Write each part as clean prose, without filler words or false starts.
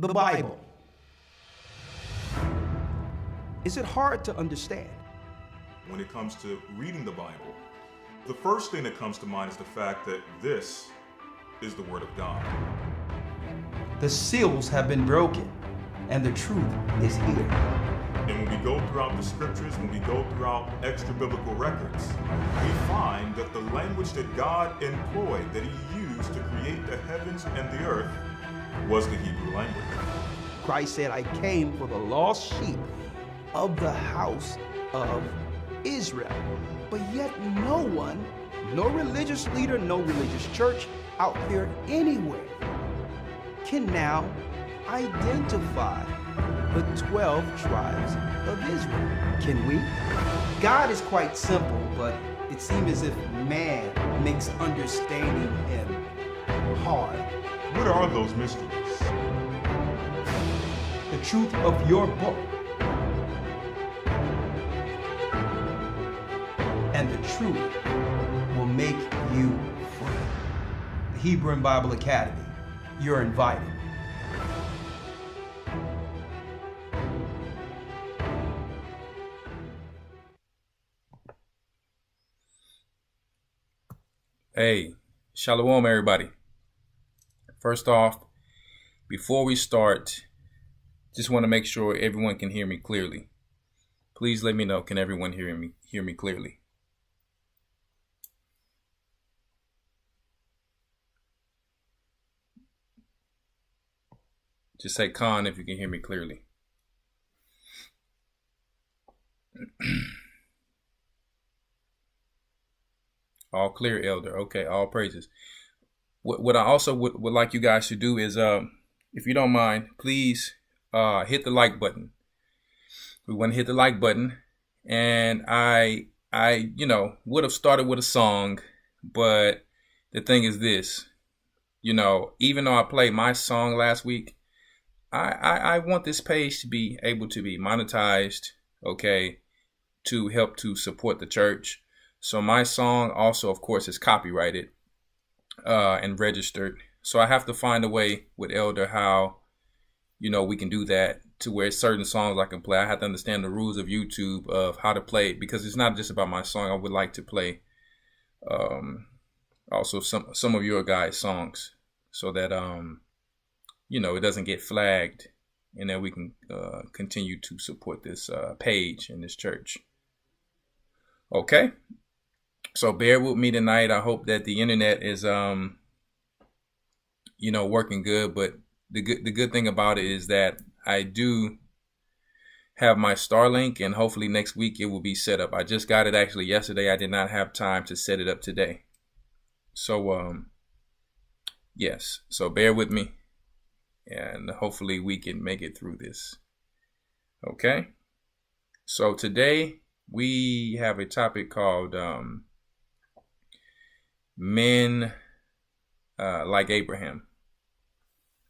The Bible. Is it hard to understand? When it comes to reading the Bible, the first thing that comes to mind is the fact that this is the Word of God. The seals have been broken, and the truth is here. And when we go throughout the scriptures, when we go throughout extra biblical records, we find that the language that God employed, that He used to create the heavens and the earth, was the Hebrew language. Christ said, I came for the lost sheep of the house of Israel. But yet no one, no religious leader, no religious church out there anywhere can now identify the 12 tribes of Israel. Can we? God is quite simple, but it seems as if man makes understanding Him hard. What are those mysteries? The truth of your book and the truth will make you free. The Hebrew and Bible Academy. You're invited. Hey, shalom everybody. First off, before we start, just want to make sure everyone can hear me clearly. Please let me know, can everyone hear me clearly? Just say Khan if you can hear me clearly. All clear, Elder. Okay, all praises. What I also would like you guys to do is, if you don't mind, please hit the like button. We want to hit the like button. And I would have started with a song, but the thing is this, even though I played my song last week, I want this page to be able to be monetized, okay, to help to support the church. So my song also, of course, is copyrighted and registered. So I have to find a way with Elder how, we can do that to where certain songs I can play. I have to understand the rules of YouTube of how to play it, because it's not just about my song. I would like to play also some of your guys' songs so that, it doesn't get flagged, and that we can continue to support this page in this church. Okay. So bear with me tonight. I hope that the internet is, working good. But the good thing about it is that I do have my Starlink, and hopefully next week it will be set up. I just got it actually yesterday. I did not have time to set it up today. So, yes. So bear with me, and hopefully we can make it through this. Okay. So today we have a topic called, men like Abraham.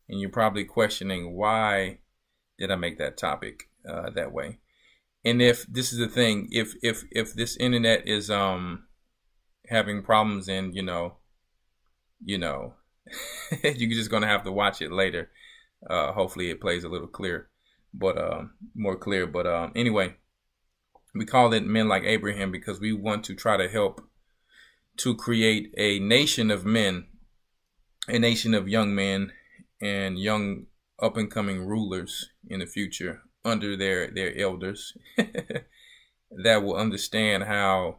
And you're probably questioning, why did I make that topic that way? And if this is the thing, if this internet is having problems, and you're just gonna have to watch it later. Hopefully it plays a little clear, but more clear. But anyway, we call it Men Like Abraham because we want to try to help to create a nation of men, a nation of young men and young up and coming rulers in the future under their elders that will understand how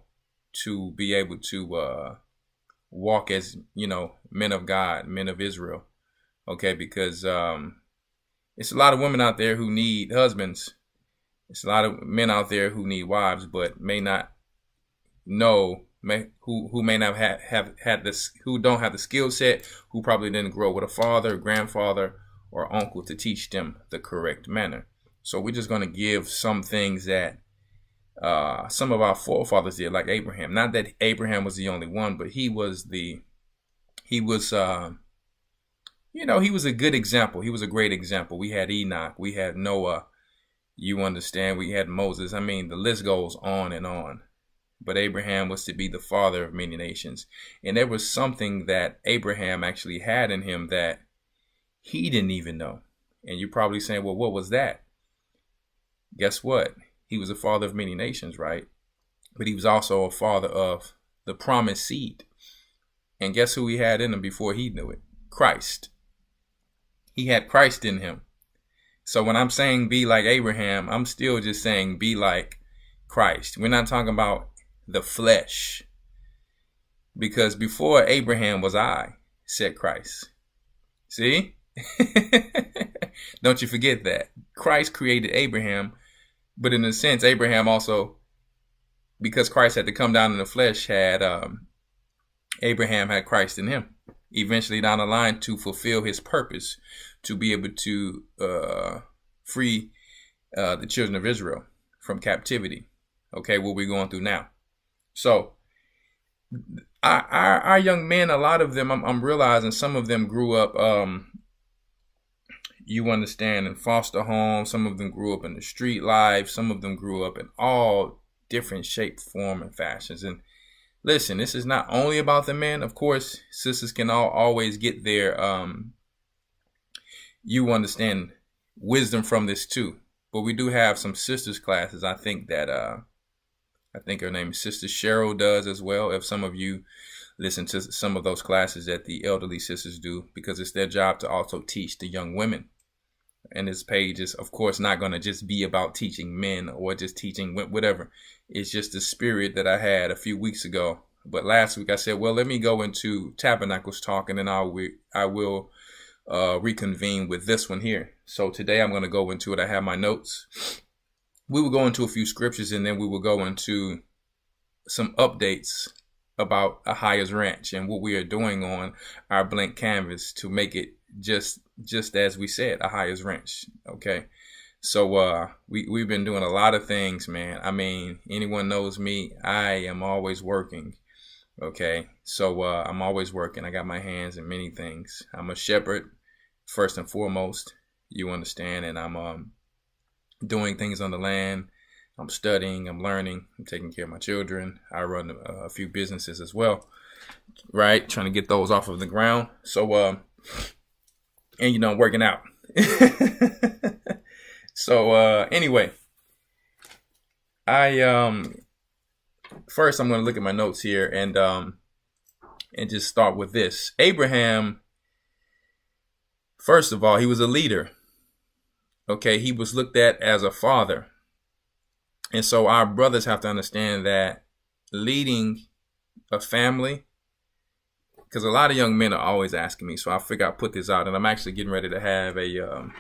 to be able to walk as, men of God, men of Israel. Okay, because it's a lot of women out there who need husbands. It's a lot of men out there who need wives, but may not know, who may not have had this, who don't have the skill set, who probably didn't grow with a father, grandfather, or uncle to teach them the correct manner. So we're just going to give some things that some of our forefathers did, like Abraham. Not that Abraham was the only one, but he was a good example. He was a great example. We had Enoch, we had Noah, you understand, we had Moses. I mean, the list goes on and on. But Abraham was to be the father of many nations. And there was something that Abraham actually had in him that he didn't even know. And you're probably saying, well, what was that? Guess what? He was a father of many nations, right? But he was also a father of the promised seed. And guess who he had in him before he knew it? Christ. He had Christ in him. So when I'm saying be like Abraham, I'm still just saying be like Christ. We're not talking about the flesh. Because before Abraham was I, said Christ. See? Don't you forget that. Christ created Abraham. But in a sense, Abraham also, because Christ had to come down in the flesh, had Abraham had Christ in him. Eventually down the line to fulfill his purpose, to be able to free the children of Israel from captivity. Okay, what we're going through now. So our young men, a lot of them, I'm realizing some of them grew up, you understand, in foster homes. Some of them grew up in the street life. Some of them grew up in all different shape, form, and fashions. And listen, this is not only about the men. Of course, sisters can always get their, you understand, wisdom from this too. But we do have some sisters classes. I think that, I think her name is Sister Cheryl does as well. If some of you listen to some of those classes that the elderly sisters do, because it's their job to also teach the young women. And this page is, of course, not going to just be about teaching men or just teaching whatever. It's just the spirit that I had a few weeks ago. But last week I said, well, let me go into Tabernacles talk, and then I will reconvene with this one here. So today I'm going to go into it. I have my notes. We will go into a few scriptures, and then we will go into some updates about Ahia's Ranch and what we are doing on our blank canvas to make it just as we said, Ahia's Ranch. Okay. So we've been doing a lot of things, man. I mean, anyone knows me, I am always working. Okay. So I'm always working. I got my hands in many things. I'm a shepherd, first and foremost, you understand, and I'm doing things on the land. I'm studying, I'm learning, I'm taking care of my children. I run a few businesses as well, right? Trying to get those off of the ground. So, and you know, I'm working out. So, anyway, first I'm going to look at my notes here and just start with this. Abraham, first of all, he was a leader. Okay. He was looked at as a father. And so our brothers have to understand that leading a family, because a lot of young men are always asking me, so I figure I'll put this out, and I'm actually getting ready to have a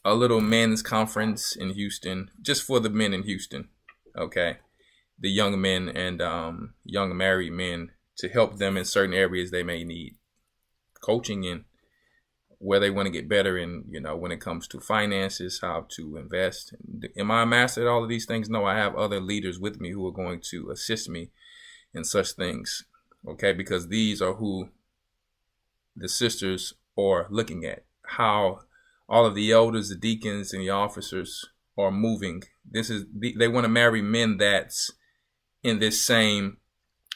little men's conference in Houston, just for the men in Houston, okay? The young men and young married men, to help them in certain areas they may need coaching in, where they want to get better in, you know, when it comes to finances, how to invest. Am I a master at all of these things? No, I have other leaders with me who are going to assist me in such things. Okay, because these are who the sisters are looking at, how all of the elders, the deacons, and the officers are moving. They want to marry men that's in this same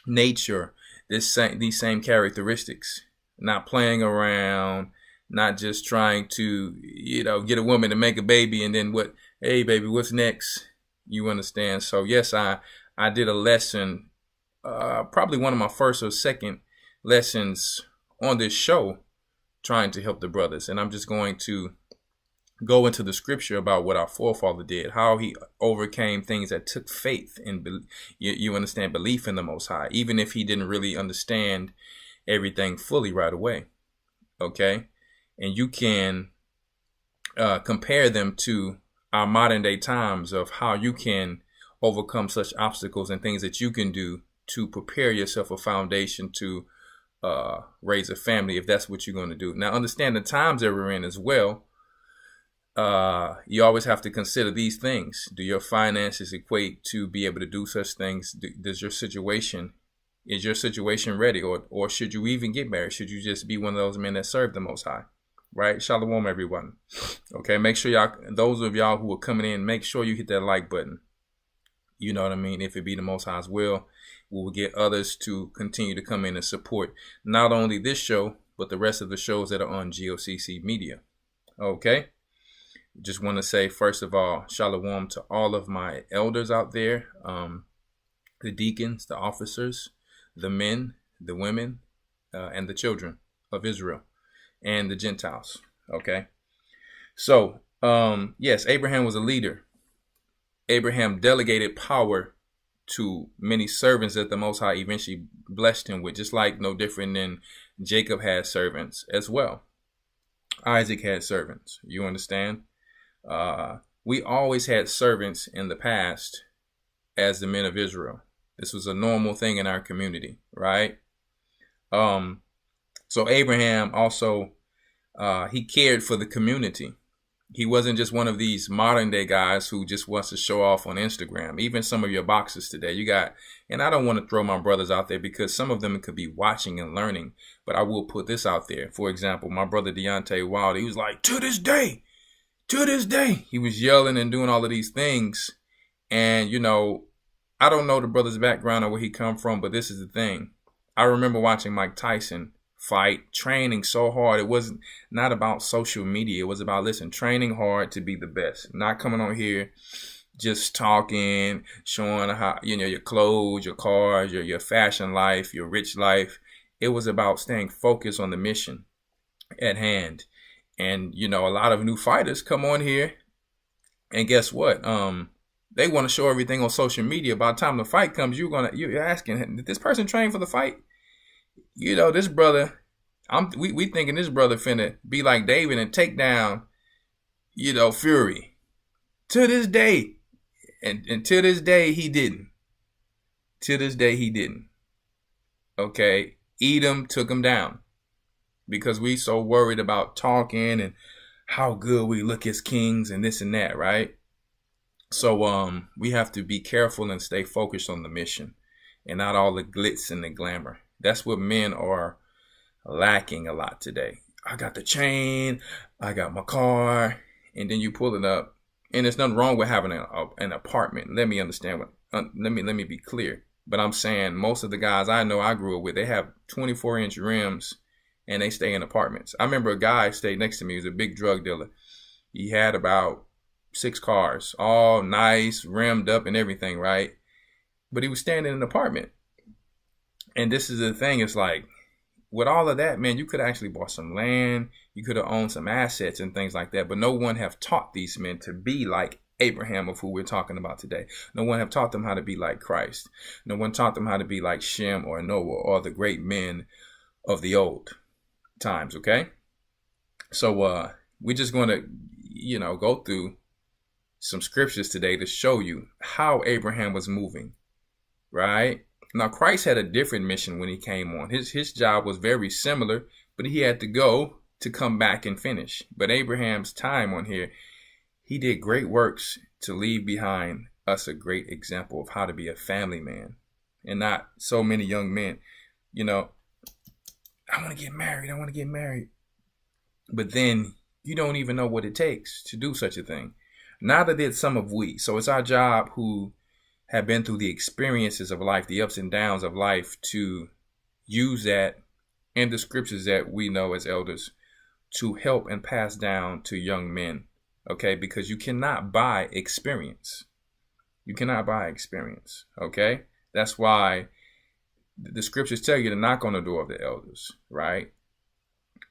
nature, these same characteristics, not playing around, not just trying to, you know, get a woman to make a baby and then what, hey baby, what's next? You understand? So yes, I did a lesson, probably one of my first or second lessons on this show, trying to help the brothers. And I'm just going to go into the scripture about what our forefather did, how he overcame things that took faith and you understand, belief in the Most High, even if he didn't really understand everything fully right away. Okay. And you can compare them to our modern day times of how you can overcome such obstacles and things that you can do to prepare yourself a foundation to raise a family, if that's what you're going to do. Now, understand the times that we're in as well. You always have to consider these things. Do your finances equate to be able to do such things? Is your situation ready? Or should you even get married? Should you just be one of those men that serve the Most High? Right? Shalom, everyone. Okay, make sure y'all, those of y'all who are coming in, make sure you hit that like button. You know what I mean? If it be the Most High's will, we will get others to continue to come in and support not only this show, but the rest of the shows that are on GOCC Media. Okay. Just want to say, first of all, shalom to all of my elders out there, the deacons, the officers, the men, the women, and the children of Israel and the Gentiles. Okay. So, yes, Abraham was a leader. Abraham delegated power to many servants that the Most High eventually blessed him with, just like no different than Jacob had servants as well. Isaac had servants. You understand? We always had servants in the past as the men of Israel. This was a normal thing in our community, right? So Abraham also, he cared for the community. He wasn't just one of these modern day guys who just wants to show off on Instagram. Even some of your boxers today, you got, and I don't want to throw my brothers out there because some of them could be watching and learning, but I will put this out there. For example, my brother Deontay Wilder, he was like, to this day, he was yelling and doing all of these things. And, you know, I don't know the brother's background or where he come from, but this is the thing. I remember watching Mike Tyson fight, training so hard. It wasn't not about social media. It was about, listen, training hard to be the best. Not coming on here just talking, showing how, you know, your clothes, your cars, your fashion life, your rich life. It was about staying focused on the mission at hand. And, you know, a lot of new fighters come on here and guess what? They want to show everything on social media. By the time the fight comes, you're asking, did this person train for the fight? You know, this brother, we thinking this brother finna be like David and take down, you know, Fury. To this day. And to this day, he didn't. To this day, he didn't. Okay. Edom took him down because we so worried about talking and how good we look as kings and this and that, right? So we have to be careful and stay focused on the mission and not all the glitz and the glamour. That's what men are lacking a lot today. I got the chain, I got my car, and then you pull it up. And there's nothing wrong with having an apartment. Let me understand let me be clear. But I'm saying most of the guys I know I grew up with, they have 24-inch rims and they stay in apartments. I remember a guy stayed next to me. He was a big drug dealer. He had about 6 cars, all nice, rimmed up and everything, right? But he was staying in an apartment. And this is the thing, it's like, with all of that, man, you could actually bought some land, you could have owned some assets and things like that, but no one have taught these men to be like Abraham, of who we're talking about today. No one have taught them how to be like Christ. No one taught them how to be like Shem or Noah or the great men of the old times, okay? So we're just going to, you know, go through some scriptures today to show you how Abraham was moving, right? Now, Christ had a different mission when he came on. His job was very similar, but he had to go to come back and finish. But Abraham's time on here, he did great works to leave behind us a great example of how to be a family man and not so many young men. You know, I want to get married. But then you don't even know what it takes to do such a thing. Neither did some of we. So it's our job who have been through the experiences of life, the ups and downs of life, to use that in the scriptures that we know as elders to help and pass down to young men, okay? Because you cannot buy experience. You cannot buy experience, okay? That's why the scriptures tell you to knock on the door of the elders, right?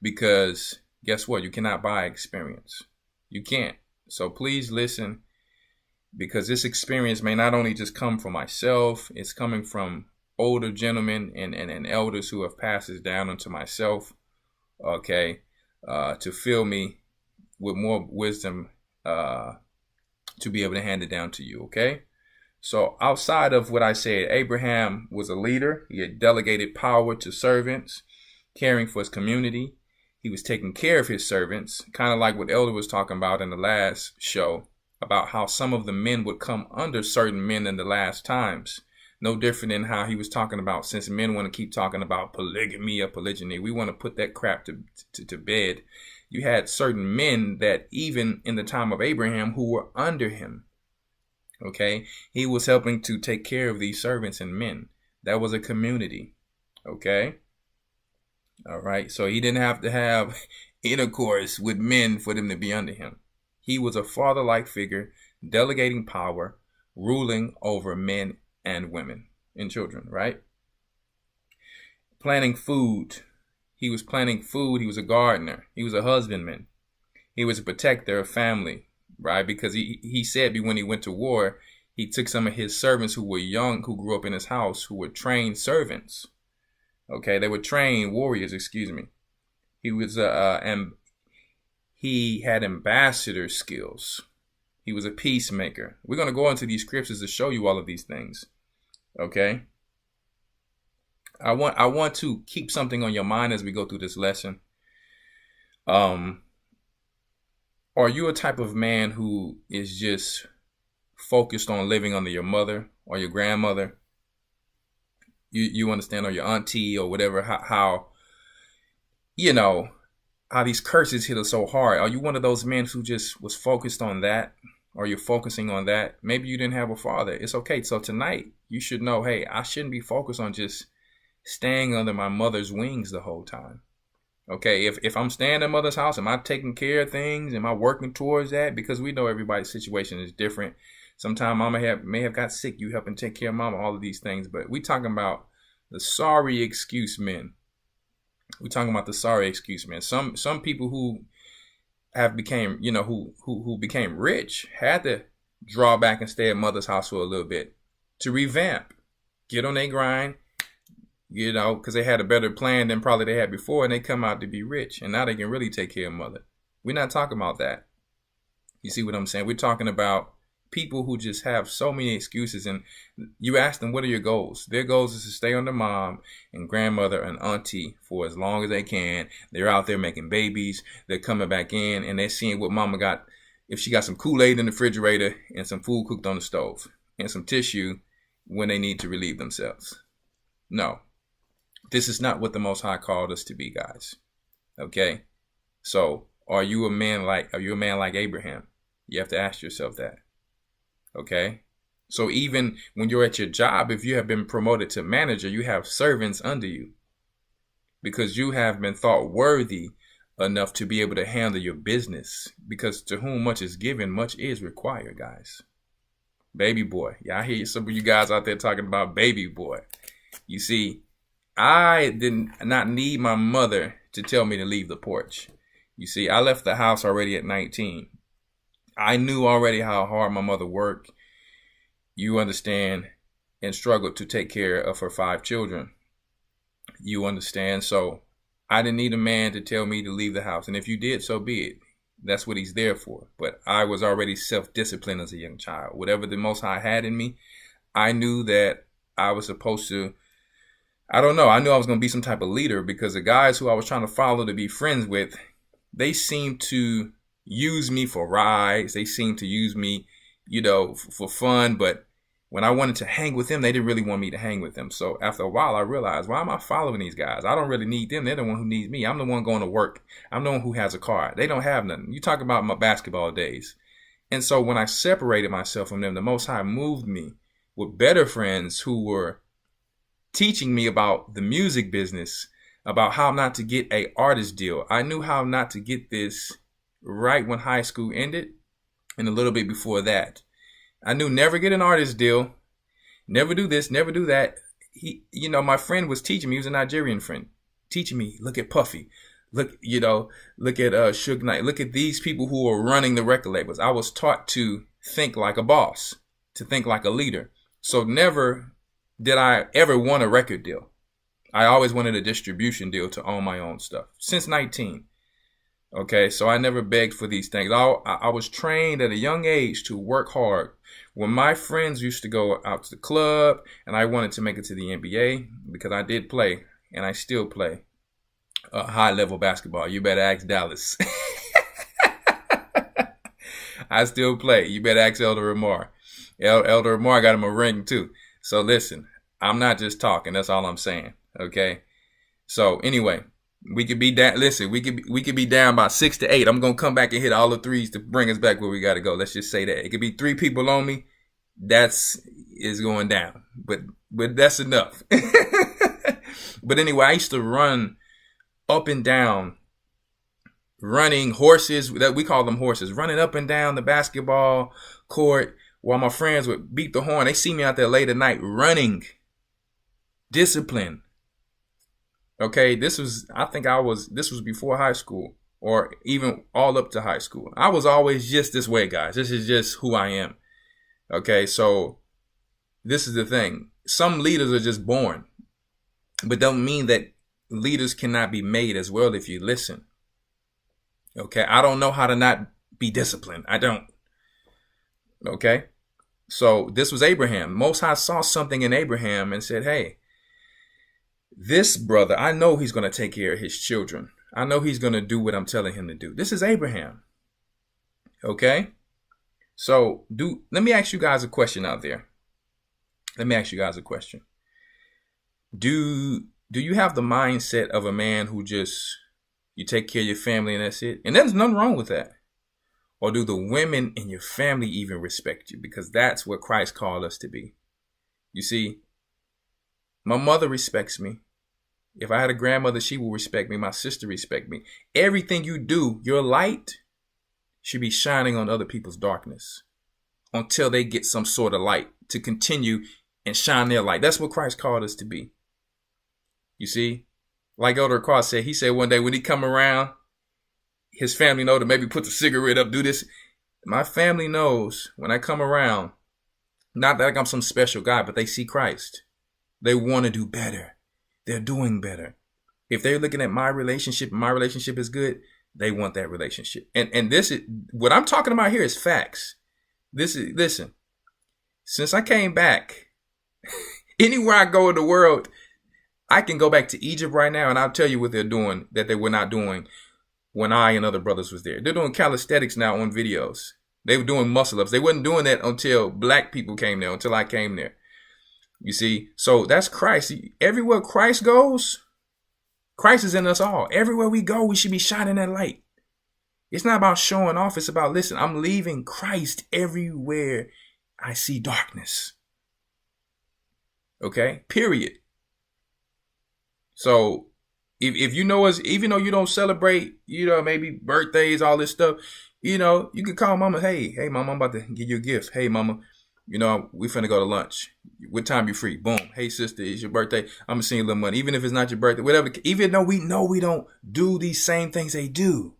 Because guess what? You cannot buy experience. You can't. So please listen, because this experience may not only just come from myself, it's coming from older gentlemen and elders who have passed this down unto myself, okay, to fill me with more wisdom to be able to hand it down to you, okay? So outside of what I said, Abraham was a leader. He had delegated power to servants, caring for his community. He was taking care of his servants, kind of like what Elder was talking about in the last show, about how some of the men would come under certain men in the last times. No different than how he was talking about, since men want to keep talking about polygamy or polygyny, we want to put that crap to bed. You had certain men that even in the time of Abraham who were under him. Okay, he was helping to take care of these servants and men. That was a community. Okay, All right. So he didn't have to have intercourse with men for them to be under him. He was a father-like figure, delegating power, ruling over men and women and children, right? Planting food. He was planting food. He was a gardener. He was a husbandman. He was a protector of family, right? Because he said when he went to war, he took some of his servants who were young, who grew up in his house, who were trained servants. Okay, they were trained warriors, excuse me. He was he had ambassador skills. He was a peacemaker. We're going to go into these scriptures to show you all of these things. Okay? I want to keep something on your mind as we go through this lesson. Are you a type of man who is just focused on living under your mother or your grandmother? You understand, or your auntie or whatever, how you know, how these curses hit us so hard. Are you one of those men who just was focused on that? Or you're focusing on that? Maybe you didn't have a father. It's okay. So tonight you should know, hey, I shouldn't be focused on just staying under my mother's wings the whole time. Okay, if I'm staying at mother's house, am I taking care of things? Am I working towards that? Because we know everybody's situation is different. Sometimes mama may have got sick. You helping take care of mama, all of these things. But we talking about the sorry excuse men. We're talking about the sorry excuse men. Some people who have became, who became rich had to draw back and stay at mother's house for a little bit to revamp, get on their grind, because they had a better plan than probably they had before, and they come out to be rich, and now they can really take care of mother. We're not talking about that. You see what I'm saying? We're talking about people who just have so many excuses, and you ask them, what are your goals? Their goals is to stay under mom and grandmother and auntie for as long as they can. They're out there making babies. They're coming back in, and they're seeing what mama got. If she got some Kool-Aid in the refrigerator and some food cooked on the stove and some tissue when they need to relieve themselves. No. This is not what the Most High called us to be, guys. Okay? So, are you a man like Abraham? You have to ask yourself that. Okay? So even when you're at your job, if you have been promoted to manager, you have servants under you. Because you have been thought worthy enough to be able to handle your business. Because to whom much is given, much is required, guys. Baby boy. Yeah, I hear some of you guys out there talking about baby boy. You see, I did not need my mother to tell me to leave the porch. You see, I left the house already at 19. I knew already how hard my mother worked, you understand, and struggled to take care of her 5 children. You understand? So I didn't need a man to tell me to leave the house. And if you did, so be it. That's what he's there for. But I was already self-disciplined as a young child. Whatever the Most High had in me, I knew that I was supposed to, I don't know. I knew I was going to be some type of leader, because the guys who I was trying to follow to be friends with, they seemed to use me for rides. They seemed to use me, for fun. But when I wanted to hang with them, they didn't really want me to hang with them. So after a while, I realized, why am I following these guys? I don't really need them. They're the one who needs me. I'm the one going to work. I'm the one who has a car. They don't have nothing. You talk about my basketball days. And so when I separated myself from them, the Most High moved me with better friends who were teaching me about the music business, about how not to get an artist deal. I knew how not to get this right when high school ended, and a little bit before that. I knew never get an artist deal, never do this, never do that. My friend was teaching me. He was a Nigerian friend, teaching me, look at Puffy, look at Suge Knight, look at these people who are running the record labels. I was taught to think like a boss, to think like a leader. So never did I ever want a record deal. I always wanted a distribution deal to own my own stuff since 19. Okay, so I never begged for these things. I was trained at a young age to work hard. When my friends used to go out to the club and I wanted to make it to the NBA, because I did play and I still play high level basketball. You better ask Dallas. I still play. You better ask Elder Ramar. Elder Ramar got him a ring too. So listen, I'm not just talking. That's all I'm saying. Okay. So anyway, we could be down. Listen, we could be down by 6 to 8. I'm gonna come back and hit all the threes to bring us back where we gotta go. Let's just say that it could be 3 people on me. That's is going down, but that's enough. But anyway, I used to run up and down, running horses, that we call them horses, running up and down the basketball court while my friends would beat the horn. They see me out there late at night running. Discipline. Okay, this was before high school, or even all up to high school. I was always just this way, guys. This is just who I am. Okay, so this is the thing. Some leaders are just born, but don't mean that leaders cannot be made as well if you listen. Okay, I don't know how to not be disciplined. I don't. Okay, so this was Abraham. Most High saw something in Abraham and said, hey, this brother, I know he's going to take care of his children. I know he's going to do what I'm telling him to do. This is Abraham. Okay, so let me ask you guys a question out there. Let me ask you guys a question. Do you have the mindset of a man who just, you take care of your family and that's it? And there's nothing wrong with that. Or do the women in your family even respect you? Because that's what Christ called us to be. You see, my mother respects me. If I had a grandmother, she will respect me. My sister respects me. Everything you do, your light should be shining on other people's darkness until they get some sort of light to continue and shine their light. That's what Christ called us to be. You see, like Elder Carr said, he said one day when he come around, his family know to maybe put the cigarette up, do this. My family knows when I come around, not that I'm some special guy, but they see Christ. They want to do better. They're doing better. If they're looking at my relationship and my relationship is good, they want that relationship. And this is what I'm talking about here is facts. Listen, since I came back, anywhere I go in the world, I can go back to Egypt right now and I'll tell you what they're doing that they were not doing when I and other brothers was there. They're doing calisthenics now on videos. They were doing muscle ups. They wasn't doing that until black people came there, until I came there. You see, so that's Christ. Everywhere Christ goes, Christ is in us all. Everywhere we go, we should be shining that light. It's not about showing off. It's about, listen, I'm leaving Christ everywhere I see darkness. Okay, period. So if you know us, even though you don't celebrate, maybe birthdays, all this stuff, you can call mama. Hey, mama, I'm about to give you a gift. Hey, mama, we finna go to lunch. What time you free? Boom. Hey, sister, it's your birthday. I'm gonna send you a little money. Even if it's not your birthday, whatever. Even though we know we don't do these same things they do.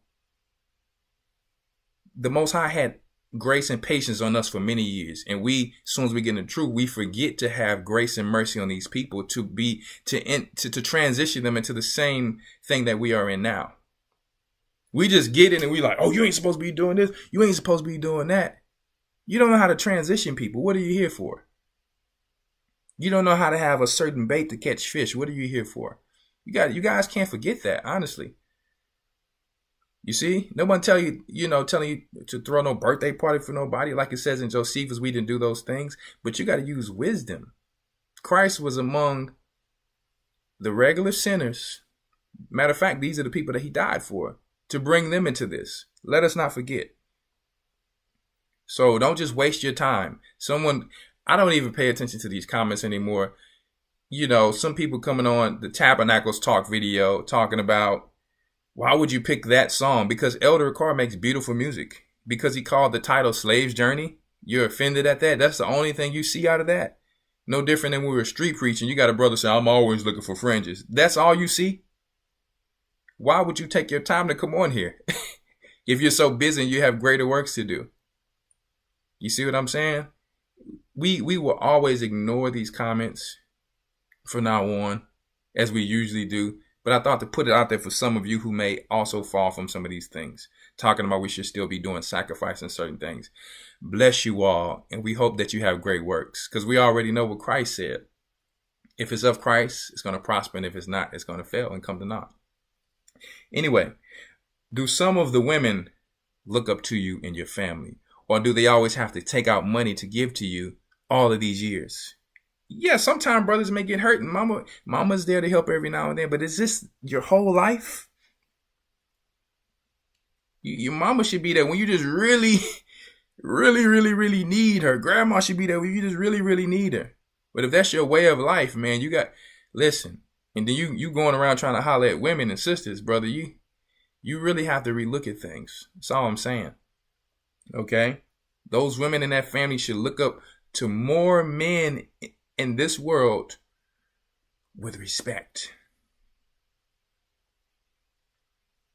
The Most High had grace and patience on us for many years. And as soon as we get in the truth, we forget to have grace and mercy on these people to transition them into the same thing that we are in now. We just get in and we like, oh, you ain't supposed to be doing this. You ain't supposed to be doing that. You don't know how to transition people. What are you here for? You don't know how to have a certain bait to catch fish. What are you here for? You guys can't forget that, honestly. You see, no one telling you to throw no birthday party for nobody. Like it says in Josephus, we didn't do those things. But you got to use wisdom. Christ was among the regular sinners. Matter of fact, these are the people that he died for, to bring them into this. Let us not forget. So don't just waste your time. I don't even pay attention to these comments anymore. Some people coming on the Tabernacles Talk video talking about, why would you pick that song? Because Elder Carr makes beautiful music. Because he called the title Slave's Journey. You're offended at that? That's the only thing you see out of that? No different than when we were street preaching. You got a brother say, I'm always looking for fringes. That's all you see? Why would you take your time to come on here? If you're so busy and you have greater works to do. You see what I'm saying? We will always ignore these comments from now on, as we usually do. But I thought to put it out there for some of you who may also fall from some of these things, talking about we should still be doing sacrifice and certain things. Bless you all, and we hope that you have great works, because we already know what Christ said. If it's of Christ, it's going to prosper, and if it's not, it's going to fail and come to naught. Anyway, do some of the women look up to you in your family? Or do they always have to take out money to give to you all of these years? Yeah, sometimes brothers may get hurt and mama's there to help every now and then. But is this your whole life? Your mama should be there when you just really, really, really, really need her. Grandma should be there when you just really, really need her. But if that's your way of life, man, listen. And then you going around trying to holler at women and sisters, brother. You really have to relook at things. That's all I'm saying. Okay? Those women in that family should look up to more men in this world with respect.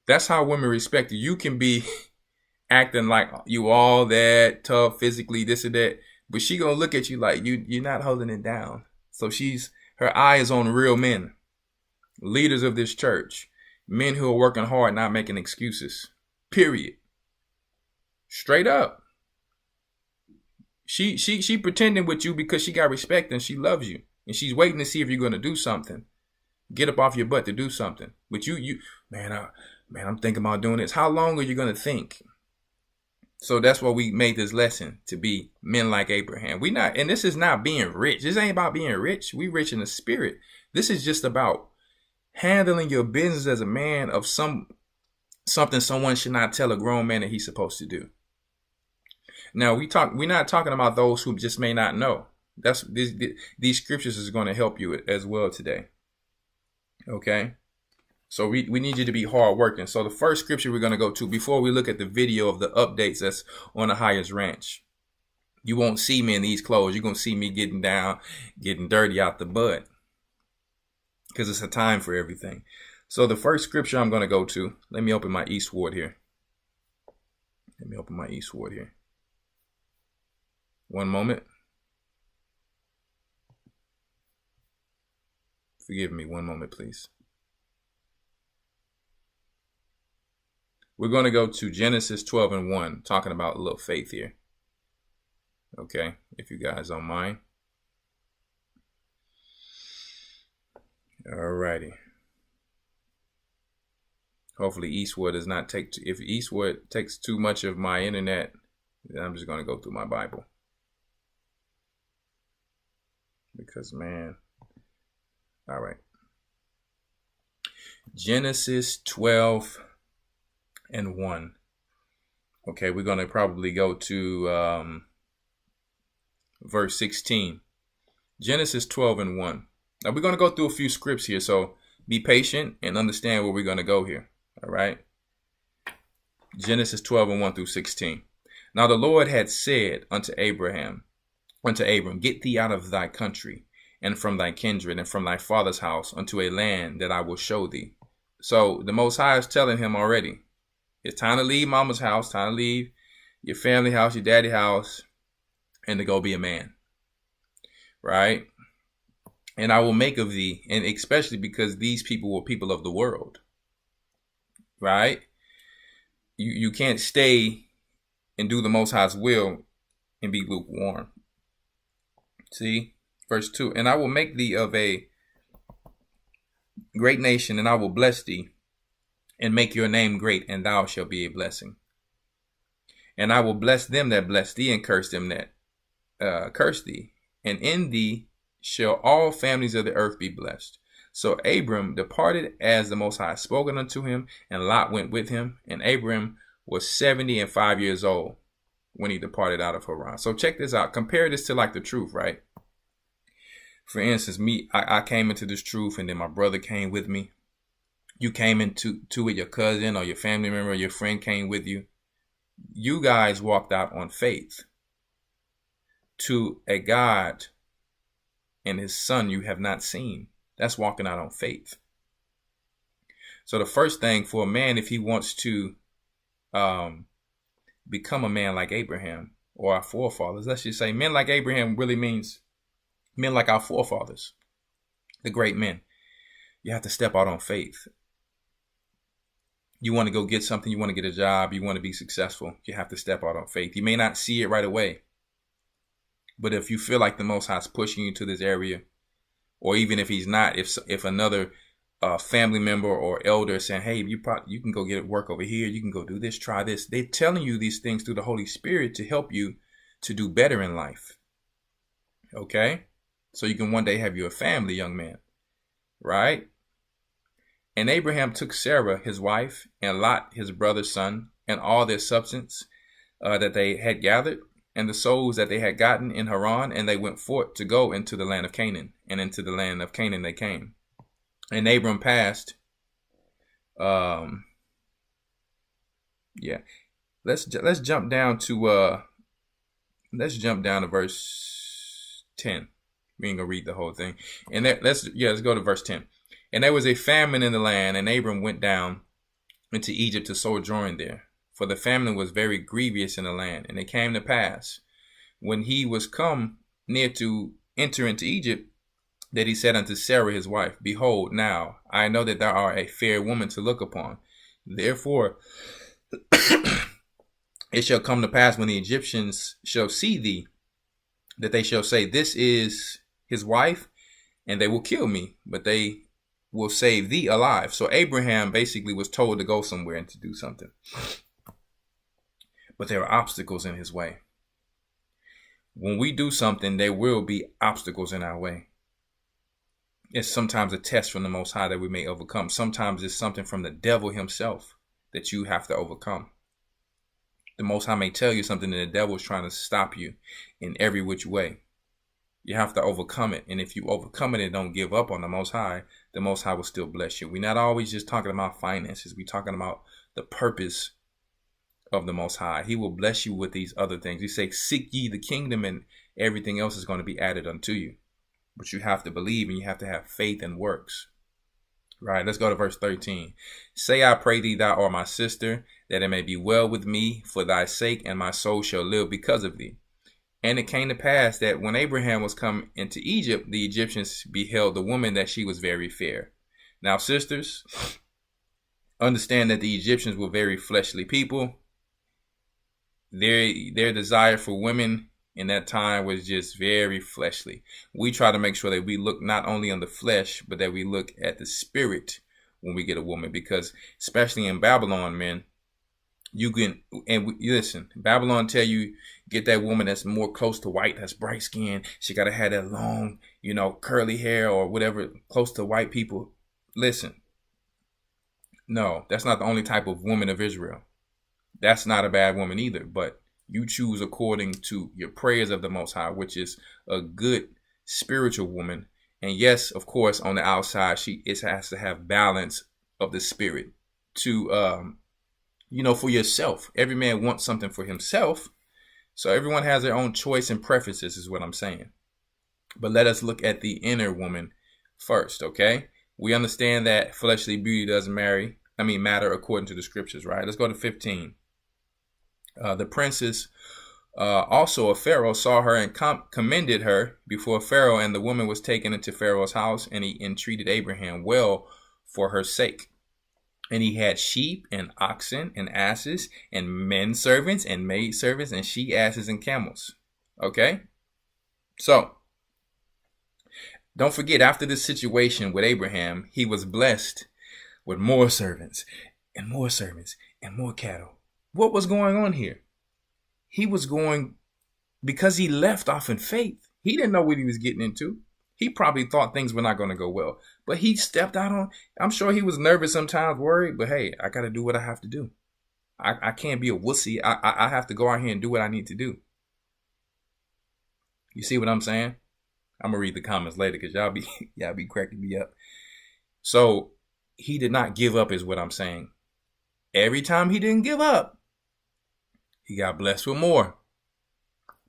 That's how women respect you. You can be acting like you all that tough physically, this and that, but she gonna look at you like you're not holding it down. So her eye is on real men, leaders of this church, men who are working hard, not making excuses. Period. Straight up. She pretending with you because she got respect and she loves you. And she's waiting to see if you're going to do something. Get up off your butt to do something. But I'm thinking about doing this. How long are you going to think? So that's why we made this lesson, to be men like Abraham. And this is not being rich. This ain't about being rich. We rich in the spirit. This is just about handling your business as a man of something someone should not tell a grown man that he's supposed to do. Now we're not talking about those who just may not know. These scriptures is going to help you as well today. Okay. So we need you to be hard working. So the first scripture we're going to go to before we look at the video of the updates that's on the highest ranch. You won't see me in these clothes. You're going to see me getting down, getting dirty out the butt. Because it's a time for everything. So the first scripture I'm going to go to, let me open my Eastward here. One moment. Forgive me, one moment, please. We're going to go to Genesis 12:1, talking about a little faith here. Okay, if you guys don't mind. Alrighty. Hopefully Eastwood does not take, if Eastwood takes too much of my internet, then I'm just going to go through my Bible. Because, man. All right. Genesis 12:1. Okay, we're going to probably go to verse 16. Genesis 12:1. Now, we're going to go through a few scripts here, so be patient and understand where we're going to go here. All right. Genesis 12:1 through 16. Now, the Lord had said unto Abram, get thee out of thy country and from thy kindred and from thy father's house unto a land that I will show thee. So the Most High is telling him already, it's time to leave mama's house, time to leave your family house, your daddy house, and to go be a man. Right? And I will make of thee, and especially because these people were people of the world. Right? You can't stay and do the Most High's will and be lukewarm. See? Verse 2. And I will make thee of a great nation, and I will bless thee, and make your name great, and thou shalt be a blessing. And I will bless them that bless thee, and curse them that curse thee. And in thee shall all families of the earth be blessed. So Abram departed as the Most High spoken unto him, and Lot went with him. And Abram was 75 years old when he departed out of Haran. So check this out. Compare this to like the truth, right? For instance, I came into this truth, and then my brother came with me. You came into it, your cousin or your family member or your friend came with you. You guys walked out on faith to a God and his son you have not seen. That's walking out on faith. So the first thing for a man, if he wants to become a man like Abraham or our forefathers, let's just say men like Abraham really means men like our forefathers, the great men. You have to step out on faith. You want to go get something, you want to get a job, you want to be successful, you have to step out on faith. You may not see it right away, but if you feel like the Most High is pushing you to this area, or even if he's not, if another family member or elder is saying, hey, you can go get work over here, you can go do this, try this. They're telling you these things through the Holy Spirit to help you to do better in life. Okay? So you can one day have your family, young man. Right? And Abraham took Sarah, his wife, and Lot, his brother's son, and all their substance that they had gathered, and the souls that they had gotten in Haran, and they went forth to go into the land of Canaan. And into the land of Canaan they came. And Abram passed. Yeah. Let's jump down to verse 10. We ain't gonna read the whole thing. And let's go to verse 10. And there was a famine in the land, and Abram went down into Egypt to sojourn there. For the famine was very grievous in the land. And it came to pass, when he was come near to enter into Egypt, that he said unto Sarah his wife, Behold, now I know that thou art a fair woman to look upon. Therefore it shall come to pass, when the Egyptians shall see thee, that they shall say, This is his wife, and they will kill me, but they will save thee alive. So Abraham basically was told to go somewhere and to do something. But there are obstacles in his way. When we do something, there will be obstacles in our way. It's sometimes a test from the Most High that we may overcome. Sometimes it's something from the devil himself that you have to overcome. The Most High may tell you something and the devil is trying to stop you in every which way. You have to overcome it. And if you overcome it and don't give up on the Most High will still bless you. We're not always just talking about finances. We're talking about the purpose of the Most High. He will bless you with these other things. He says, Seek ye the kingdom, and everything else is going to be added unto you. But you have to believe, and you have to have faith and works. Right, let's go to verse 13. Say, I pray thee, thou art my sister, that it may be well with me for thy sake, and my soul shall live because of thee. And it came to pass that when Abraham was come into Egypt, the Egyptians beheld the woman, that she was very fair. Now, sisters, understand that the Egyptians were very fleshly people. Their desire for women in that time was just very fleshly. We try to make sure that we look not only on the flesh, but that we look at the spirit when we get a woman. Because especially in Babylon, man, listen, Babylon tell you, get that woman that's more close to white, that's bright skin. She got to have that long, curly hair or whatever, close to white people. Listen, no, that's not the only type of woman of Israel. That's not a bad woman either, but you choose according to your prayers of the Most High, which is a good spiritual woman. And yes, of course, on the outside, it has to have balance of the spirit to, for yourself. Every man wants something for himself. So everyone has their own choice and preferences is what I'm saying. But let us look at the inner woman first, okay? We understand that fleshly beauty doesn't matter according to the scriptures, right? Let's go to 15. The princess also of Pharaoh saw her and commended her before Pharaoh, and the woman was taken into Pharaoh's house, and he entreated Abraham well for her sake. And he had sheep and oxen and asses and men servants and maid servants and she asses and camels. Okay? So, don't forget, after this situation with Abraham, he was blessed with more servants and more servants and more cattle. What was going on here? He was going, because he left off in faith. He didn't know what he was getting into. He probably thought things were not going to go well. But he stepped out on, I'm sure he was nervous sometimes, worried. But hey, I got to do what I have to do. I can't be a wussy. I have to go out here and do what I need to do. You see what I'm saying? I'm going to read the comments later because y'all be cracking me up. So he did not give up is what I'm saying. Every time he didn't give up, he got blessed with more.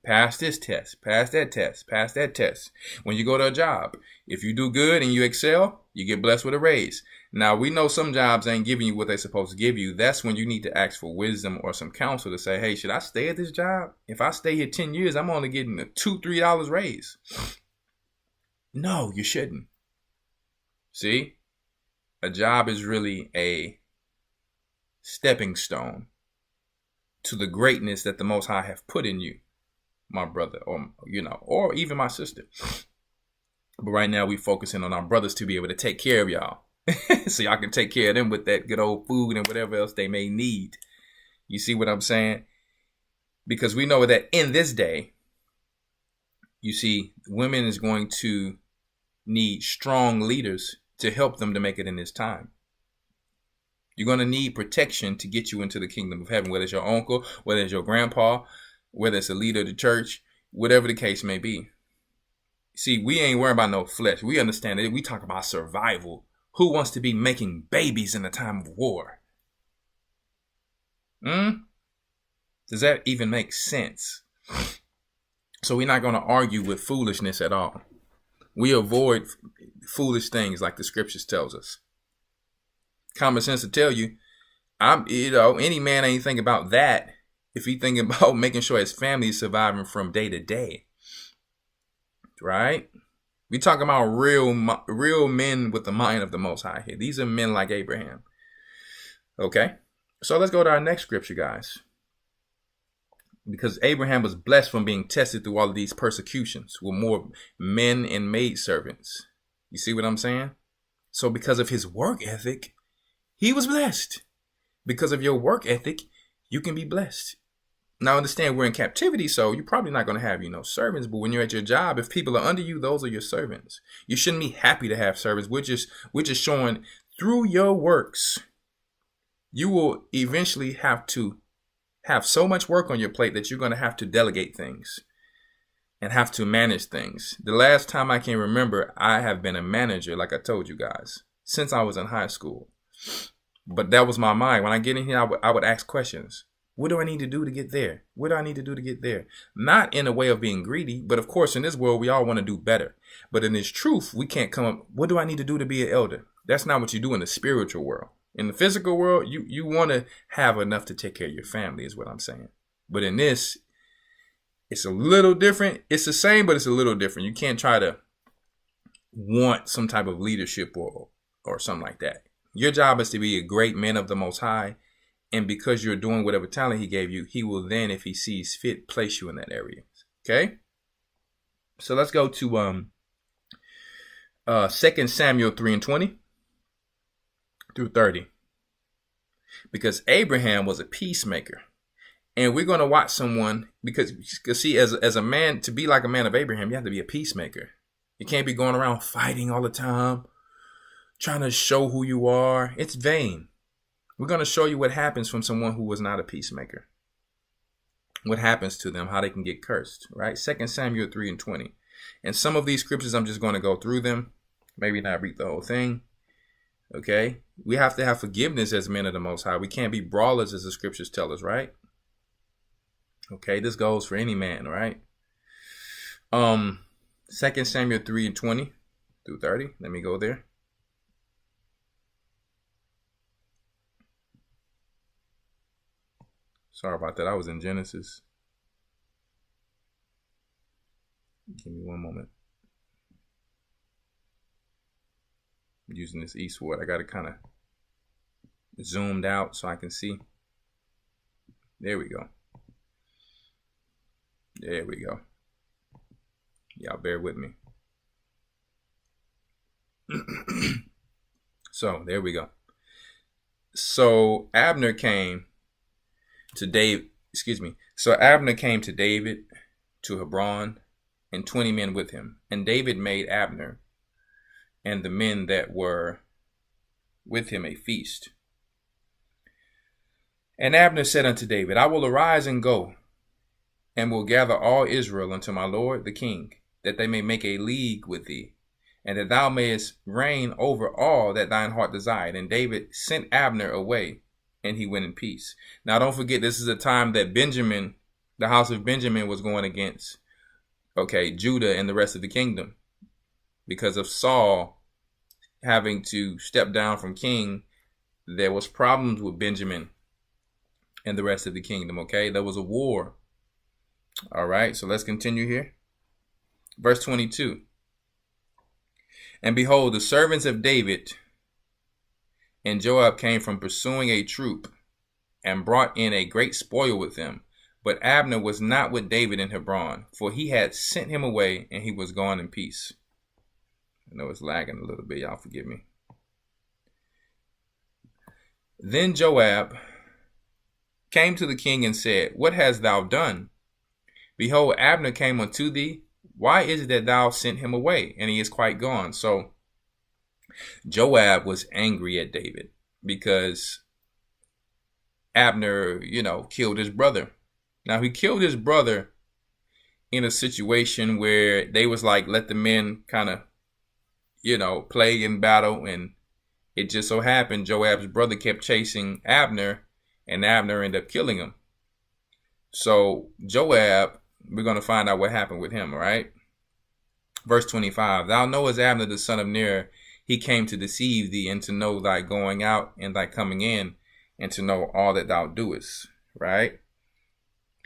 Pass this test, pass that test, pass that test. When you go to a job, if you do good and you excel, you get blessed with a raise. Now, we know some jobs ain't giving you what they're supposed to give you. That's when you need to ask for wisdom or some counsel to say, hey, should I stay at this job? If I stay here 10 years, I'm only getting a $2, $3 raise. No, you shouldn't. See, a job is really a stepping stone to the greatness that the Most High have put in you, my brother, or even my sister. But right now we focusing on our brothers to be able to take care of y'all. So y'all can take care of them with that good old food and whatever else they may need. You see what I'm saying? Because we know that in this day, you see, women is going to need strong leaders to help them to make it in this time. You're going to need protection to get you into the kingdom of heaven, whether it's your uncle, whether it's your grandpa, whether it's a leader of the church, whatever the case may be. See, we ain't worrying about no flesh. We understand that we talk about survival Who wants to be making babies in a time of war? Does that even make sense? So we're not going to argue with foolishness at all. We avoid foolish things like the scriptures tells us. Common sense will tell you, any man ain't thinking about that if he thinking about making sure his family is surviving from day to day. Right? We talking about real men with the mind of the Most High here. These are men like Abraham. Okay? So let's go to our next scripture, guys. Because Abraham was blessed from being tested through all of these persecutions with more men and maidservants. You see what I'm saying? So because of his work ethic, he was blessed. Because of your work ethic, you can be blessed. Now understand, we're in captivity, so you're probably not going to have, servants. But when you're at your job, if people are under you, those are your servants. You shouldn't be happy to have servants. We're just showing through your works, you will eventually have to have so much work on your plate that you're going to have to delegate things and have to manage things. The last time I can remember, I have been a manager, like I told you guys, since I was in high school. But that was my mind. When I get in here, I would ask questions. What do I need to do to get there? What do I need to do to get there? Not in a way of being greedy, but of course, in this world, we all want to do better. But in this truth, we can't come up, what do I need to do to be an elder? That's not what you do in the spiritual world. In the physical world, you want to have enough to take care of your family is what I'm saying. But in this, it's a little different. It's the same, but it's a little different. You can't try to want some type of leadership or something like that. Your job is to be a great man of the Most High. And because you're doing whatever talent he gave you, he will then, if he sees fit, place you in that area. Okay? So let's go to 2 Samuel 3:20 through 30. Because Abraham was a peacemaker. And we're going to watch someone, because see, as a man, to be like a man of Abraham, you have to be a peacemaker. You can't be going around fighting all the time, trying to show who you are. It's vain. We're going to show you what happens from someone who was not a peacemaker. What happens to them, how they can get cursed, right? 2 Samuel 3:20. And some of these scriptures, I'm just going to go through them. Maybe not read the whole thing. Okay? We have to have forgiveness as men of the Most High. We can't be brawlers as the scriptures tell us, right? Okay, this goes for any man, right? 2 Samuel 3:20 through 30. Let me go there. Sorry about that. I was in Genesis. Give me one moment. I'm using this eastward. I got it kind of zoomed out so I can see. There we go. There we go. Y'all bear with me. So there we go. So Abner came to David, So Abner came to David to Hebron, and 20 men with him. And David made Abner and the men that were with him a feast. And Abner said unto David, I will arise and go, and will gather all Israel unto my lord the king, that they may make a league with thee, and that thou mayest reign over all that thine heart desired. And David sent Abner away, and he went in peace. Now, don't forget, this is a time that Benjamin, the house of Benjamin, was going against, Judah and the rest of the kingdom. Because of Saul having to step down from king, there was problems with Benjamin and the rest of the kingdom, okay? There was a war. All right, so let's continue here. Verse 22. And behold, the servants of David and Joab came from pursuing a troop and brought in a great spoil with them. But Abner was not with David in Hebron, for he had sent him away, and he was gone in peace. I know it's lagging a little bit. Y'all forgive me. Then Joab came to the king and said, What hast thou done? Behold, Abner came unto thee. Why is it that thou sent him away? And he is quite gone. So Joab was angry at David because Abner, killed his brother. Now, he killed his brother in a situation where they was like, let the men kind of, play in battle. And It just so happened Joab's brother kept chasing Abner, and Abner ended up killing him. So Joab, we're going to find out what happened with him, all right? Verse 25, thou knowest Abner the son of Ner, he came to deceive thee, and to know thy going out and thy coming in, and to know all that thou doest, right?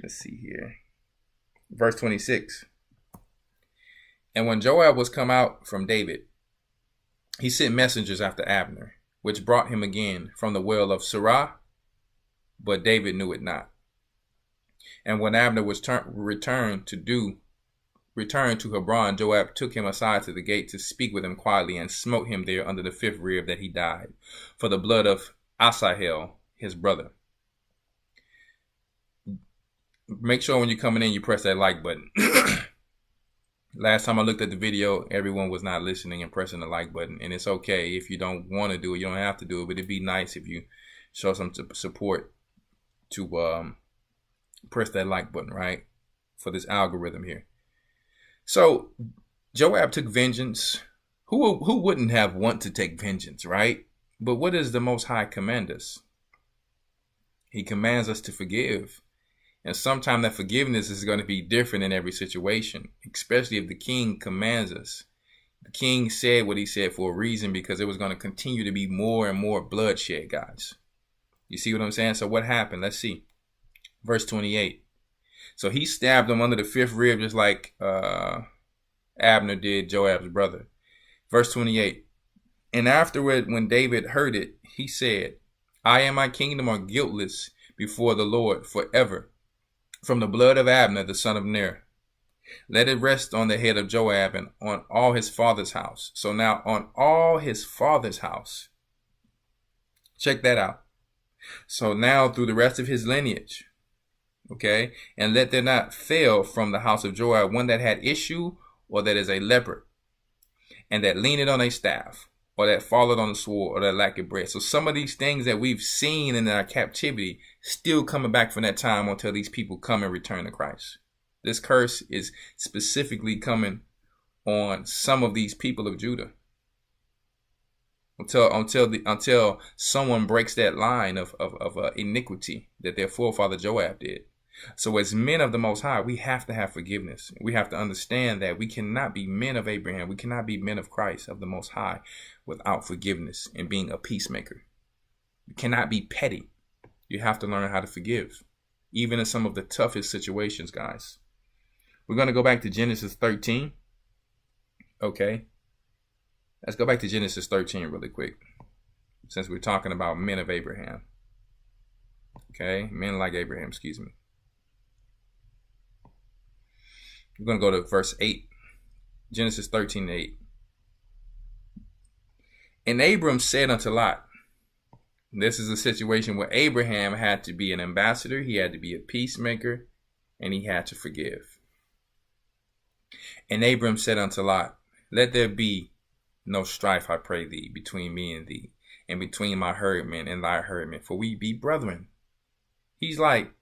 Let's see here. Verse 26. And when Joab was come out from David, he sent messengers after Abner, which brought him again from the well of Sirah, but David knew it not. And when Abner was returned to Hebron, Joab took him aside to the gate to speak with him quietly, and smote him there under the fifth rib, that he died, for the blood of Asahel, his brother. Make sure when you're coming in, you press that like button. Last time I looked at the video, everyone was not listening and pressing the like button. And it's okay if you don't want to do it. You don't have to do it. But it'd be nice if you show some support to press that like button, right? For this algorithm here. So Joab took vengeance. Who wouldn't have want to take vengeance, right? But what does the Most High command us? He commands us to forgive. And sometimes that forgiveness is going to be different in every situation, especially if the king commands us. The king said what he said for a reason, because it was going to continue to be more and more bloodshed, guys. You see what I'm saying? So what happened? Let's see. Verse 28. So he stabbed him under the fifth rib, just like Abner did Joab's brother. Verse 28. And afterward, when David heard it, he said, I and my kingdom are guiltless before the Lord forever, from the blood of Abner, the son of Ner. Let it rest on the head of Joab and on all his father's house. So now on all his father's house. Check that out. So now through the rest of his lineage. Okay. And let there not fail from the house of Joab one that had issue, or that is a leper, and that leaneth on a staff, or that falleth on the sword, or that lacketh bread. So some of these things that we've seen in our captivity still coming back from that time until these people come and return to Christ. This curse is specifically coming on some of these people of Judah. Until someone breaks that line of iniquity that their forefather Joab did. So as men of the Most High, we have to have forgiveness. We have to understand that we cannot be men of Abraham. We cannot be men of Christ, of the Most High, without forgiveness and being a peacemaker. You cannot be petty. You have to learn how to forgive, even in some of the toughest situations, guys. We're going to go back to Genesis 13. Okay. Let's go back to Genesis 13 really quick, since we're talking about men of Abraham. Okay. Men like Abraham, excuse me. We're going to go to verse 8. Genesis 13:8. And Abram said unto Lot, this is a situation where Abraham had to be an ambassador, he had to be a peacemaker, and he had to forgive. And Abram said unto Lot, let there be no strife, I pray thee, between me and thee, and between my herdmen and thy herdmen, for we be brethren. He's like,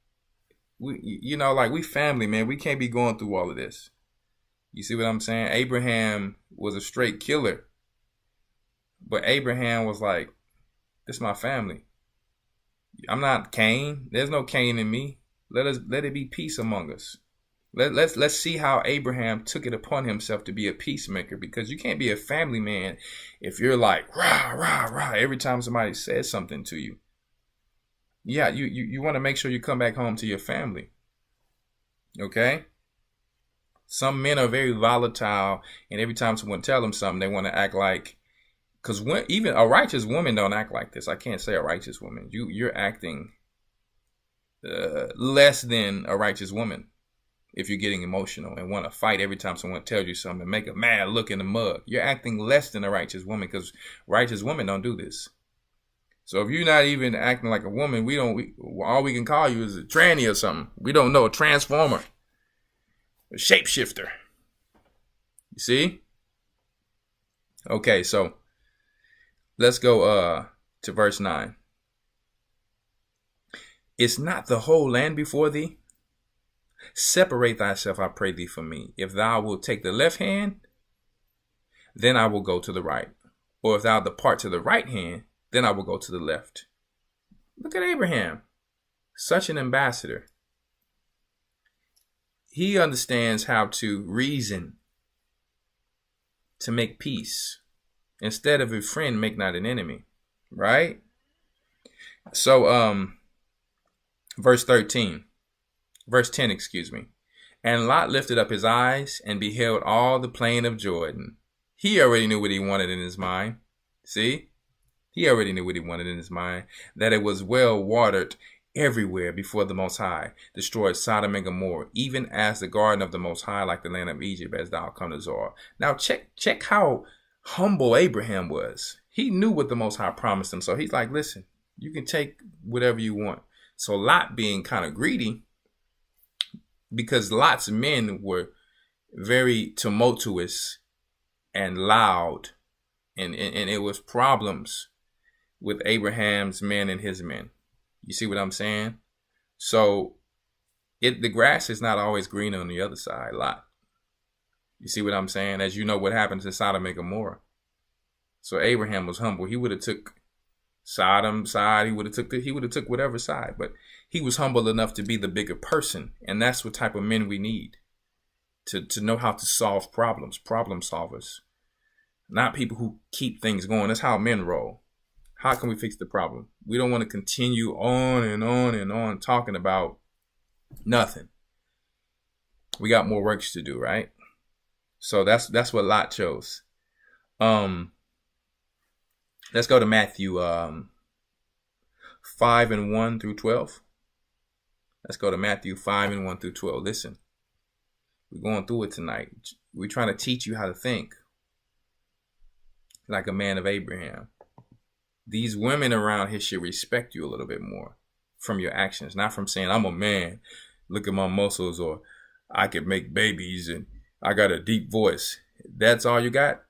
we family, man. We can't be going through all of this. You see what I'm saying? Abraham was a straight killer. But Abraham was like, this is my family. I'm not Cain. There's no Cain in me. Let it be peace among us. Let's see how Abraham took it upon himself to be a peacemaker, because you can't be a family man if you're like, rah, rah, rah, every time somebody says something to you. Yeah, you want to make sure you come back home to your family. Okay? Some men are very volatile, and every time someone tells them something, they want to act like, because even a righteous woman don't act like this. I can't say a righteous woman. You're acting less than a righteous woman if you're getting emotional and want to fight every time someone tells you something and make a mad look in the mug. You're acting less than a righteous woman, because righteous women don't do this. So if you're not even acting like a woman, all we can call you is a tranny or something. We don't know, a transformer, a shapeshifter. You see? Okay, so let's go to verse 9. Is not the whole land before thee? Separate thyself, I pray thee, from me. If thou wilt take the left hand, then I will go to the right. or if thou depart to the right hand, then I will go to the left. Look at Abraham, such an ambassador. He understands how to reason, to make peace. Instead of a friend, make not an enemy, right? So, verse 10, excuse me. And Lot lifted up his eyes and beheld all the plain of Jordan. He already knew what he wanted in his mind. See? He already knew what he wanted in his mind, that it was well watered everywhere before the Most High destroyed Sodom and Gomorrah, even as the garden of the Most High, like the land of Egypt, as thou come to Zoar. Now check how humble Abraham was. He knew what the Most High promised him. So he's like, listen, you can take whatever you want. So Lot, being kind of greedy, because Lot's men were very tumultuous and loud, and it was problems with Abraham's men and his men. You see what I'm saying? So the grass is not always green on the other side, Lot. You see what I'm saying? As you know what happened to Sodom and Gomorrah. So Abraham was humble. He would have took Sodom's side. He would have took whatever side, but he was humble enough to be the bigger person. And that's what type of men we need to know how to solve problems, problem solvers, not people who keep things going. That's how men roll. How can we fix the problem? We don't want to continue on and on and on talking about nothing. We got more work to do, right? So that's what Lot chose. Let's go to Matthew 5:1 through 12. Let's go to Matthew 5:1 through 12. Listen, we're going through it tonight. We're trying to teach you how to think like a man of Abraham. These women around here should respect you a little bit more from your actions, not from saying, I'm a man, look at my muscles, or I can make babies and I got a deep voice. That's all you got?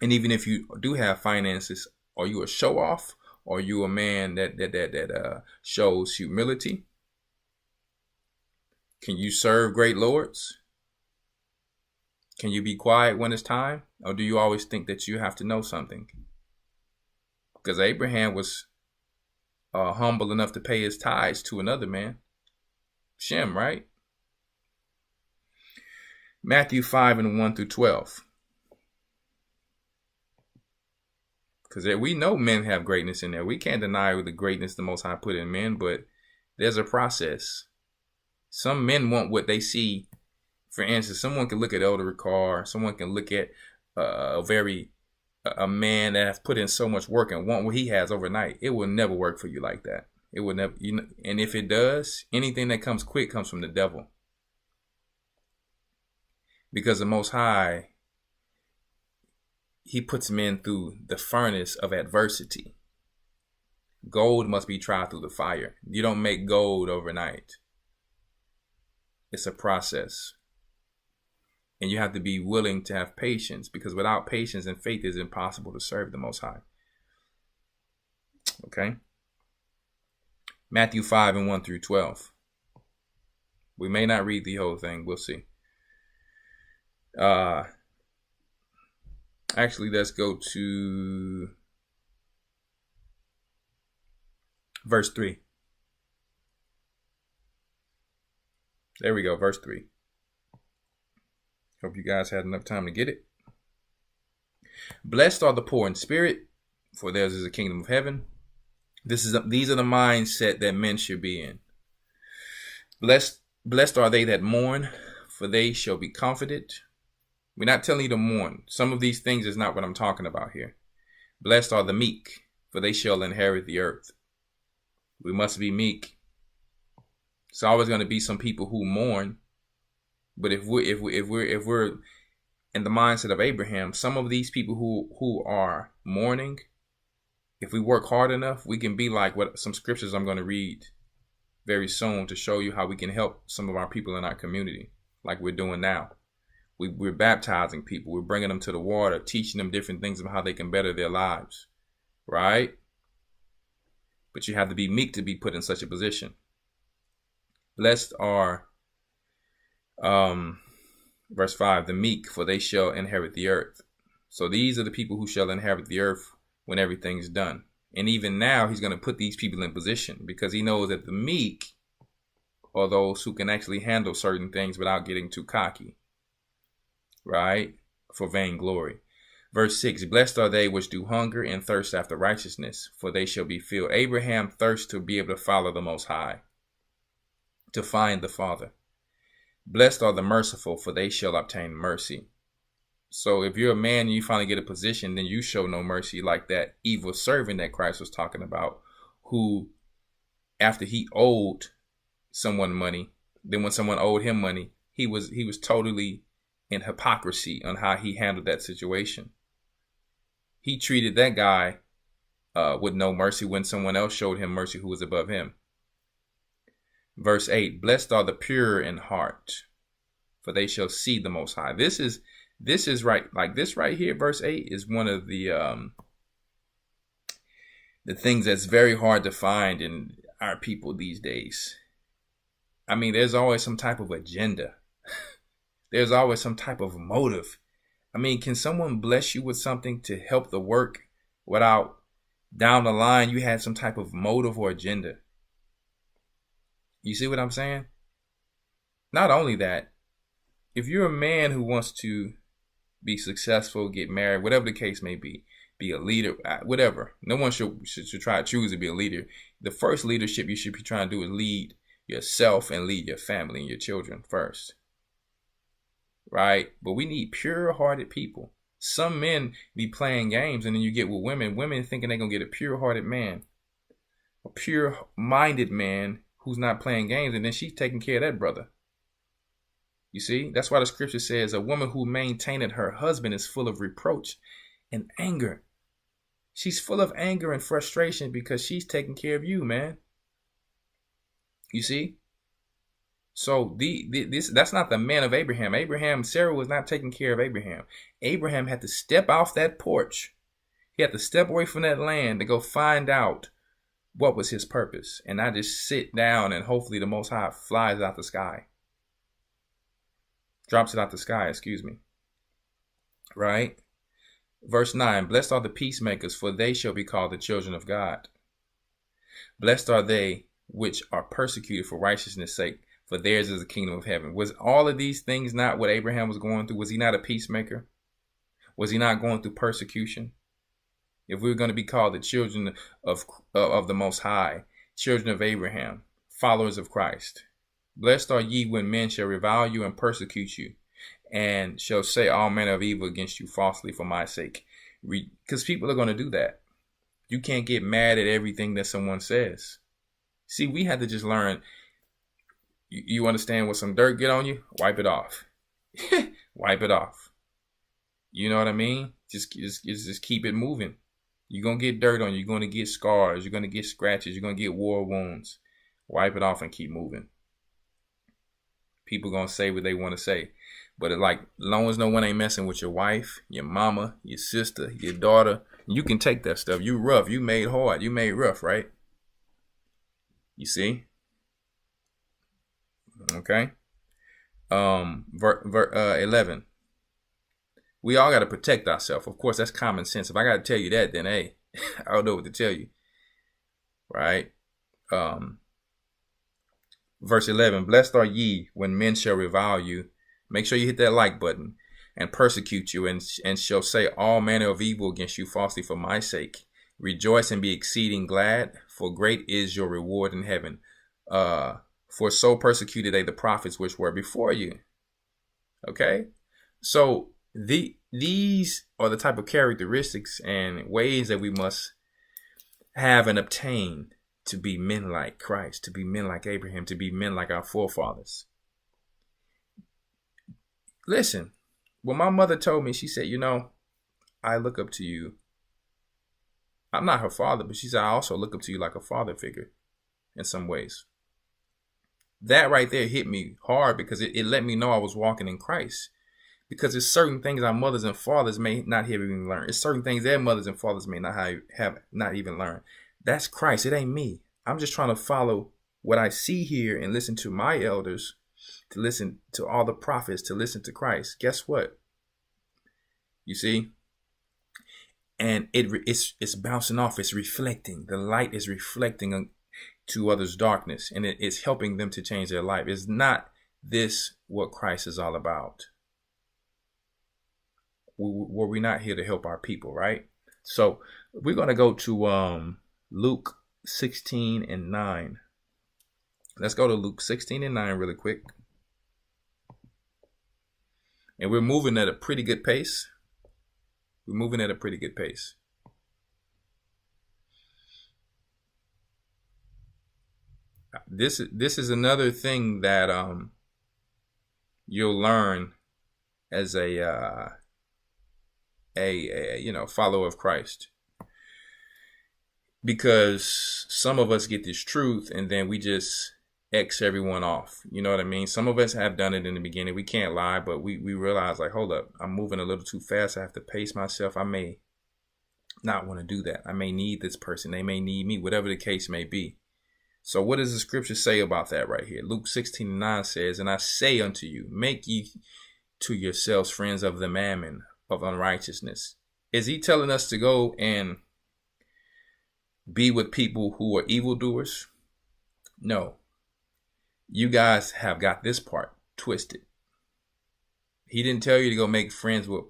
And even if you do have finances, are you a show off? Or are you a man that shows humility? Can you serve great lords? Can you be quiet when it's time? Or do you always think that you have to know something? Because Abraham was humble enough to pay his tithes to another man. Shem, right? Matthew 5:1 through 12. Because we know men have greatness in there. We can't deny the greatness the Most High put in men, but there's a process. Some men want what they see. For instance, someone can look at Elder Ricard. Someone can look at a man that has put in so much work and want what he has overnight. It will never work for you like that. It will never. And if it does, anything that comes quick comes from the devil. Because the Most High, he puts men through the furnace of adversity. Gold must be tried through the fire. You don't make gold overnight. It's a process. And you have to be willing to have patience, because without patience and faith, it's impossible to serve the Most High. Okay? Matthew 5:1 through 12. We may not read the whole thing. We'll see. Actually, let's go to verse 3. There we go, verse 3. Hope you guys had enough time to get it. Blessed are the poor in spirit, for theirs is the kingdom of heaven. These are the mindset that men should be in. Blessed are they that mourn, for they shall be comforted. We're not telling you to mourn. Some of these things is not what I'm talking about here. Blessed are the meek, for they shall inherit the earth. We must be meek. It's always going to be some people who mourn. But if we're in the mindset of Abraham, some of these people who are mourning, if we work hard enough, we can be like what some scriptures I'm going to read very soon to show you how we can help some of our people in our community, like we're doing now. We're baptizing people. We're bringing them to the water, teaching them different things about how they can better their lives, right? But you have to be meek to be put in such a position. Blessed are, verse 5, the meek, for they shall inherit the earth. So these are the people who shall inherit the earth when everything's done. And even now, he's going to put these people in position because he knows that the meek are those who can actually handle certain things without getting too cocky, right? For vainglory. Verse 6, blessed are they which do hunger and thirst after righteousness, for they shall be filled. Abraham thirsts to be able to follow the Most High, to find the Father. Blessed are the merciful, for they shall obtain mercy. So if you're a man and you finally get a position, then you show no mercy like that evil servant that Christ was talking about, who after he owed someone money, then when someone owed him money, he was totally in hypocrisy on how he handled that situation. He treated that guy with no mercy when someone else showed him mercy who was above him. Verse 8, blessed are the pure in heart, for they shall see the Most High. This is right, like this right here, verse 8 is one of the things that's very hard to find in our people these days. I mean, there's always some type of agenda. There's always some type of motive. I mean, can someone bless you with something to help the work without down the line you had some type of motive or agenda? You see what I'm saying? Not only that, if you're a man who wants to be successful, get married, whatever the case may be a leader, whatever. No one should try to choose to be a leader. The first leadership you should be trying to do is lead yourself and lead your family and your children first. Right? But we need pure-hearted people. Some men be playing games, and then you get with women thinking they're going to get a pure-hearted man, a pure-minded man who's not playing games, and then she's taking care of that brother. You see, that's why the scripture says a woman who maintaineth her husband is full of reproach and anger. She's full of anger and frustration because she's taking care of you, man. You see? So that's not the man of Abraham. Sarah was not taking care of Abraham. Abraham had to step off that porch. He had to step away from that land to go find out what was his purpose. And not just sit down and hopefully the Most High flies out the sky. Drops it out the sky, excuse me. Right? Verse 9, blessed are the peacemakers, for they shall be called the children of God. Blessed are they which are persecuted for righteousness' sake, for theirs is the kingdom of heaven. Was all of these things not what Abraham was going through? Was he not a peacemaker? Was he not going through persecution? If we were going to be called the children of the Most High, children of Abraham, followers of Christ, blessed are ye when men shall revile you and persecute you, and shall say all manner of evil against you falsely for my sake. Because people are going to do that. You can't get mad at everything that someone says. See, we had to just learn. You understand, when some dirt get on you, wipe it off. Wipe it off. You know what I mean? Just keep it moving. You're going to get dirt on you. You're going to get scars. You're going to get scratches. You're going to get war wounds. Wipe it off and keep moving. People going to say what they want to say. But as long as no one ain't messing with your wife, your mama, your sister, your daughter, you can take that stuff. You rough. You made hard. You made rough, right? You see? Okay. 11. We all got to protect ourselves. Of course, that's common sense. If I got to tell you that, then hey, I don't know what to tell you. Right? Verse 11. Blessed are ye when men shall revile you. Make sure you hit that like button. And persecute you and shall say all manner of evil against you falsely for my sake. Rejoice and be exceeding glad, for great is your reward in heaven. For so persecuted they the prophets which were before you. Okay? So these are the type of characteristics and ways that we must have and obtain to be men like Christ, to be men like Abraham, to be men like our forefathers. Listen, when my mother told me, she said, I look up to you. I'm not her father, but she said, I also look up to you like a father figure in some ways. That right there hit me hard because it let me know I was walking in Christ. Because there's certain things our mothers and fathers may not have even learned. It's certain things their mothers and fathers may not have not even learned. That's Christ. It ain't me. I'm just trying to follow what I see here and listen to my elders, to listen to all the prophets, to listen to Christ. Guess what? You see, and it's bouncing off. It's reflecting. The light is reflecting to others' darkness, and it's helping them to change their life. It's not this what Christ is all about. Were we not here to help our people, right? So we're going to go to Luke 16 and 9. Let's go to Luke 16 and 9 really quick. And we're moving at a pretty good pace. We're moving at a pretty good pace. This is another thing that you'll learn as a follower of Christ, because some of us get this truth and then we just X everyone off. You know what I mean? Some of us have done it in the beginning. We can't lie, but we realize, like, hold up, I'm moving a little too fast. I have to pace myself. I may not want to do that. I may need this person. They may need me, whatever the case may be. So what does the scripture say about that right here? Luke 16:9 says, "And I say unto you, make ye to yourselves friends of the mammon of unrighteousness." Is he telling us to go and be with people who are evildoers? No. You guys have got this part twisted. He didn't tell you to go make friends with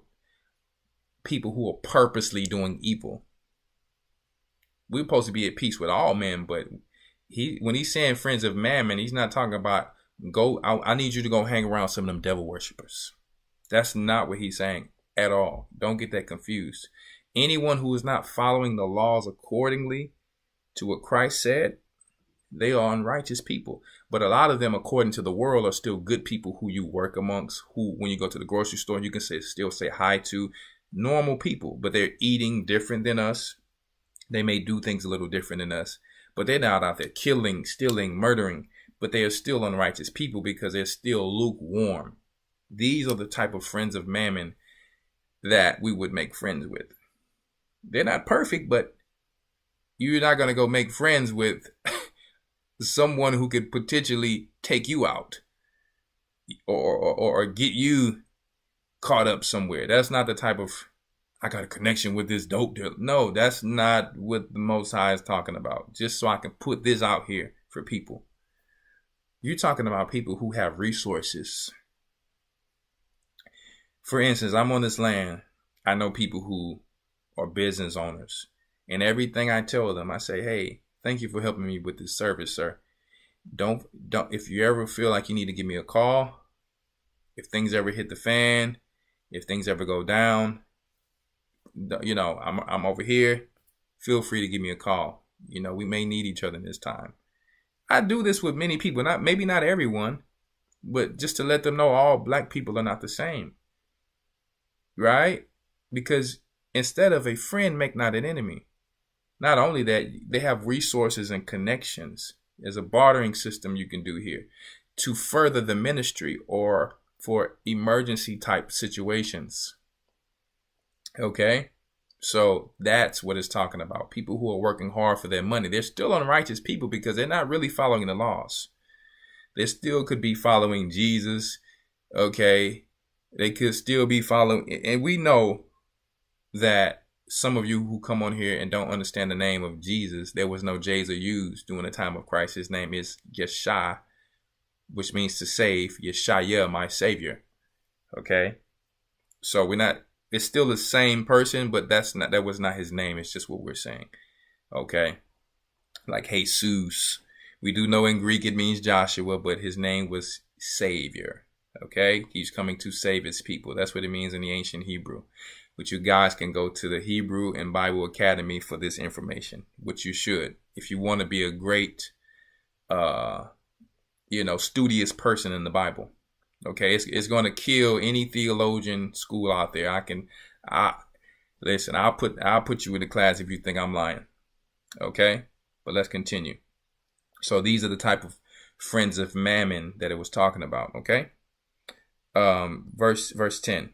people who are purposely doing evil. We're supposed to be at peace with all men, but when he's saying friends of mammon, he's not talking about I need you to go hang around some of them devil worshippers. That's not what he's saying at all. Don't get that confused. Anyone who is not following the laws accordingly to what Christ said, they are unrighteous people. But a lot of them, according to the world, are still good people who you work amongst, who, when you go to the grocery store, you can still say hi to. Normal people, but they're eating different than us. They may do things a little different than us, but they're not out there killing, stealing, murdering, but they are still unrighteous people because they're still lukewarm. These are the type of friends of mammon that we would make friends with. They're not perfect, but you're not going to go make friends with someone who could potentially take you out or get you caught up somewhere. That's not the type of, I got a connection with this dope dealer. No, that's not what the Most High is talking about. Just so I can put this out here for people. You're talking about people who have resources. For instance, I'm on this land. I know people who are business owners, and everything I tell them, I say, hey, thank you for helping me with this service, sir. Don't, if you ever feel like you need to give me a call, if things ever hit the fan, if things ever go down, you know, I'm over here. Feel free to give me a call. You know, we may need each other in this time. I do this with many people, maybe not everyone, but just to let them know all black people are not the same. Right? Because instead of a friend, make not an enemy. Not only that, they have resources and connections. There's a bartering system you can do here to further the ministry or for emergency type situations. Okay? So that's what it's talking about. People who are working hard for their money. They're still unrighteous people because they're not really following the laws. They still could be following Jesus. Okay? They could still be following. And we know that some of you who come on here and don't understand the name of Jesus, there was no J's or U's during the time of Christ. His name is Yeshua, which means to save. Yeshaya, my savior. Okay? So it's still the same person, but that was not his name. It's just what we're saying. Okay? Like Jesus. We do know in Greek it means Joshua, but his name was Savior. Okay? He's coming to save his people. That's what it means in the ancient Hebrew. But you guys can go to the Hebrew and Bible Academy for this information, which you should. If you want to be a great, studious person in the Bible. Okay? It's going to kill any theologian school out there. Listen, I'll put you in the class if you think I'm lying. Okay? But let's continue. So these are the type of friends of mammon that it was talking about. Okay? Verse 10.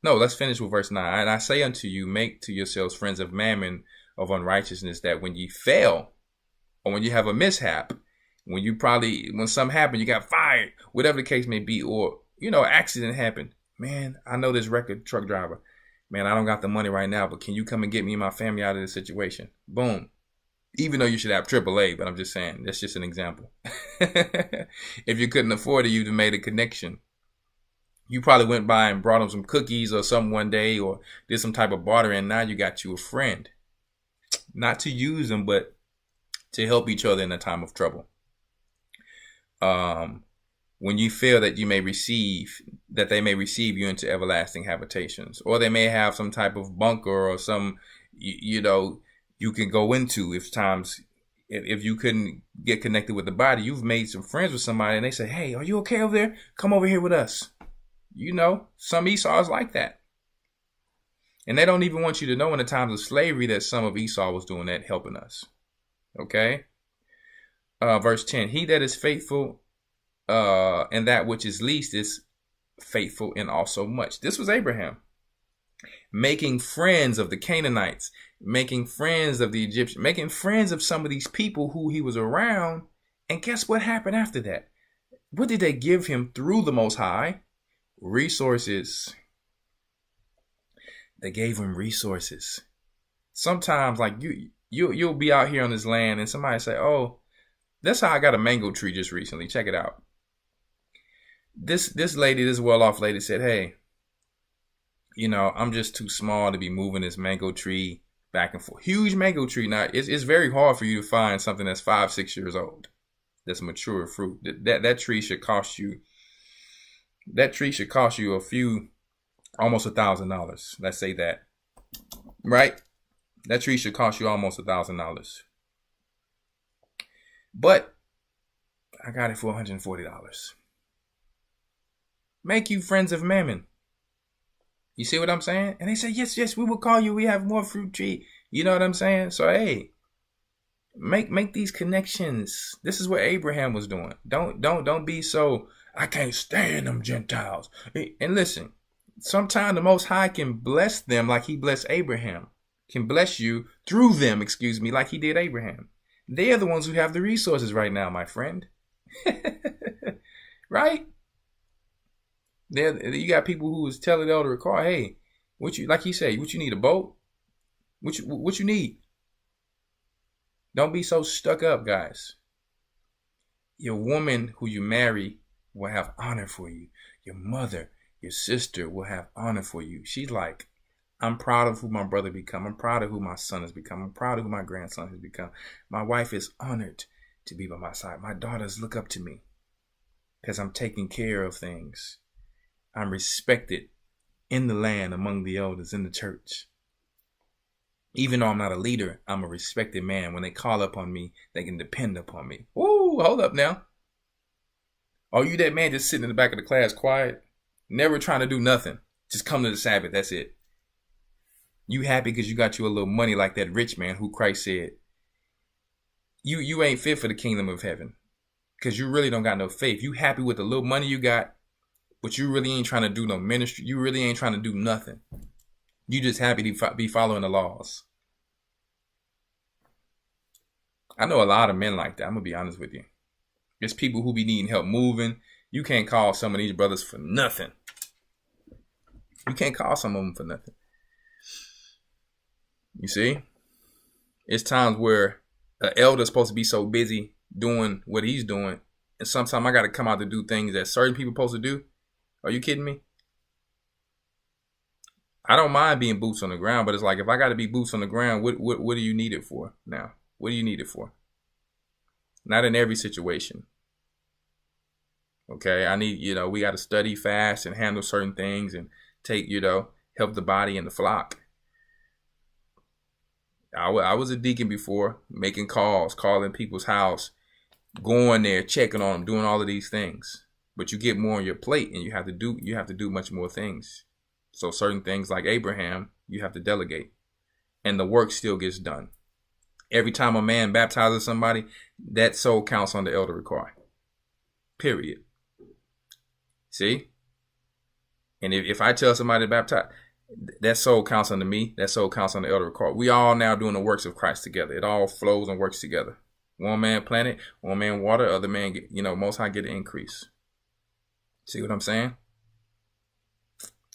No, let's finish with verse 9. And I say unto you, make to yourselves friends of mammon of unrighteousness, that when ye fail, or when you have a mishap, when something happened, you got fired, whatever the case may be, or, accident happened. Man, I know this record truck driver. Man, I don't got the money right now, but can you come and get me and my family out of this situation? Boom. Even though you should have AAA, but I'm just saying, that's just an example. If you couldn't afford it, you'd have made a connection. You probably went by and brought them some cookies or something one day, or did some type of bartering, and now you got you a friend. Not to use them, but to help each other in a time of trouble. When you feel that they may receive you into everlasting habitations, or they may have some type of bunker or some, you can go into if you couldn't get connected with the body. You've made some friends with somebody and they say, hey, are you okay over there? Come over here with us. Some Esau's like that. And they don't even want you to know in the times of slavery that some of Esau was doing that, helping us. Okay. Verse 10, he that is faithful and that which is least is faithful in also much. This was Abraham making friends of the Canaanites, making friends of the Egyptians, making friends of some of these people who he was around. And guess what happened after that? What did they give him through the Most High? Resources. They gave him resources. Sometimes, like you'll be out here on this land and somebody say, oh, that's how I got a mango tree just recently. Check it out. This well-off lady said, hey, I'm just too small to be moving this mango tree back and forth. Huge mango tree. Now, it's very hard for you to find something that's 5-6 years old, that's mature fruit. That tree should cost you. That tree should cost you almost $1,000. Let's say that, right? That tree should cost you almost $1,000. But I got it for $140. Make you friends of Mammon. You see what I'm saying? And they say, yes, we will call you. We have more fruit tree. You know what I'm saying? So, hey, make these connections. This is what Abraham was doing. Don't be so, I can't stand them Gentiles. And listen, sometimes the Most High can bless them like he blessed Abraham. Can bless you through them, like he did Abraham. They are the ones who have the resources right now, my friend. Right? You got people who was telling Elder Ricard, hey, like he said, what you need, a boat? What you need? Don't be so stuck up, guys. Your woman who you marry will have honor for you. Your mother, your sister will have honor for you. She's like, I'm proud of who my brother become. I'm proud of who my son has become. I'm proud of who my grandson has become. My wife is honored to be by my side. My daughters look up to me because I'm taking care of things. I'm respected in the land among the elders in the church. Even though I'm not a leader, I'm a respected man. When they call upon me, they can depend upon me. Woo, hold up now. Are you that man just sitting in the back of the class quiet? Never trying to do nothing. Just come to the Sabbath. That's it. You happy because you got you a little money like that rich man who Christ said, you ain't fit for the kingdom of heaven because you really don't got no faith. You happy with the little money you got, but you really ain't trying to do no ministry. You really ain't trying to do nothing. You just happy to be following the laws. I know a lot of men like that. I'm going to be honest with you. There's people who be needing help moving. You can't call some of these brothers for nothing. You can't call some of them for nothing. You see? It's times where an elder's supposed to be so busy doing what he's doing. And sometimes I got to come out to do things that certain people supposed to do. Are you kidding me? I don't mind being boots on the ground, but it's like, if I got to be boots on the ground, what do you need it for now? What do you need it for? Not in every situation. Okay, I need, we got to study fast and handle certain things and take, help the body and the flock. I was a deacon before, making calls, calling people's house, going there, checking on them, doing all of these things. But you get more on your plate and you have to do much more things. So certain things like Abraham, you have to delegate. And the work still gets done. Every time a man baptizes somebody, that soul counts on the elder required. Period. See? And if I tell somebody to baptize, that soul counts on me. That soul counts on the elder required. We all now doing the works of Christ together. It all flows and works together. One man planted, one man water, other man, Most High get an increase. See what I'm saying?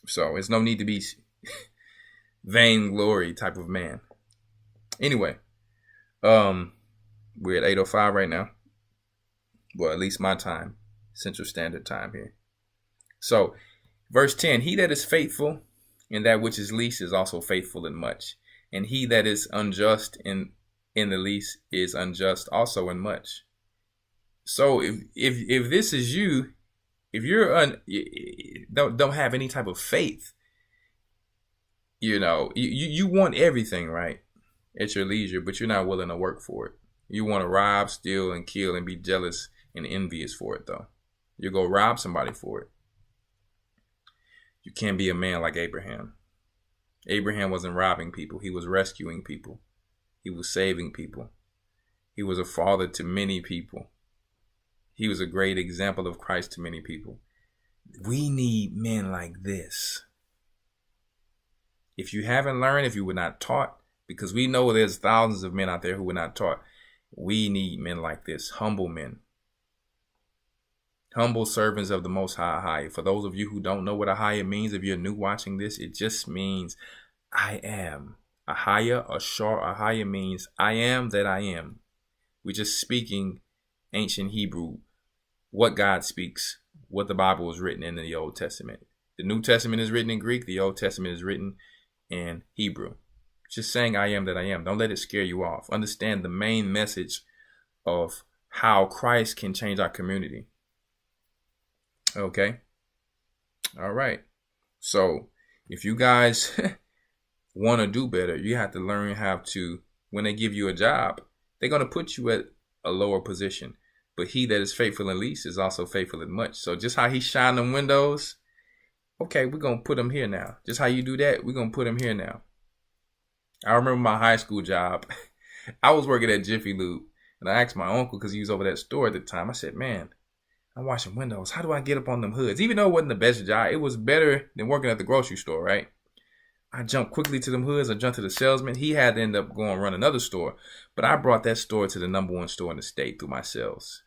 So it's no need to be, vainglory type of man. Anyway, we're at 8:05 right now. Well, at least my time, Central Standard Time here. So, verse 10, he that is faithful in that which is least is also faithful in much. And he that is unjust in the least is unjust also in much. So if this is you, if you're don't have any type of faith, you want everything, right, at your leisure, but you're not willing to work for it. You want to rob, steal, and kill, and be jealous and envious for it, though. You go rob somebody for it. You can't be a man like Abraham. Abraham wasn't robbing people. He was rescuing people. He was saving people. He was a father to many people. He was a great example of Christ to many people. We need men like this. If you haven't learned, if you were not taught, because we know there's thousands of men out there who were not taught, we need men like this, humble men. Humble servants of the Most High. For those of you who don't know what a higher means, if you're new watching this, it just means I am. A higher means I am that I am. We're just speaking ancient Hebrew, what God speaks, what the Bible is written in the Old Testament. The New Testament is written in Greek. The Old Testament is written in Hebrew. Just saying I am that I am. Don't let it scare you off. Understand the main message of how Christ can change our community. Okay. All right. So if you guys want to do better, you have to learn how to, when they give you a job, they're going to put you at a lower position. But he that is faithful in least is also faithful in much. So just how he shined them windows, okay, we're going to put him here now. Just how you do that, we're going to put him here now. I remember my high school job. I was working at Jiffy Lube, and I asked my uncle, because he was over that store at the time. I said, man, I'm washing windows. How do I get up on them hoods? Even though it wasn't the best job, it was better than working at the grocery store, right? I jumped quickly to them hoods. I jumped to the salesman. He had to end up going run another store. But I brought that store to the #1 store in the state through my sales.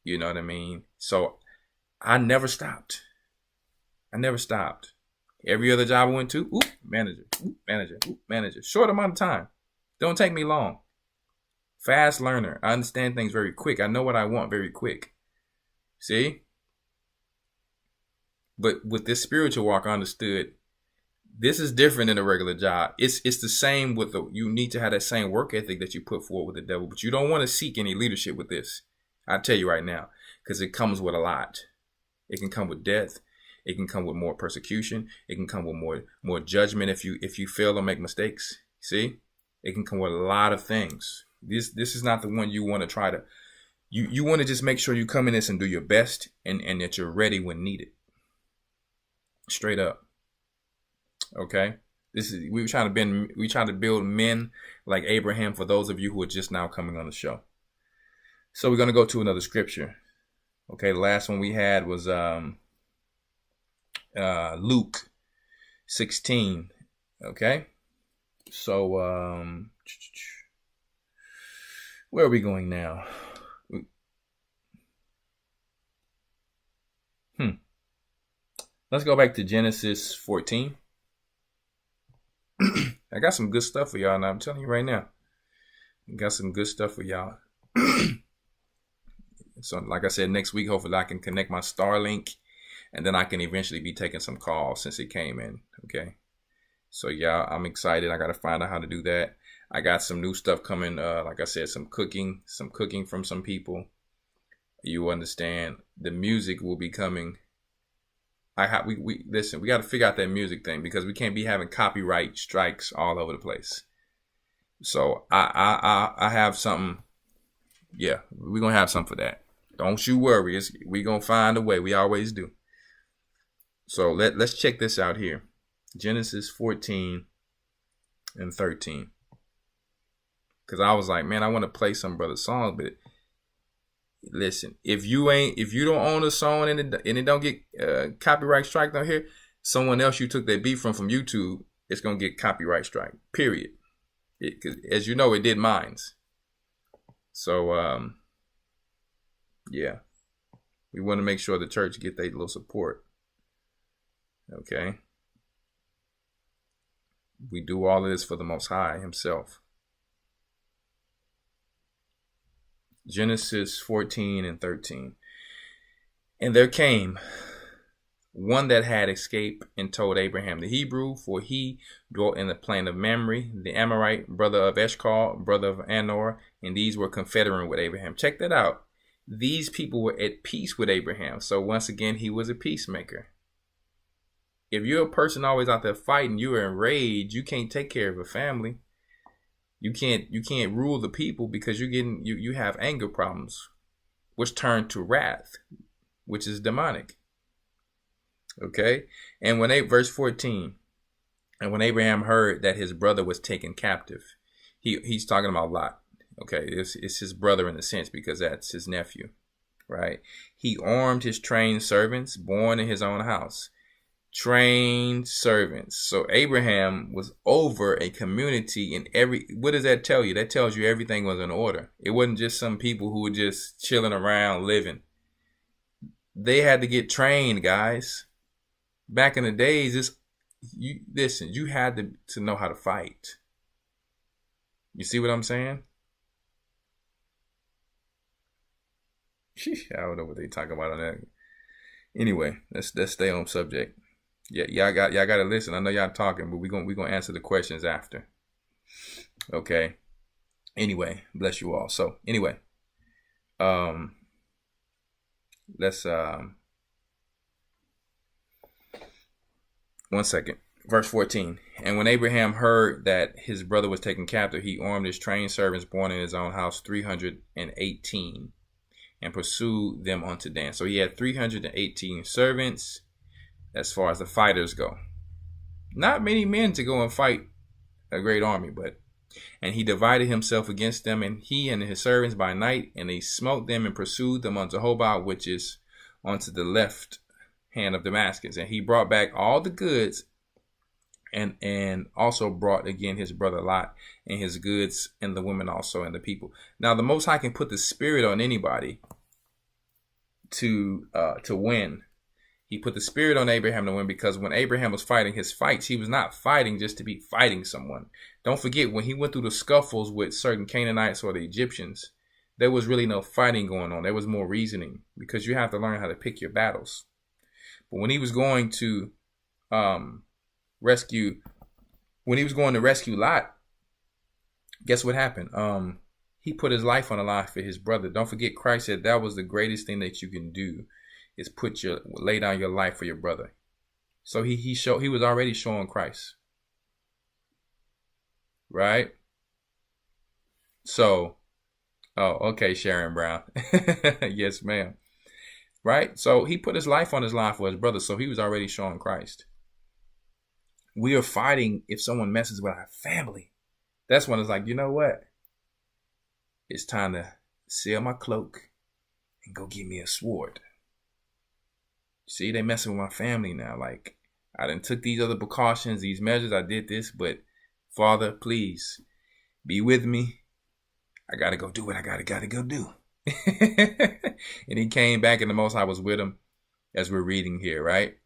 You know what I mean? So I never stopped. Every other job I went to, manager. Short amount of time. Don't take me long. Fast learner. I understand things very quick. I know what I want very quick. See? But with this spiritual walk, I understood this is different than a regular job. It's the same with you need to have that same work ethic that you put forward with the devil, but you don't want to seek any leadership with this. I tell you right now, because it comes with a lot. It can come with death. It can come with more persecution. It can come with more judgment if you fail or make mistakes. See? It can come with a lot of things. This is not the one you want to try to. You want to just make sure you come in this and do your best and that you're ready when needed. Straight up. Okay? We try to build men like Abraham for those of you who are just now coming on the show. So we're going to go to another scripture. Okay, the last one we had was Luke 16. Okay? So where are we going now? Let's go back to Genesis 14. I got some good stuff for y'all now. I'm telling you right now. I got some good stuff for y'all. So like I said, next week, hopefully I can connect my Starlink and then I can eventually be taking some calls since it came in. Okay. So yeah, I'm excited. I got to find out how to do that. I got some new stuff coming. Like I said, some cooking from some people. You understand the music will be coming. We listen, we got to figure out that music thing because we can't be having copyright strikes all over the place. So I have something. Yeah, we're going to have something for that. Don't you worry. We're going to find a way. We always do. So let's check this out here. Genesis 14 and 13. Because I was like, man, I want to play some brother's song, but listen, if you don't own a song and it don't get copyright strike down here, someone else you took that beat from YouTube, it's gonna get copyright strike. Period. Cause as you know, it did mines. So yeah, we want to make sure the church get their little support. Okay. We do all of this for the Most High himself. Genesis 14 and 13. And there came one that had escaped and told Abraham the Hebrew, for he dwelt in the plain of Mamre, the Amorite, brother of Eshcol, brother of Anor, and these were confederate with Abraham. Check that out. These people were at peace with Abraham. So once again, he was a peacemaker. If you're a person always out there fighting, you're enraged, you can't take care of a family. You can't rule the people because you have anger problems, which turn to wrath, which is demonic. Okay? And verse 14, and when Abraham heard that his brother was taken captive, he's talking about Lot. Okay, it's his brother in a sense because that's his nephew, right? He armed his trained servants born in his own house. Trained servants. So Abraham was over a community in what does that tell you? That tells you everything was in order. It wasn't just some people who were just chilling around living. They had to get trained, guys. Back in the days, you had to know how to fight. You see what I'm saying? I don't know what they talking about on that. Anyway, let's stay on subject. Yeah, y'all got to listen. I know y'all talking, but we're gonna answer the questions after. Okay. Anyway, bless you all. So anyway, let's 1 second. Verse 14. And when Abraham heard that his brother was taken captive, he armed his trained servants born in his own house 318 and pursued them unto Dan. So he had 318 servants as far as the fighters go. Not many men to go and fight a great army, and he divided himself against them, and he and his servants by night, and they smote them and pursued them unto Hobah, which is unto the left hand of Damascus. And he brought back all the goods, and also brought again his brother Lot and his goods, and the women also, and the people. Now the Most High can put the spirit on anybody to win. He put the spirit on Abraham to win, because when Abraham was fighting his fights, he was not fighting just to be fighting someone. Don't forget, when he went through the scuffles with certain Canaanites or the Egyptians, there was really no fighting going on. There was more reasoning, because you have to learn how to pick your battles. But when he was going to rescue Lot, guess what happened? He put his life on the line for his brother. Don't forget, Christ said that was the greatest thing that you can do, is lay down your life for your brother. So he was already showing Christ. Right? So, okay, Sharon Brown. Yes, ma'am. Right? So he put his life on his line for his brother. So he was already showing Christ. We are fighting if someone messes with our family. That's when it's like, you know what? It's time to sell my cloak and go get me a sword. See, they messing with my family now. Like, I done took these other precautions, these measures. I did this, but Father, please be with me. I got to go do what I got to go do. And he came back, and the Most High was with him, as we're reading here, right?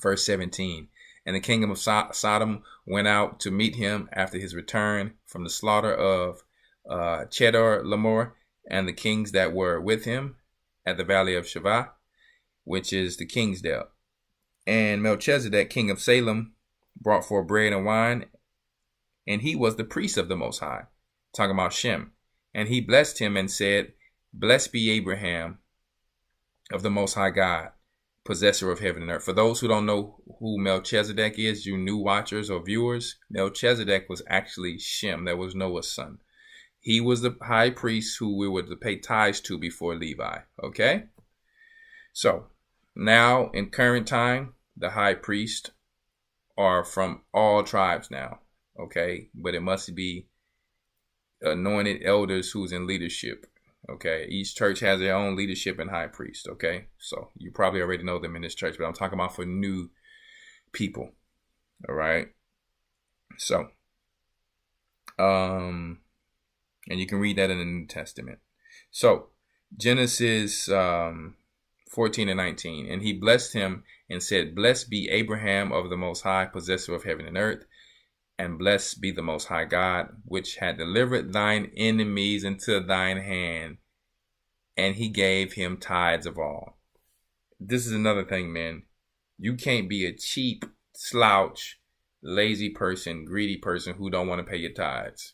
Verse 17. And the kingdom of Sodom went out to meet him after his return from the slaughter of Chedorlaomer, and the kings that were with him at the valley of Shavah, which is the king's dale. And Melchizedek, king of Salem, brought forth bread and wine, and he was the priest of the Most High, talking about Shem. And he blessed him and said, Blessed be Abraham of the Most High God, possessor of heaven and earth. For those who don't know who Melchizedek is, you new watchers or viewers, Melchizedek was actually Shem. That was Noah's son. He was the high priest who we were to pay tithes to before Levi. Okay? So, now in current time, the high priests are from all tribes now. Okay? But it must be anointed elders who's in leadership. Okay? Each church has their own leadership and high priest. Okay? So, you probably already know them in this church, but I'm talking about for new people. All right? So, and you can read that in the New Testament. So, Genesis 14 and 19. And he blessed him and said, Blessed be Abraham of the Most High, possessor of heaven and earth. And blessed be the Most High God, which had delivered thine enemies into thine hand, and he gave him tithes of all. This is another thing, man. You can't be a cheap, slouch, lazy person, greedy person who don't want to pay your tithes.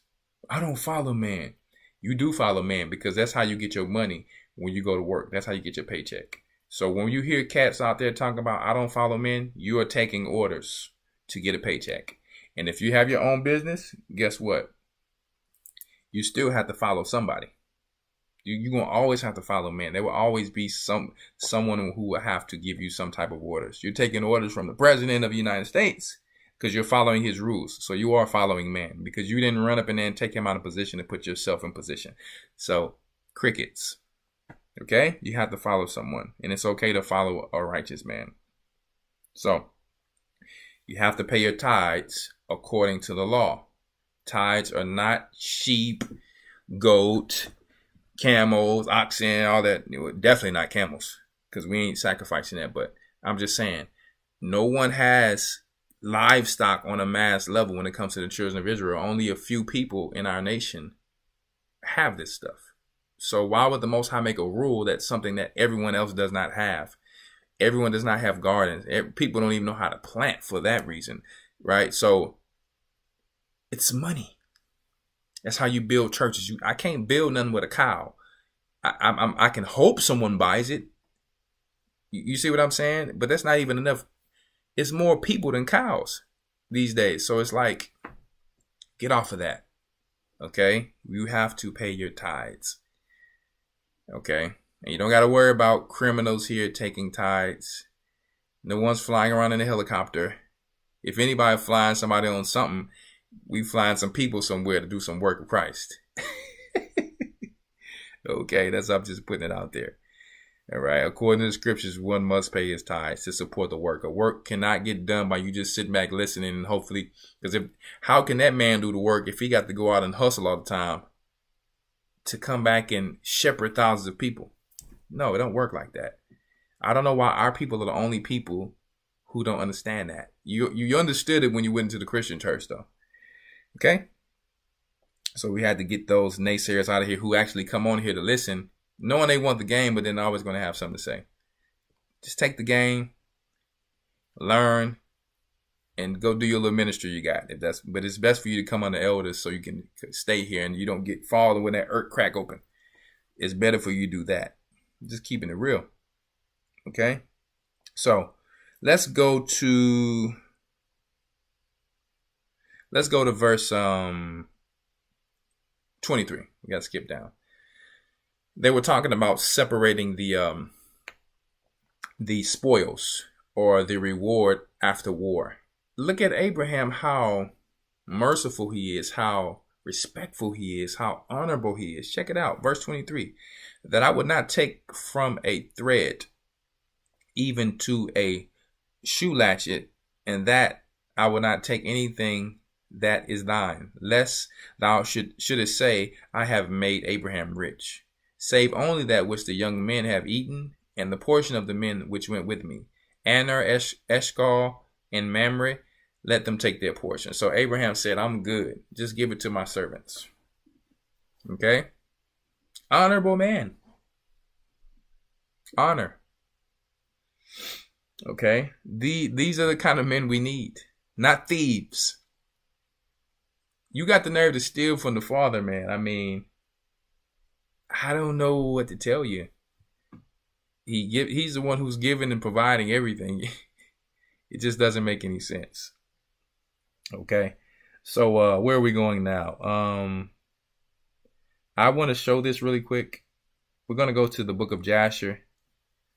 I don't follow man. You do follow man, because that's how you get your money when you go to work. That's how you get your paycheck. So when you hear cats out there talking about I don't follow men, you are taking orders to get a paycheck. And if you have your own business, guess what? You still have to follow somebody. You're going to always have to follow men. There will always be someone who will have to give you some type of orders. You're taking orders from the president of the United States because you're following his rules. So you are following man, because you didn't run up and then take him out of position and put yourself in position. So crickets. Okay? You have to follow someone. And it's okay to follow a righteous man. So you have to pay your tithes according to the law. Tithes are not sheep, goat, camels, oxen, all that. Definitely not camels, because we ain't sacrificing that. But I'm just saying, no one has livestock on a mass level when it comes to the children of Israel. Only a few people in our nation have this stuff. So why would the Most High make a rule that's something that everyone else does not have? Everyone does not have gardens. People don't even know how to plant for that reason, right? So it's money. That's how you build churches. I can't build nothing with a cow. I can hope someone buys it. You see what I'm saying? But that's not even enough. It's more people than cows these days. So it's like, get off of that. Okay? You have to pay your tithes. Okay? And you don't got to worry about criminals here taking tithes. No one's flying around in a helicopter. If anybody flying somebody on something, we flying some people somewhere to do some work of Christ. Okay, I'm just putting it out there. All right. According to the scriptures, one must pay his tithes to support the work. A work cannot get done by you just sitting back listening and hopefully, because how can that man do the work if he got to go out and hustle all the time to come back and shepherd thousands of people? No, it don't work like that. I don't know why our people are the only people who don't understand that. You understood it when you went into the Christian church, though. Okay? So we had to get those naysayers out of here who actually come on here to listen, knowing they want the game, but then they're always going to have something to say. Just take the game, learn, and go do your little ministry you got. But it's best for you to come under elders so you can stay here and you don't get falling when that earth crack open. It's better for you to do that. Just keeping it real. Okay? So let's go to verse 23. We got to skip down. They were talking about separating the spoils or the reward after war. Look at Abraham, how merciful he is, how respectful he is, how honorable he is. Check it out. Verse 23. That I would not take from a thread even to a shoe latchet, and that I will not take anything that is thine, lest thou shouldest say, I have made Abraham rich, save only that which the young men have eaten, and the portion of the men which went with me. Aner, Eshcol, and Mamre, let them take their portion. So Abraham said, I'm good. Just give it to my servants. Okay? Honorable man. Honor. Okay? These are the kind of men we need, not thieves. You got the nerve to steal from the Father, man. I mean, I don't know what to tell you. He's the one who's giving and providing everything. It just doesn't make any sense. Okay. So where are we going now? I want to show this really quick. We're going to go to the book of Jasher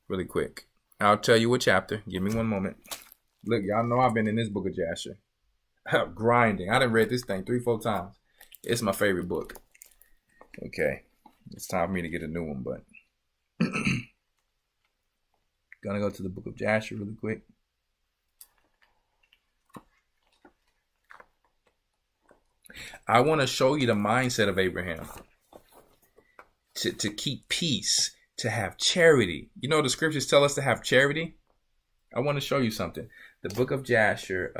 really quick. I'll tell you what chapter. Give me one moment. Look, y'all know I've been in this book of Jasher. Grinding. I done read this thing 3-4 times. It's my favorite book. Okay. It's time for me to get a new one, but gonna go to the book of Jasher really quick. I want to show you the mindset of Abraham. To keep peace, to have charity. You know the scriptures tell us to have charity. I want to show you something. The book of Jasher,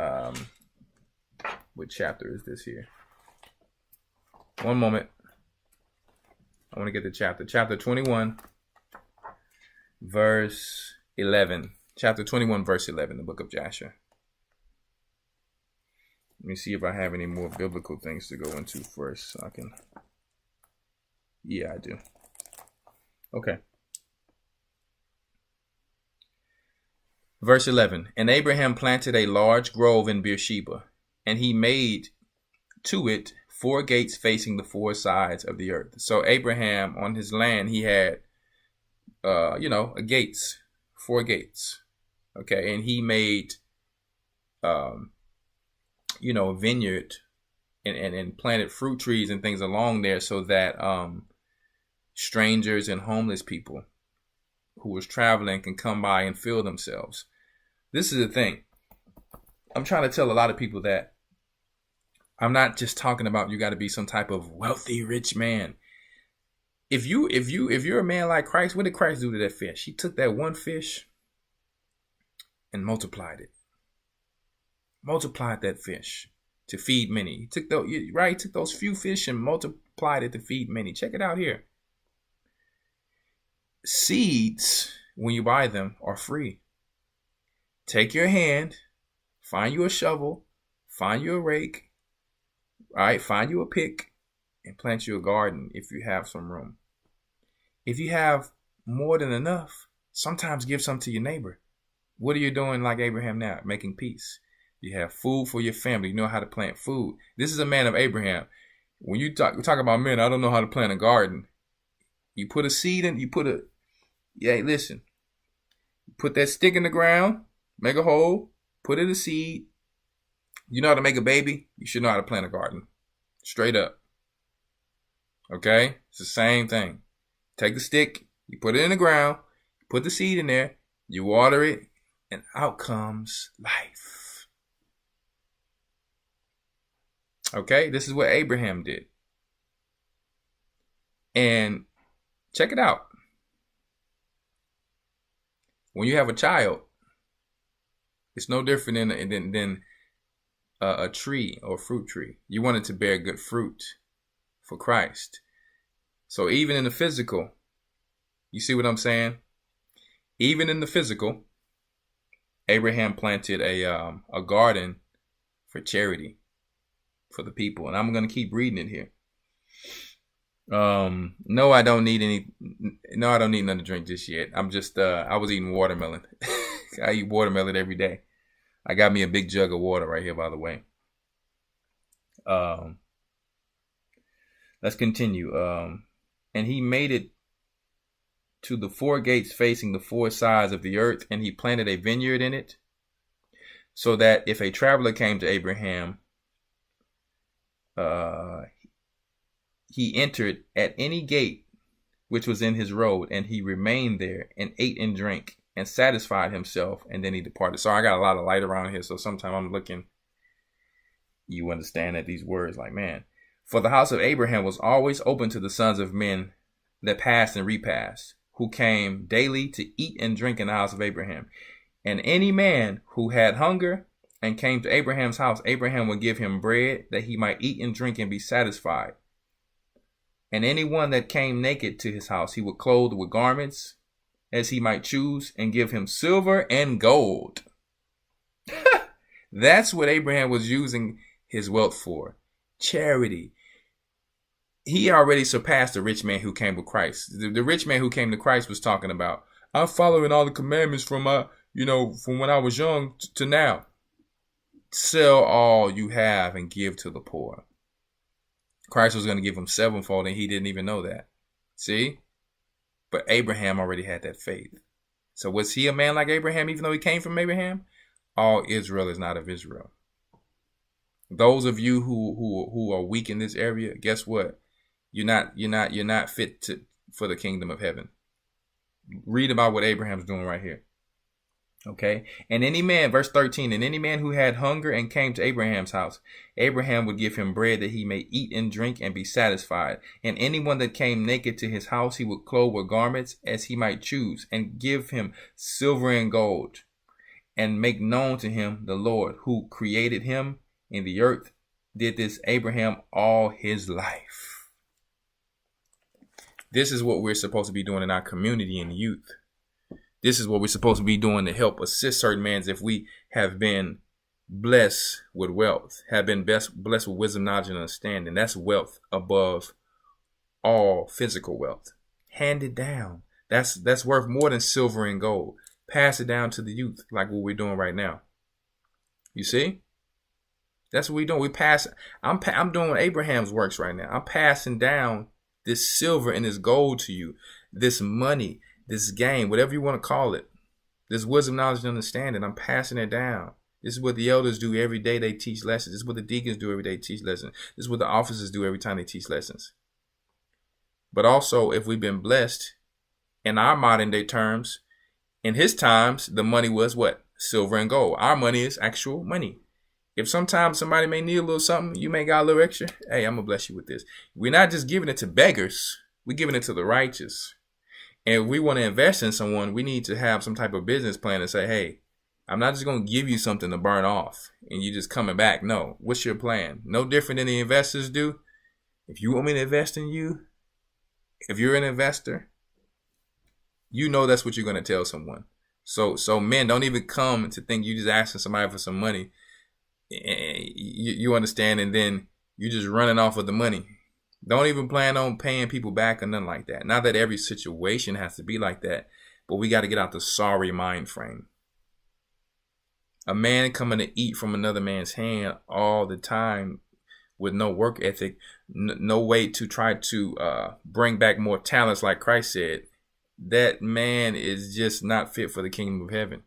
What chapter is this here? One moment. I want to get the chapter. Chapter 21, verse 11. Chapter 21, verse 11, the book of Jasher. Let me see if I have any more biblical things to go into first. So I can. Yeah, I do. Okay. Verse 11. And Abraham planted a large grove in Beersheba, and he made to it 4 gates facing the 4 sides of the earth. So Abraham, on his land, he had, a gates, 4 gates. Okay. And he made, a vineyard and planted fruit trees and things along there so that strangers and homeless people who was traveling can come by and fill themselves. This is the thing. I'm trying to tell a lot of people that I'm not just talking about you got to be some type of wealthy, rich man. If you're a man like Christ, what did Christ do to that fish? He took that one fish and multiplied it. Multiplied that fish to feed many. He took those few fish and multiplied it to feed many. Check it out here. Seeds, when you buy them, are free. Take your hand, find you a shovel, find you a rake, all right, find you a pick, and plant you a garden if you have some room. If you have more than enough, sometimes give some to your neighbor. What are you doing like Abraham now? Making peace. You have food for your family. You know how to plant food. This is a man of Abraham. When you talk about men, I don't know how to plant a garden. You put a seed in, listen. Put that stick in the ground, make a hole, put in a seed. You know how to make a baby? You should know how to plant a garden. Straight up. Okay? It's the same thing. Take the stick, you put it in the ground, put the seed in there, you water it, and out comes life. Okay? This is what Abraham did. And check it out. When you have a child, it's no different than a tree or fruit tree. You want it to bear good fruit for Christ. So even in the physical, you see what I'm saying? Even in the physical, Abraham planted a garden for charity for the people. And I'm going to keep reading it here. No, I don't need nothing to drink just yet. I'm just, I was eating watermelon. I eat watermelon every day. I got me a big jug of water right here, by the way. Let's continue. And he made it to the 4 gates facing the 4 sides of the earth, and he planted a vineyard in it, so that if a traveler came to Abraham, he entered at any gate which was in his road, and he remained there and ate and drank and satisfied himself, and then he departed. So I got a lot of light around here, so sometimes I'm looking, you understand that these words like, man. For the house of Abraham was always open to the sons of men that passed and repassed, who came daily to eat and drink in the house of Abraham. And any man who had hunger and came to Abraham's house, Abraham would give him bread that he might eat and drink and be satisfied. And anyone that came naked to his house, he would clothe with garments as he might choose, and give him silver and gold. That's what Abraham was using his wealth for. Charity. He already surpassed the rich man who came with Christ. The rich man who came to Christ was talking about, I'm following all the commandments from from when I was young to now. Sell all you have and give to the poor. Christ was going to give him sevenfold, and he didn't even know that. See? But Abraham already had that faith. So was he a man like Abraham, even though he came from Abraham? All Israel is not of Israel. Those of you who are weak in this area, guess what? You're not fit for the kingdom of heaven. Read about what Abraham's doing right here. Okay. And any man, verse 13, and any man who had hunger and came to Abraham's house, Abraham would give him bread that he may eat and drink and be satisfied. And anyone that came naked to his house, he would clothe with garments as he might choose, and give him silver and gold, and make known to him the Lord who created him in the earth did this Abraham all his life. This is what we're supposed to be doing in our community and youth. This is what we're supposed to be doing to help assist certain men if we have been blessed with wealth, have been blessed with wisdom, knowledge, and understanding. That's wealth above all physical wealth. Hand it down. That's worth more than silver and gold. Pass it down to the youth, like what we're doing right now. You see? That's what we're doing. I'm doing Abraham's works right now. I'm passing down this silver and this gold to you, this money, this game, whatever you want to call it, this wisdom, knowledge, and understanding. I'm passing it down. This is what the elders do every day. They teach lessons. This is what the deacons do every day. Teach lessons. This is what the officers do every time they teach lessons. But also, if we've been blessed in our modern day terms, in his times, the money was what? Silver and gold. Our money is actual money. If sometimes somebody may need a little something, you may got a little extra. Hey, I'm going to bless you with this. We're not just giving it to beggars. We're giving it to the righteous. And if we want to invest in someone, we need to have some type of business plan and say, hey, I'm not just going to give you something to burn off and you just coming back. No. What's your plan? No different than the investors do. If you want me to invest in you, if you're an investor, you know that's what you're going to tell someone. So men, don't even come to think you just asking somebody for some money. You understand, and then you just running off with the money. Don't even plan on paying people back or nothing like that. Not that every situation has to be like that, but we got to get out the sorry mind frame. A man coming to eat from another man's hand all the time with no work ethic, no way to try to bring back more talents like Christ said, that man is just not fit for the kingdom of heaven.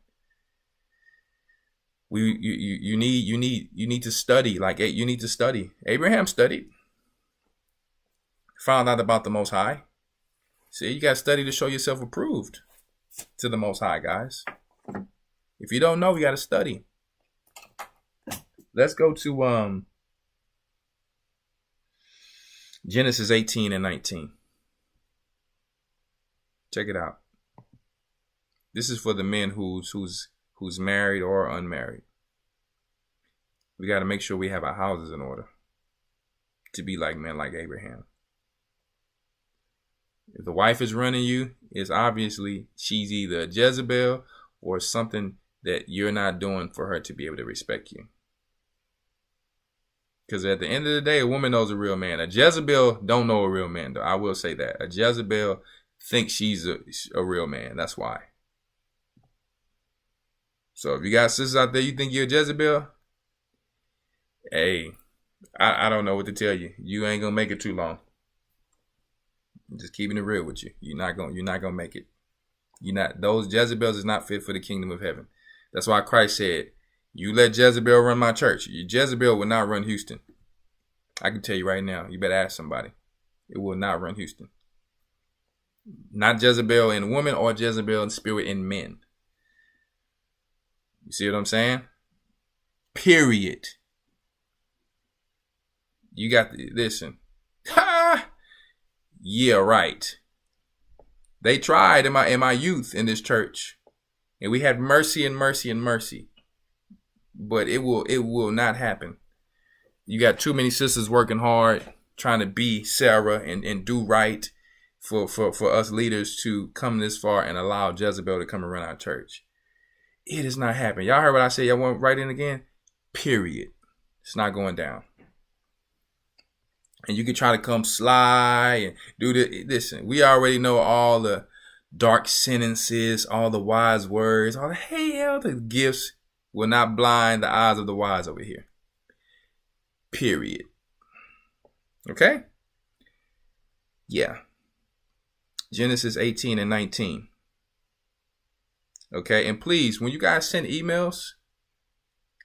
You need to study. You need to study. Abraham studied. Found out about the Most High. See, you got to study to show yourself approved to the Most High, guys. If you don't know, you got to study. Let's go to Genesis 18 and 19. Check it out. This is for the men who's married or unmarried. We got to make sure we have our houses in order to be like men like Abraham. If the wife is running you, it's obviously she's either a Jezebel or something that you're not doing for her to be able to respect you. Because at the end of the day, a woman knows a real man. A Jezebel don't know a real man, though. I will say that. A Jezebel thinks she's a real man. That's why. So if you got sisters out there, you think you're a Jezebel? Hey, I don't know what to tell you. You ain't gonna make it too long. I'm just keeping it real with you. You're not gonna make it. Those Jezebels is not fit for the kingdom of heaven. That's why Christ said, you let Jezebel run my church. Jezebel will not run Houston. I can tell you right now. You better ask somebody. It will not run Houston. Not Jezebel in women or Jezebel in spirit in men. You see what I'm saying? Period. You got to listen. Ha! Yeah, right. They tried in my youth in this church, and we had mercy and mercy and mercy. But it will not happen. You got too many sisters working hard, trying to be Sarah and do right for us leaders to come this far and allow Jezebel to come and run our church. It is not happening. Y'all heard what I said? Y'all want to write in again? Period. It's not going down. And you can try to come sly and do the. Listen, we already know all the dark sentences, all the wise words, all the gifts will not blind the eyes of the wise over here. Period. Okay? Yeah. Genesis 18 and 19. Okay, and please, when you guys send emails,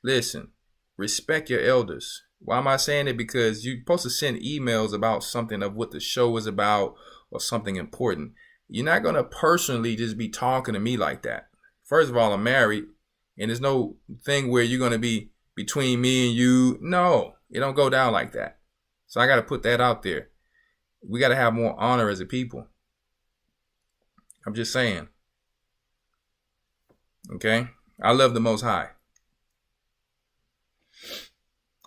listen, respect your elders. Why am I saying it? Because you're supposed to send emails about something of what the show is about or something important. You're not going to personally just be talking to me like that. First of all, I'm married, and there's no thing where you're going to be between me and you. No, it don't go down like that. So I got to put that out there. We got to have more honor as a people. I'm just saying. Okay? I love the Most High.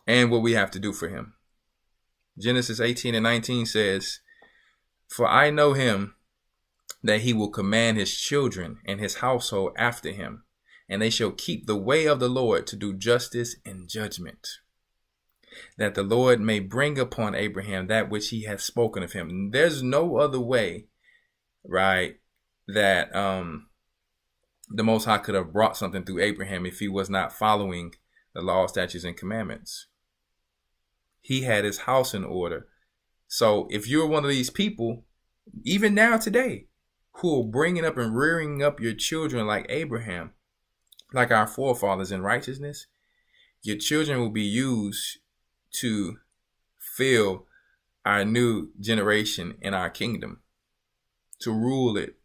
and what we have to do for him. Genesis 18:19 says, "For I know him, that he will command his children and his household after him, and they shall keep the way of the Lord to do justice and judgment, that the Lord may bring upon Abraham that which he hath spoken of him." There's no other way, right, that the Most High could have brought something through Abraham if he was not following the law, statutes, and commandments. He had his house in order. So if you're one of these people, even now today, who are bringing up and rearing up your children like Abraham, like our forefathers in righteousness, your children will be used to fill our new generation in our kingdom, to rule it.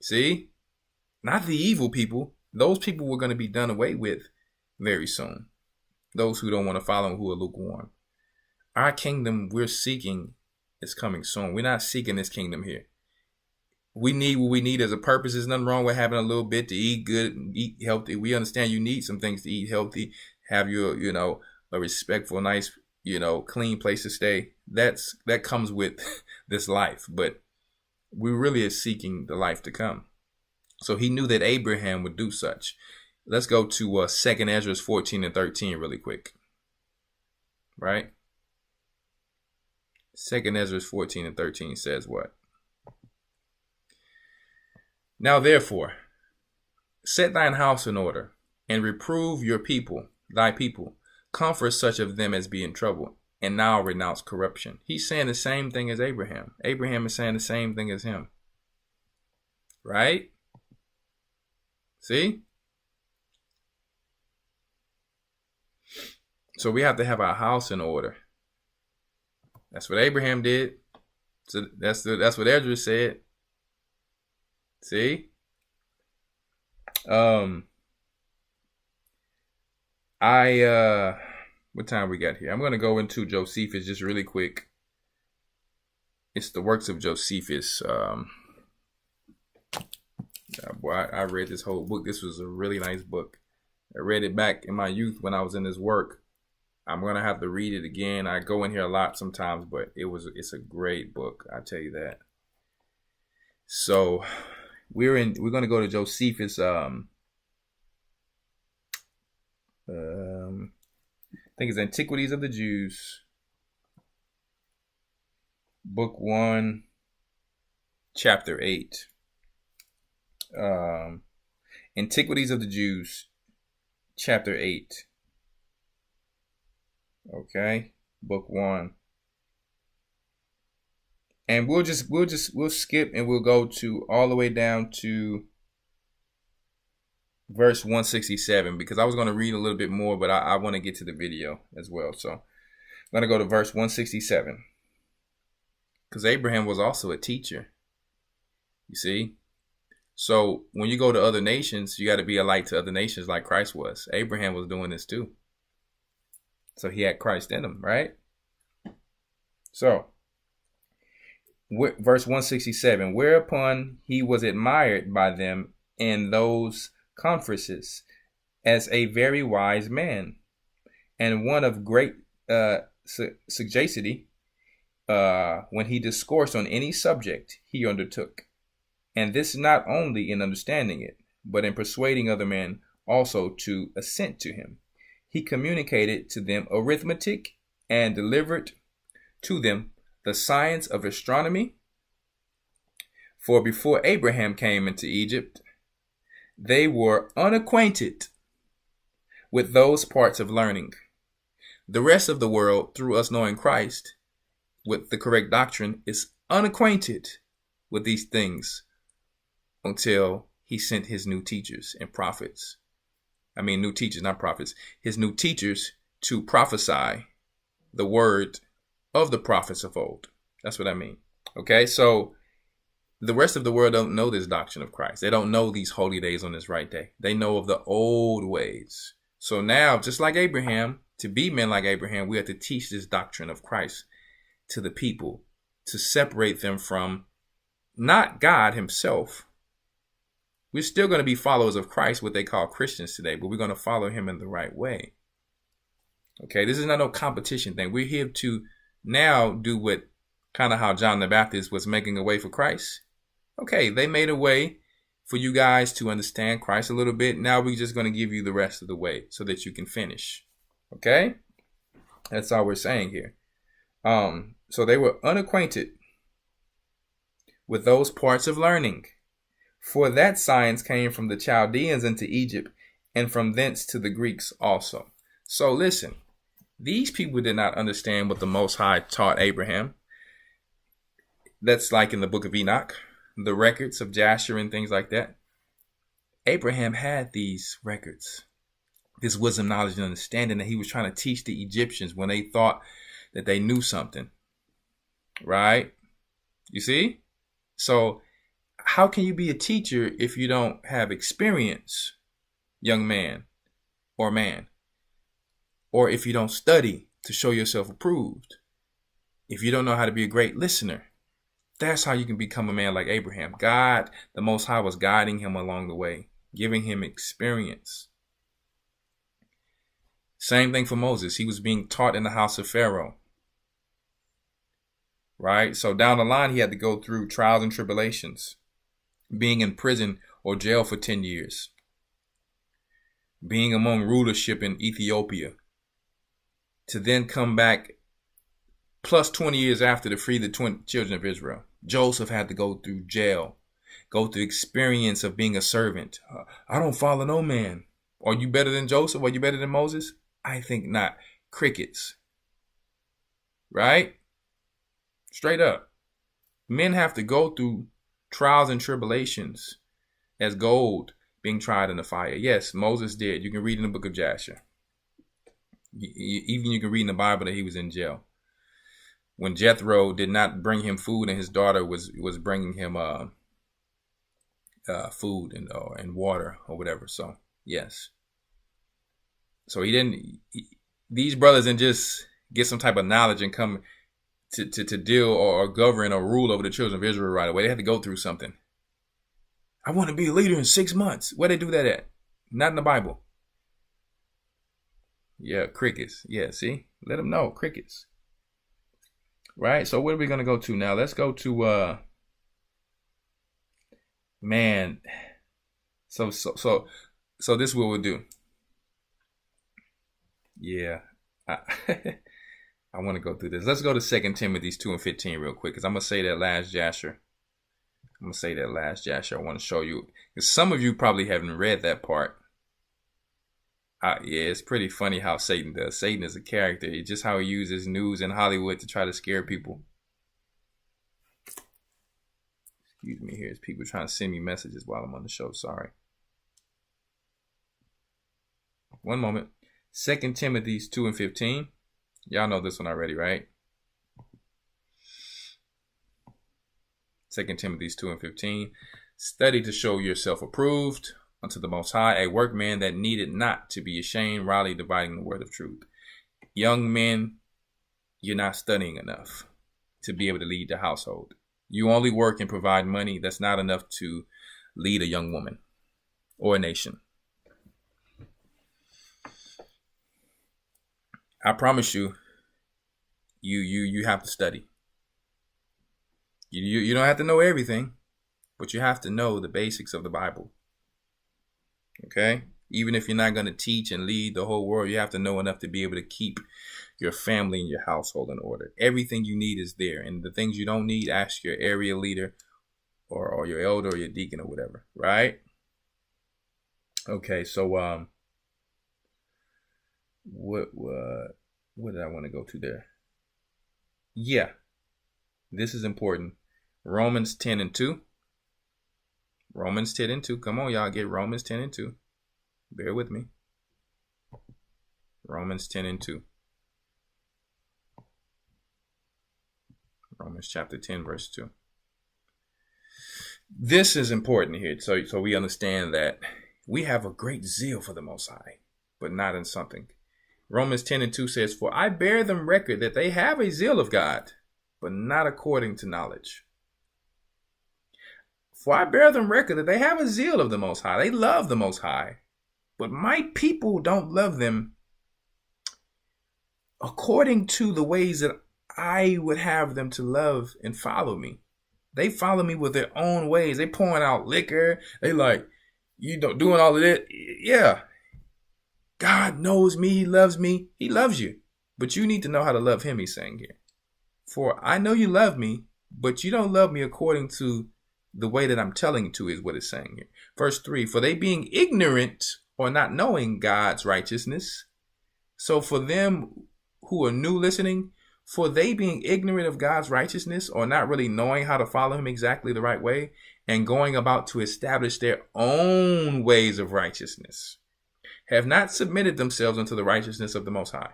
See? Not the evil people. Those people were going to be done away with very soon. Those who don't want to follow, who are lukewarm. Our kingdom we're seeking is coming soon. We're not seeking this kingdom here. We need what we need as a purpose. There's nothing wrong with having a little bit to eat good, eat healthy. We understand you need some things to eat healthy, have your, a respectful, nice, clean place to stay. That comes with this life. But we really are seeking the life to come. So he knew that Abraham would do such. Let's go to 2nd Ezra 14 and 13 really quick. Right? 2nd Ezra 14 and 13 says what? "Now therefore, set thine house in order, and reprove your people, thy people. Comfort such of them as be in trouble, and now renounce corruption." He's saying the same thing as Abraham. Abraham is saying the same thing as him. Right? See? So we have to have our house in order. That's what Abraham did. So that's what Ezra said. See? What time we got here? I'm going to go into Josephus just really quick. It's the works of Josephus. Boy, I read this whole book. This was a really nice book. I read it back in my youth when I was in this work. I'm going to have to read it again. I go in here a lot sometimes, but it's a great book. I tell you that. So we're going to go to Josephus. I think it's Antiquities of the Jews. Book 1, chapter 8. Antiquities of the Jews, chapter 8. Okay, book 1. And we'll skip and we'll go to all the way down to verse 167, because I was going to read a little bit more, but I want to get to the video as well. So I'm going to go to verse 167, because Abraham was also a teacher. You see? So when you go to other nations, you got to be a light to other nations like Christ was. Abraham was doing this too. So he had Christ in him, right? So, verse 167, "Whereupon he was admired by them in those conferences as a very wise man, and one of great sagacity, when he discoursed on any subject he undertook. And this not only in understanding it, but in persuading other men also to assent to him. He communicated to them arithmetic, and delivered to them the science of astronomy. For before Abraham came into Egypt, they were unacquainted with those parts of learning. The rest of the world, through us knowing Christ with the correct doctrine, is unacquainted with these things until he sent his new teachers and prophets. New teachers, not prophets. His new teachers to prophesy the word of the prophets of old. That's what I mean. Okay, so the rest of the world don't know this doctrine of Christ. They don't know these holy days on this right day. They know of the old ways. So now, just like Abraham, to be men like Abraham, we have to teach this doctrine of Christ to the people, to separate them from not God himself. We're still going to be followers of Christ, what they call Christians today, but we're going to follow him in the right way. Okay, this is not no competition thing. We're here to now do what kind of how John the Baptist was making a way for Christ. Okay, they made a way for you guys to understand Christ a little bit. Now we're just going to give you the rest of the way so that you can finish. Okay? That's all we're saying here. So they were unacquainted with those parts of learning. For that science came from the Chaldeans into Egypt, and from thence to the Greeks also. So listen, these people did not understand what the Most High taught Abraham. That's like in the book of Enoch, the records of Jasher and things like that. Abraham had these records, this wisdom, knowledge, and understanding that he was trying to teach the Egyptians when they thought that they knew something. Right? You see? So how can you be a teacher if you don't have experience, young man or man? Or if you don't study to show yourself approved? If you don't know how to be a great listener? That's how you can become a man like Abraham. God, the Most High, was guiding him along the way, giving him experience. Same thing for Moses. He was being taught in the house of Pharaoh. Right? So down the line, he had to go through trials and tribulations, being in prison or jail for 10 years, being among rulership in Ethiopia, to then come back plus 20 years after to free the children of Israel. Joseph had to go through jail, go through experience of being a servant. I don't follow no man. Are you better than Joseph? Are you better than Moses? I think not. Crickets. Right? Straight up. Men have to go through trials and tribulations as gold being tried in the fire. Yes, Moses did. You can read in the book of Jasher. Even you can read in the Bible that he was in jail. When Jethro did not bring him food and his daughter was bringing him food and water or whatever. So, yes. So these brothers didn't just get some type of knowledge and come to deal or govern or rule over the children of Israel right away. They had to go through something. I want to be a leader in 6 months. Where they do that at? Not in the Bible. Yeah, crickets. Yeah, see? Let them know. Crickets. Right? So where are we going to go to now? Let's go to man. So this is what we'll do. Yeah. I want to go through this. Let's go to 2 Timothy 2:15 real quick, because I'm going to say that last Jasher. I want to show you, because some of you probably haven't read that part. Yeah, it's pretty funny how Satan does. Satan is a character. It's just how he uses news in Hollywood to try to scare people. Excuse me, here's people trying to send me messages while I'm on the show. Sorry. One moment. 2 Timothy 2:15. Y'all know this one already, right? 2 Timothy 2:15. Study to show yourself approved unto the Most High, a workman that needed not to be ashamed, rightly dividing the word of truth. Young men, you're not studying enough to be able to lead the household. You only work and provide money. That's not enough to lead a young woman or a nation. I promise you, you have to study. You don't have to know everything, but you have to know the basics of the Bible. Okay? Even if you're not going to teach and lead the whole world, you have to know enough to be able to keep your family and your household in order. Everything you need is there. And the things you don't need, ask your area leader or your elder or your deacon or whatever. Right? Okay, so what did I want to go to there? Yeah, this is important. Romans 10:2. Romans 10:2. Come on, y'all, get Romans 10:2. Bear with me. Romans 10:2. Romans chapter 10, verse 2. This is important here, so we understand that we have a great zeal for the Most High, but not in something. Romans 10:2 says, "For I bear them record that they have a zeal of God, but not according to knowledge." For I bear them record that they have a zeal of the Most High. They love the Most High, but my people don't love them according to the ways that I would have them to love and follow me. They follow me with their own ways. They pouring out liquor. They like, you know, doing all of that. Yeah. God knows me. He loves me. He loves you. But you need to know how to love him, he's saying here. For I know you love me, but you don't love me according to the way that I'm telling you to, is what it's saying here. Verse 3, for they being ignorant or not knowing God's righteousness. So for them who are new listening, for they being ignorant of God's righteousness or not really knowing how to follow him exactly the right way and going about to establish their own ways of righteousness, have not submitted themselves unto the righteousness of the Most High.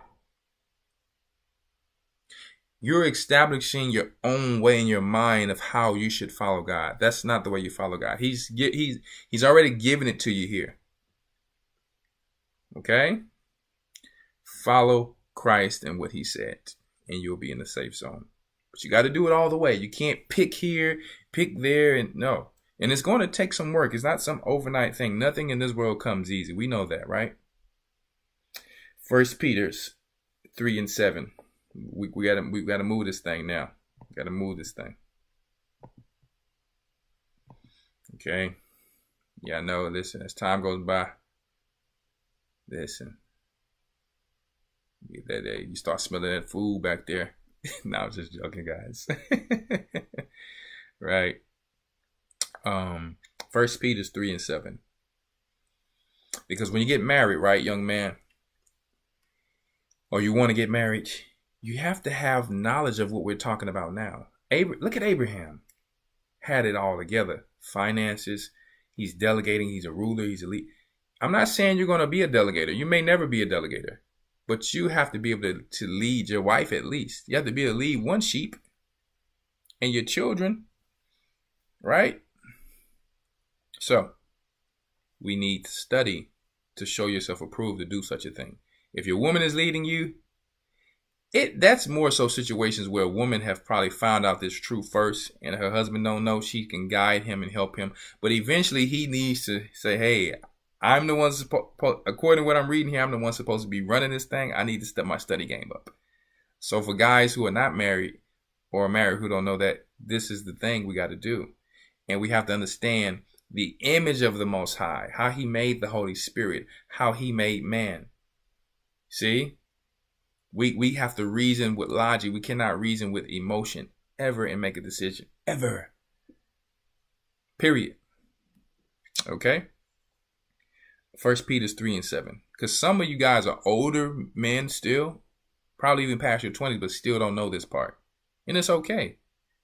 You're establishing your own way in your mind of how you should follow God. That's not the way you follow God. He's already given it to you here. Okay? Follow Christ and what he said, and you'll be in the safe zone. But you got to do it all the way. You can't pick here, pick there, and no. And it's going to take some work. It's not some overnight thing. Nothing in this world comes easy. We know that, right? 1 Peter 3:7. We gotta move this thing now. Gotta move this thing. Okay. Yeah, I know. Listen, as time goes by, listen. You start smelling that food back there. No, I'm just joking, guys. Right. 1 Peter 3:7. Because when you get married, right, young man, or you want to get married, you have to have knowledge of what we're talking about now. Look at Abraham. Had it all together. Finances. He's delegating. He's a ruler. He's a lead. I'm not saying you're going to be a delegator. You may never be a delegator. But you have to be able to lead your wife at least. You have to be able to lead one sheep and your children. Right? So, we need to study to show yourself approved to do such a thing. If your woman is leading you, that's more so situations where a woman have probably found out this truth first and her husband don't know. She can guide him and help him. But eventually he needs to say, hey, I'm the one, according to what I'm reading here, I'm the one supposed to be running this thing. I need to step my study game up. So for guys who are not married or married who don't know that, this is the thing we got to do. And we have to understand the image of the Most High, how he made the Holy Spirit, how he made man. See? We have to reason with logic. We cannot reason with emotion ever and make a decision. Ever. Period. Okay? 1 Peter 3:7. Because some of you guys are older men still, probably even past your 20s, but still don't know this part. And it's okay.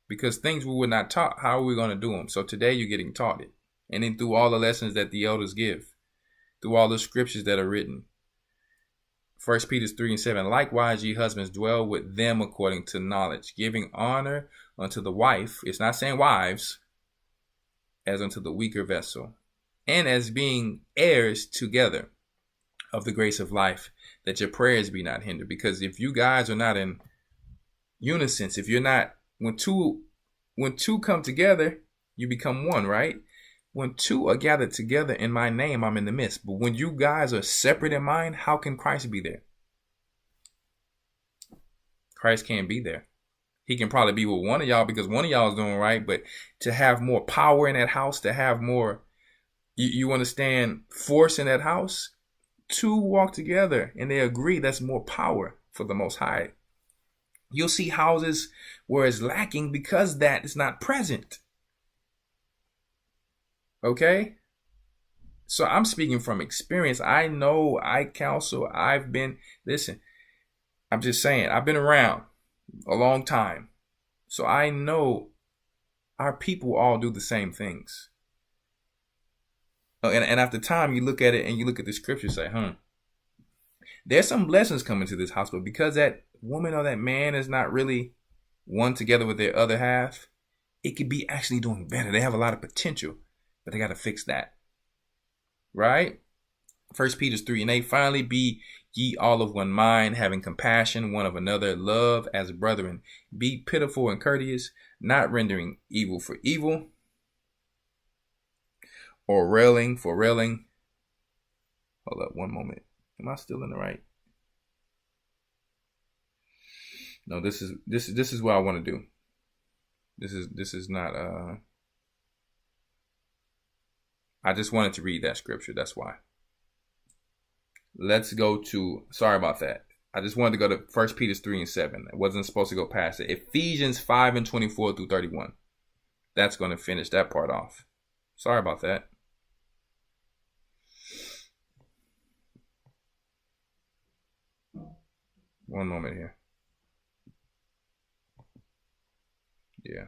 Because things we were not taught, how are we going to do them? So today you're getting taught it. And then through all the lessons that the elders give, through all the scriptures that are written. 1 Peter 3:7. Likewise, ye husbands, dwell with them according to knowledge, giving honor unto the wife. It's not saying wives, as unto the weaker vessel, and as being heirs together of the grace of life, that your prayers be not hindered. Because if you guys are not in unison, if you're not, when two come together, you become one, right? When two are gathered together in my name, I'm in the midst. But when you guys are separate in mind, how can Christ be there? Christ can't be there. He can probably be with one of y'all because one of y'all is doing right. But to have more power in that house, to have more, you understand, force in that house, two walk together and they agree, that's more power for the Most High. You'll see houses where it's lacking because that is not present. Okay? So I'm speaking from experience. I know, I counsel, listen, I'm just saying, I've been around a long time. So I know our people all do the same things. And after time, you look at it and you look at the scripture, say, there's some blessings coming to this house, but because that woman or that man is not really one together with their other half, it could be actually doing better. They have a lot of potential, but they got to fix that. Right? 1 Peter 3:8. Finally, be ye all of one mind, having compassion one of another, love as brethren. Be pitiful and courteous, not rendering evil for evil, or railing for railing. Hold up one moment. Am I still in the right? No, this is what I want to do. This is not I just wanted to read that scripture. That's why. Let's go to, sorry about that. I just wanted to go to 1 Peter 3 and 7. I wasn't supposed to go past it. Ephesians 5 and 24 through 31. That's going to finish that part off. Sorry about that. One moment here. Yeah.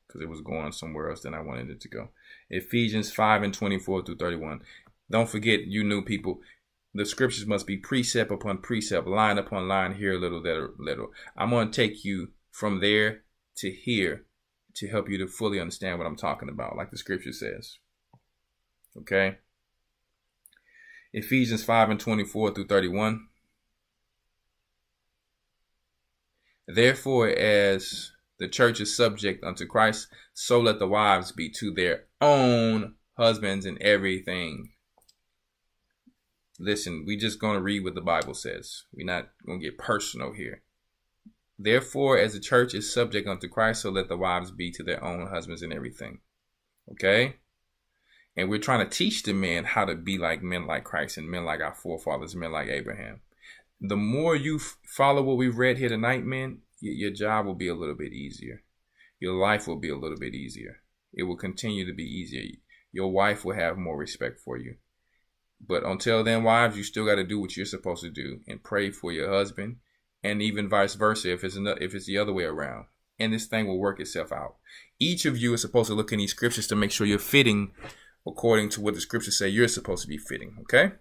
Because it was going somewhere else than I wanted it to go. Ephesians 5 and 24 through 31. Don't forget, you new people, the scriptures must be precept upon precept, line upon line, here a little, there a little. I'm going to take you from there to here to help you to fully understand what I'm talking about, like the scripture says. Okay? Ephesians 5 and 24 through 31. Therefore, as the church is subject unto Christ, so let the wives be to their own husbands in everything. Listen, we just going to read what the Bible says. We're not going to get personal here. Therefore, as the church is subject unto Christ, so let the wives be to their own husbands in everything. Okay? And we're trying to teach the men how to be like men like Christ and men like our forefathers, men like Abraham. The more you follow what we've read here tonight, men, your job will be a little bit easier. Your life will be a little bit easier. It will continue to be easier. Your wife will have more respect for you. But until then, wives, you still got to do what you're supposed to do and pray for your husband, and even vice versa if it's the other way around. And this thing will work itself out. Each of you is supposed to look in these scriptures to make sure you're fitting according to what the scriptures say you're supposed to be fitting, okay?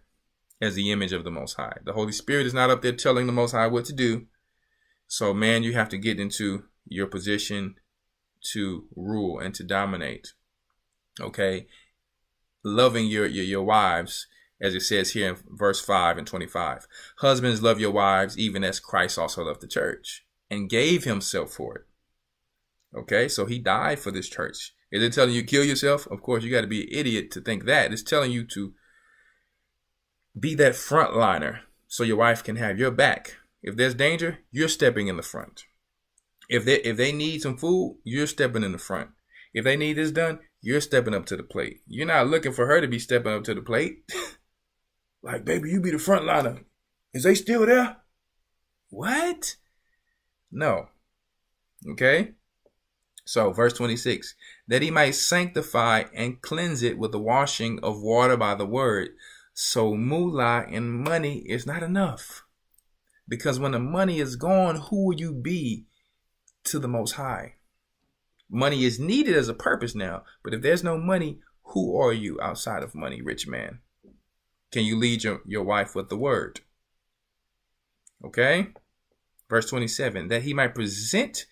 As the image of the Most High. The Holy Spirit is not up there telling the Most High what to do. So, man, you have to get into your position to rule and to dominate, okay? Loving your wives, as it says here in verse 5 and 25. Husbands, love your wives, even as Christ also loved the church and gave himself for it. Okay, so he died for this church. Is it telling you kill yourself? Of course, you got to be an idiot to think that. It's telling you to be that frontliner so your wife can have your back. If there's danger, you're stepping in the front. If they need some food, you're stepping in the front. If they need this done, you're stepping up to the plate. You're not looking for her to be stepping up to the plate. Like, baby, you be the frontliner. Is they still there? What? No. Okay? So, verse 26. That he might sanctify and cleanse it with the washing of water by the word. So, moolah and money is not enough. Because when the money is gone, who will you be to the Most High? Money is needed as a purpose now. But if there's no money, who are you outside of money, rich man? Can you lead your wife with the word? Okay? Verse 27. That he might present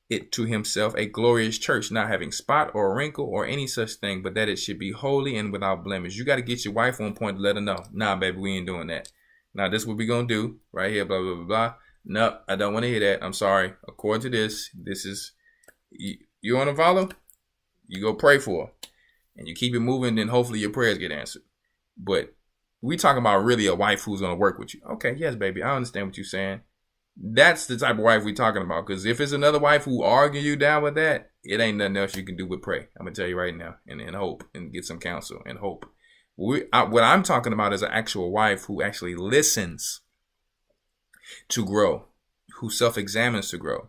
it to himself a glorious church, not having spot or wrinkle or any such thing, but that it should be holy and without blemish. You got to get your wife on point to let her know. Nah, baby, we ain't doing that. Now, this is what we're going to do right here, blah, blah, blah, blah. No, I don't want to hear that. I'm sorry. According to this is, you want to follow? You go pray for her. And you keep it moving, then hopefully your prayers get answered. But we talking about really a wife who's going to work with you. Okay, yes, baby, I understand what you're saying. That's the type of wife we're talking about. Because if it's another wife who argue you down with that, it ain't nothing else you can do but pray. I'm going to tell you right now. And hope. And get some counsel and hope. What I'm talking about is an actual wife who actually listens to grow. Who self-examines to grow.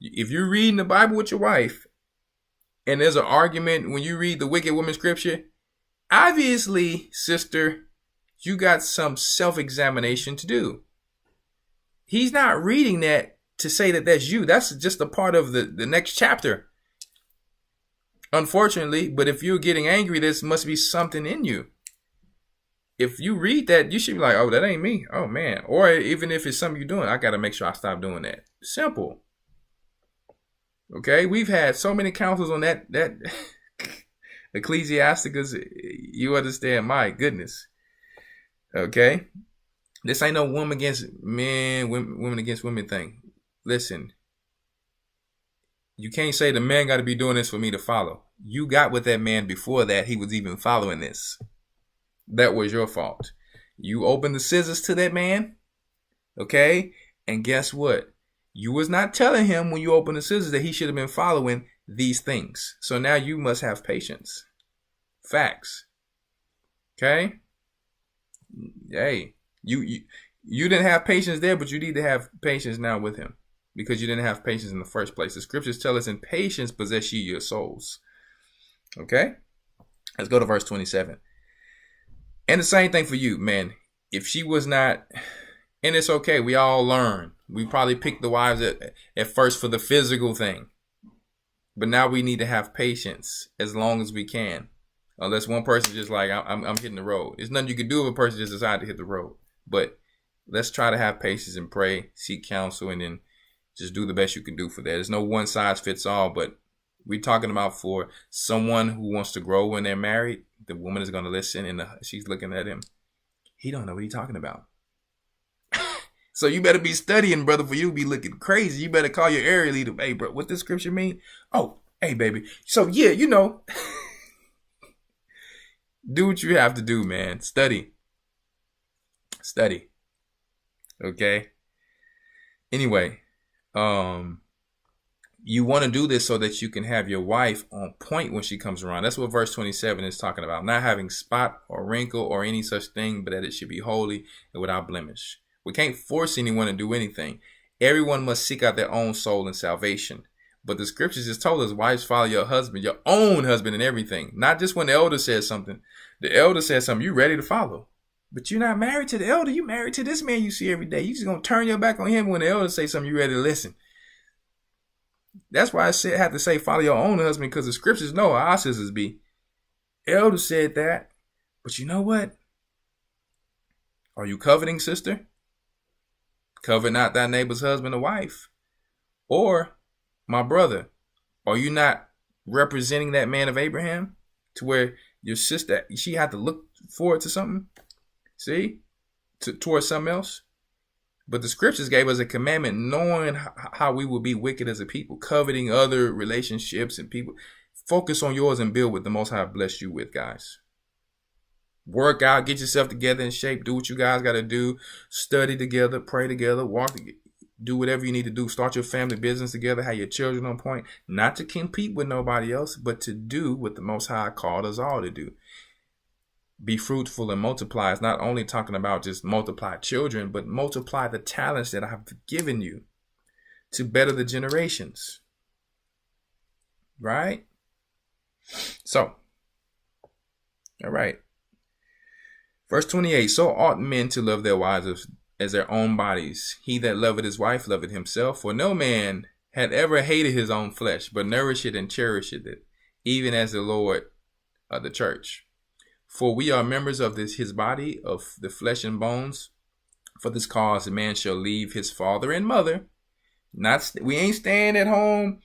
If you're reading the Bible with your wife, and there's an argument when you read the wicked woman scripture, obviously, sister, you got some self-examination to do. He's not reading that to say that that's you. That's just a part of the next chapter. Unfortunately, but if you're getting angry, there must be something in you. If you read that, you should be like, oh, that ain't me. Oh, man. Or even if it's something you're doing, I got to make sure I stop doing that. Simple. Okay? We've had so many counsels on that Ecclesiasticus. You understand? My goodness. Okay? This ain't no woman against men, women against women thing. Listen. You can't say the man got to be doing this for me to follow. You got with that man before that he was even following this. That was your fault. You opened the scissors to that man. Okay? And guess what? You was not telling him when you opened the scissors that he should have been following these things. So now you must have patience. Facts. Okay? Hey, you didn't have patience there, but you need to have patience now with him because you didn't have patience in the first place. The scriptures tell us, in patience possess ye your souls. Okay? Let's go to verse 27. And the same thing for you, man. If she was not, and it's okay, we all learn. We probably picked the wives at first for the physical thing. But now we need to have patience as long as we can. Unless one person just like, I'm hitting the road. There's nothing you can do if a person just decides to hit the road. But let's try to have patience and pray, seek counsel, and then just do the best you can do for that. There's no one size fits all, but we're talking about for someone who wants to grow when they're married. The woman is going to listen, and she's looking at him. He don't know what he's talking about. So you better be studying, brother, for you to be looking crazy. You better call your area leader. Hey, bro, what this scripture mean? Oh, hey, baby. So, yeah, you know. Do what you have to do, man. Study. Study. Okay? Anyway, you want to do this so that you can have your wife on point when she comes around. That's what verse 27 is talking about. Not having spot or wrinkle or any such thing, but that it should be holy and without blemish. We can't force anyone to do anything. Everyone must seek out their own soul and salvation. But the scriptures just told us, wives, follow your husband, your own husband in everything. Not just when the elder says something. The elder says something, you're ready to follow. But you're not married to the elder. You're married to this man you see every day. You're just going to turn your back on him when the elder says something, you're ready to listen. That's why I have to say follow your own husband, because the scriptures know how our sisters be. Elder said that. But you know what? Are you coveting, sister? Covet not thy neighbor's husband or wife. Or, my brother, are you not representing that man of Abraham to where your sister, she had to look forward to something? See? Towards something else? But the scriptures gave us a commandment knowing how we will be wicked as a people, coveting other relationships and people. Focus on yours and build what the Most High blessed you with, guys. Work out, get yourself together in shape, do what you guys got to do, study together, pray together, walk together, do whatever you need to do. Start your family business together, have your children on point, not to compete with nobody else, but to do what the Most High called us all to do. Be fruitful and multiply. It's not only talking about just multiply children, but multiply the talents that I have given you to better the generations. Right? So, all right. Verse 28, so ought men to love their wives as their own bodies. He that loveth his wife loveth himself. For no man had ever hated his own flesh, but nourisheth and cherisheth it, even as the Lord of the church. For we are members of his body, of the flesh and bones. For this cause a man shall leave his father and mother. We ain't staying at home,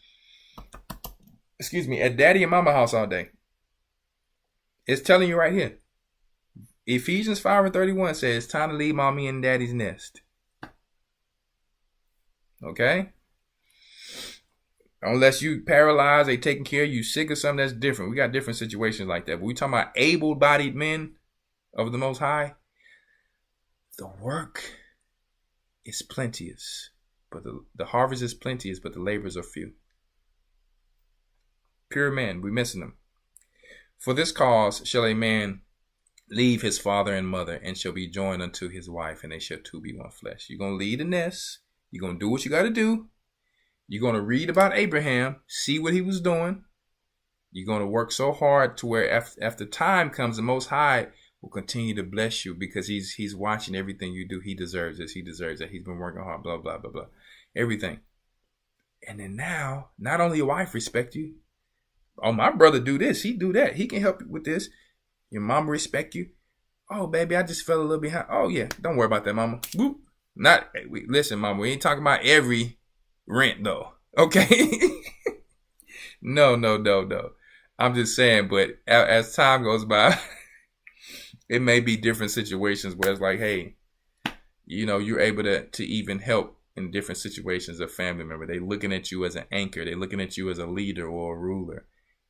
at daddy and mama house all day. It's telling you right here. Ephesians 5:31 says, time to leave mommy and daddy's nest. Okay? Unless you paralyzed, they taking care of you, sick or something, that's different. We got different situations like that. But we talking about able-bodied men of the Most High. The work is plenteous, but the harvest is plenteous, but the laborers are few. Pure men, we missing them. For this cause shall a man leave his father and mother, and shall be joined unto his wife, and they shall two be one flesh. You're going to leave the nest. You're going to do what you got to do. You're going to read about Abraham, see what he was doing. You're going to work so hard to where after time comes, the Most High will continue to bless you, because he's watching everything you do. He deserves this. He deserves that. He's been working hard, blah, blah, blah, blah. Everything. And then now, not only your wife respect you. Oh, my brother do this. He do that. He can help you with this. Your mama respect you. Oh, baby, I just fell a little behind. Oh, yeah. Don't worry about that, mama. Whoop. Listen, mama, we ain't talking about every rent, though. Okay? No. I'm just saying, but as time goes by, it may be different situations where it's like, hey, you know, you're able to even help in different situations of family member. They looking at you as an anchor. They looking at you as a leader or a ruler,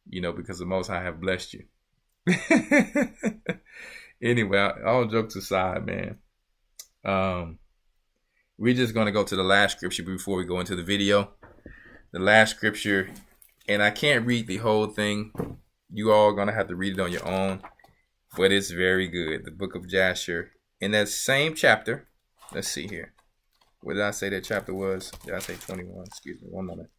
you know, because the Most High have blessed you. Anyway, all jokes aside, man, we're just going to go to the last scripture before we go into the video. The last scripture, and I can't read the whole thing. You all are going to have to read it on your own, but it's very good. The book of Jasher. In that same chapter, let's see here. What did I say that chapter was? Did I say 21? Excuse me, one moment.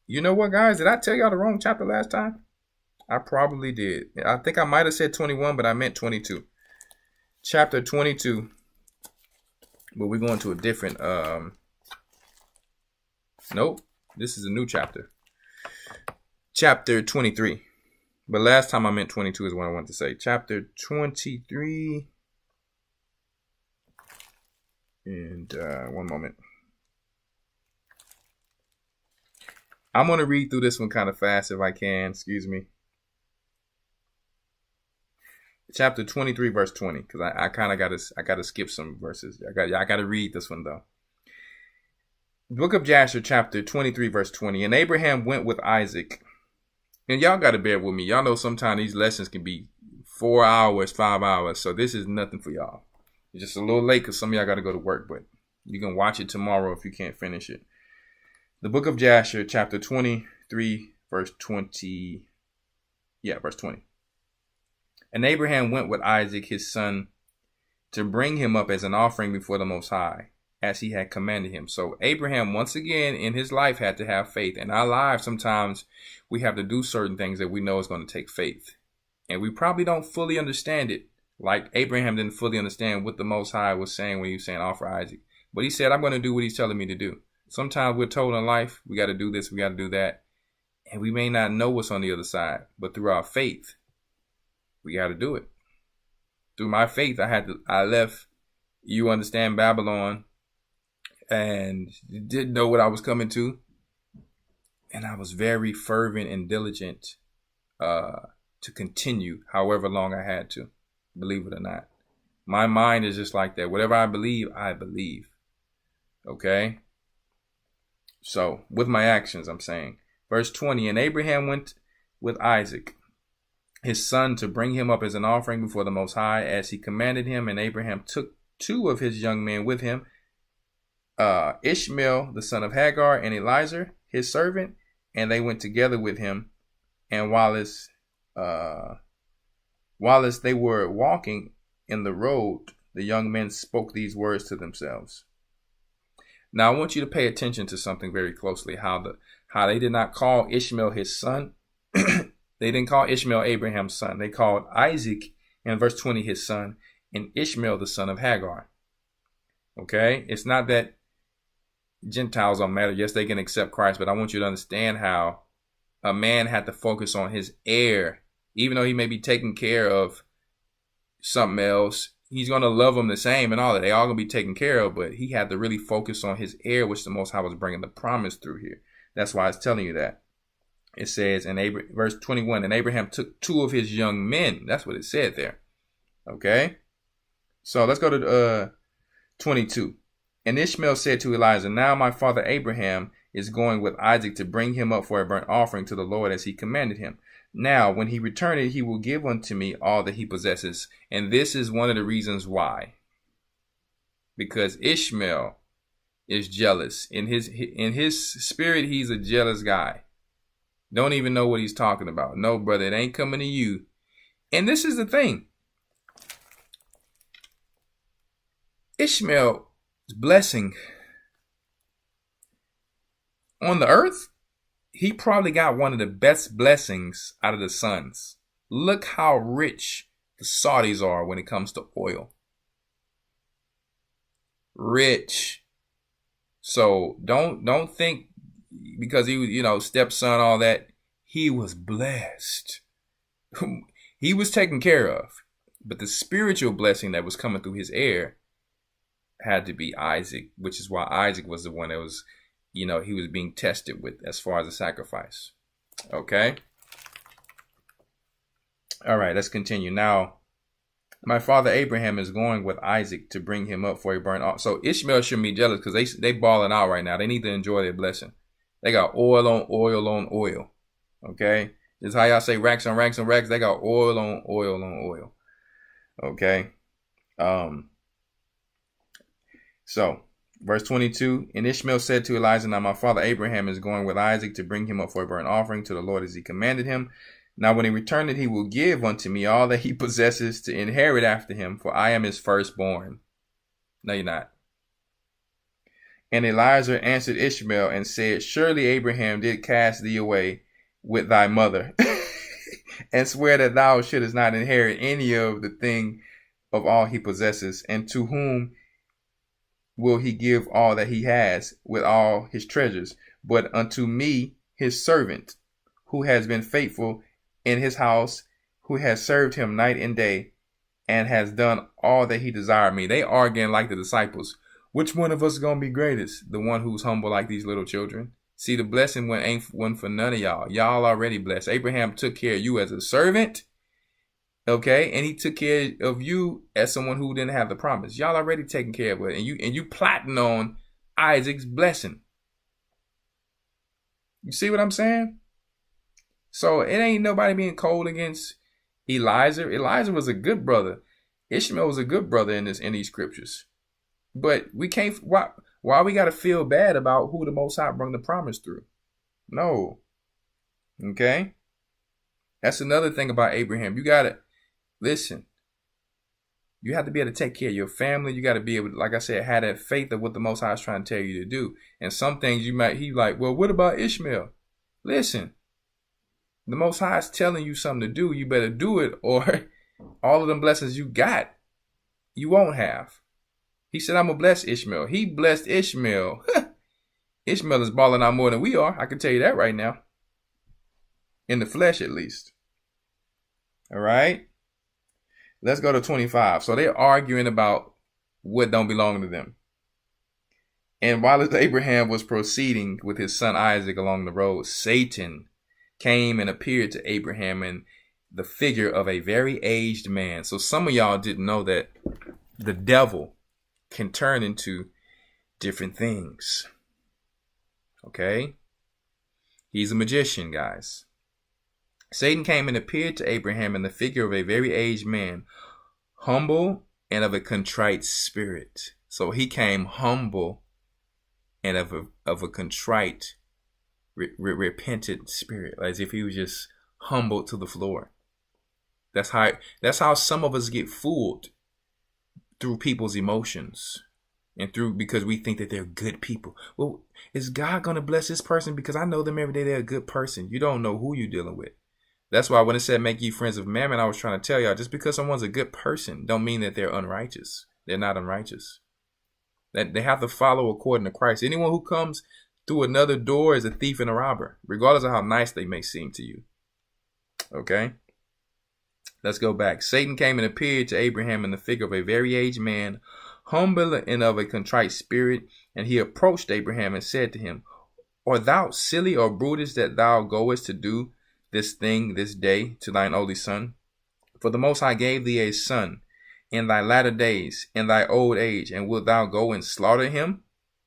You know what, guys? Did I tell y'all the wrong chapter last time? I probably did. I think I might have said 21, but I meant 22. Chapter 22. But we're going to a different... Nope. This is a new chapter. Chapter 23. But last time I meant 22 is what I wanted to say. Chapter 23. And one moment. I'm going to read through this one kind of fast if I can. Excuse me. Chapter 23, verse 20. Because I kind of got to skip some verses. I got to read this one, though. Book of Jasher, chapter 23, verse 20. And Abraham went with Isaac. And y'all got to bear with me. Y'all know sometimes these lessons can be 4 hours, 5 hours. So this is nothing for y'all. It's just a little late because some of y'all got to go to work. But you can watch it tomorrow if you can't finish it. The book of Jasher, chapter 23, verse 20. Yeah, verse 20. And Abraham went with Isaac, his son, to bring him up as an offering before the Most High, as he had commanded him. So Abraham, once again, in his life had to have faith. In our lives, sometimes we have to do certain things that we know is going to take faith. And we probably don't fully understand it. Like Abraham didn't fully understand what the Most High was saying when he was saying offer Isaac. But he said, I'm going to do what he's telling me to do. Sometimes we're told in life, we got to do this, we got to do that. And we may not know what's on the other side. But through our faith, we got to do it. Through my faith, I left, you understand, Babylon, and didn't know what I was coming to. And I was very fervent and diligent to continue however long I had to, believe it or not. My mind is just like that. Whatever I believe, I believe. Okay? So, with my actions, I'm saying. Verse 20, and Abraham went with Isaac, his son, to bring him up as an offering before the Most High, as he commanded him. And Abraham took 2 of his young men with him, Ishmael, the son of Hagar, and Eliezer, his servant, and they went together with him. And whilst they were walking in the road, the young men spoke these words to themselves. Now, I want you to pay attention to something very closely, how they did not call Ishmael his son. They didn't call Ishmael Abraham's son. They called Isaac, in verse 20, his son, and Ishmael, the son of Hagar. Okay? It's not that Gentiles don't matter. Yes, they can accept Christ, but I want you to understand how a man had to focus on his heir. Even though he may be taking care of something else, he's going to love them the same and all that. They all going to be taken care of, but he had to really focus on his heir, which the Most High was bringing the promise through here. That's why it's telling you that. It says in verse 21, and Abraham took 2 of his young men. That's what it said there. Okay? So let's go to 22. And Ishmael said to Eliezer, now my father Abraham is going with Isaac to bring him up for a burnt offering to the Lord as he commanded him. Now, when he returneth, he will give unto me all that he possesses. And this is one of the reasons why. Because Ishmael is jealous. In his spirit, he's a jealous guy. Don't even know what he's talking about. No, brother, it ain't coming to you. And this is the thing. Ishmael's blessing on the earth, he probably got one of the best blessings out of the sons. Look how rich the Saudis are when it comes to oil. Rich. So don't think because he was, stepson, all that, he was blessed. He was taken care of. But the spiritual blessing that was coming through his heir had to be Isaac, which is why Isaac was the one that was, he was being tested with as far as a sacrifice. Okay. All right, let's continue. Now, my father Abraham is going with Isaac to bring him up for a burnt offering. So Ishmael shouldn't be jealous because they balling out right now. They need to enjoy their blessing. They got oil on oil on oil. Okay. This is how y'all say racks on racks on racks. They got oil on oil on oil. Okay. So verse 22, and Ishmael said to Elijah, now my father Abraham is going with Isaac to bring him up for a burnt offering to the Lord as he commanded him. Now when he returned, he will give unto me all that he possesses to inherit after him, for I am his firstborn. No, you're not. And Elijah answered Ishmael and said, surely Abraham did cast thee away with thy mother and swear that thou shouldest not inherit any of the thing of all he possesses, and to whom will he give all that he has with all his treasures, but unto me his servant, who has been faithful in his house, who has served him night and day, and has done all that he desired me. They arguing like the disciples. Which one of us is going to be greatest? The one who's humble like these little children. See, the blessing ain't one for none of y'all. Y'all already blessed. Abraham took care of you as a servant. Okay, and he took care of you as someone who didn't have the promise. Y'all already taken care of it, and you plotting on Isaac's blessing. You see what I'm saying? So it ain't nobody being cold against Elijah. Elijah was a good brother. Ishmael was a good brother in these scriptures. But we can't. Why we got to feel bad about who the Most High brought the promise through? No. Okay. That's another thing about Abraham. You got to listen. You have to be able to take care of your family. You got to be able to, like I said, have that faith of what the Most High is trying to tell you to do. And some things he like, well, what about Ishmael? Listen, the Most High is telling you something to do. You better do it, or all of them blessings you got, you won't have. He said, I'm going to bless Ishmael. He blessed Ishmael. Ishmael is balling out more than we are. I can tell you that right now. In the flesh, at least. All right. Let's go to 25. So they're arguing about what don't belong to them. And while Abraham was proceeding with his son Isaac along the road, Satan came and appeared to Abraham in the figure of a very aged man. So some of y'all didn't know that the devil can turn into different things. Okay? He's a magician, guys. Satan came and appeared to Abraham in the figure of a very aged man, humble and of a contrite spirit. So he came humble and of a contrite, repentant spirit, as if he was just humbled to the floor. That's how some of us get fooled through people's emotions and because we think that they're good people. Well, is God going to bless this person because I know them every day? They're a good person. You don't know who you're dealing with. That's why when it said make you friends of Mammon, I was trying to tell y'all, just because someone's a good person don't mean that they're unrighteous. They're not unrighteous. That they have to follow according to Christ. Anyone who comes through another door is a thief and a robber, regardless of how nice they may seem to you. Okay? Let's go back. Satan came and appeared to Abraham in the figure of a very aged man, humble and of a contrite spirit, and he approached Abraham and said to him, art thou silly or brutish that thou goest to do this thing this day to thine only son? For the Most High gave thee a son in thy latter days, in thy old age, and wilt thou go and slaughter him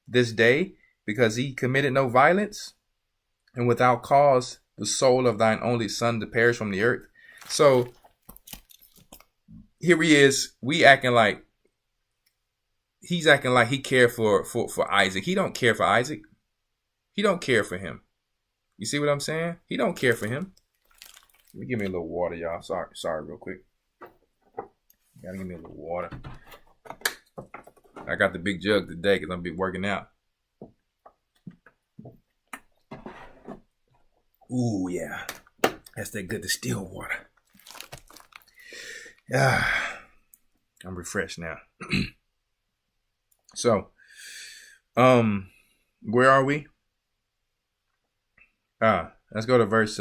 this day, because he committed no violence, and without cause the soul of thine only son to perish from the earth? So here he is, he's acting like he cared for Isaac. He don't care for Isaac. He don't care for him. You see what I'm saying? He don't care for him. Let me give me a little water, y'all. Sorry, real quick. Gotta give me a little water. I got the big jug today because I'm be working out. Ooh, yeah. That's that good distilled water. Ah, I'm refreshed now. So, where are we? Let's go to verse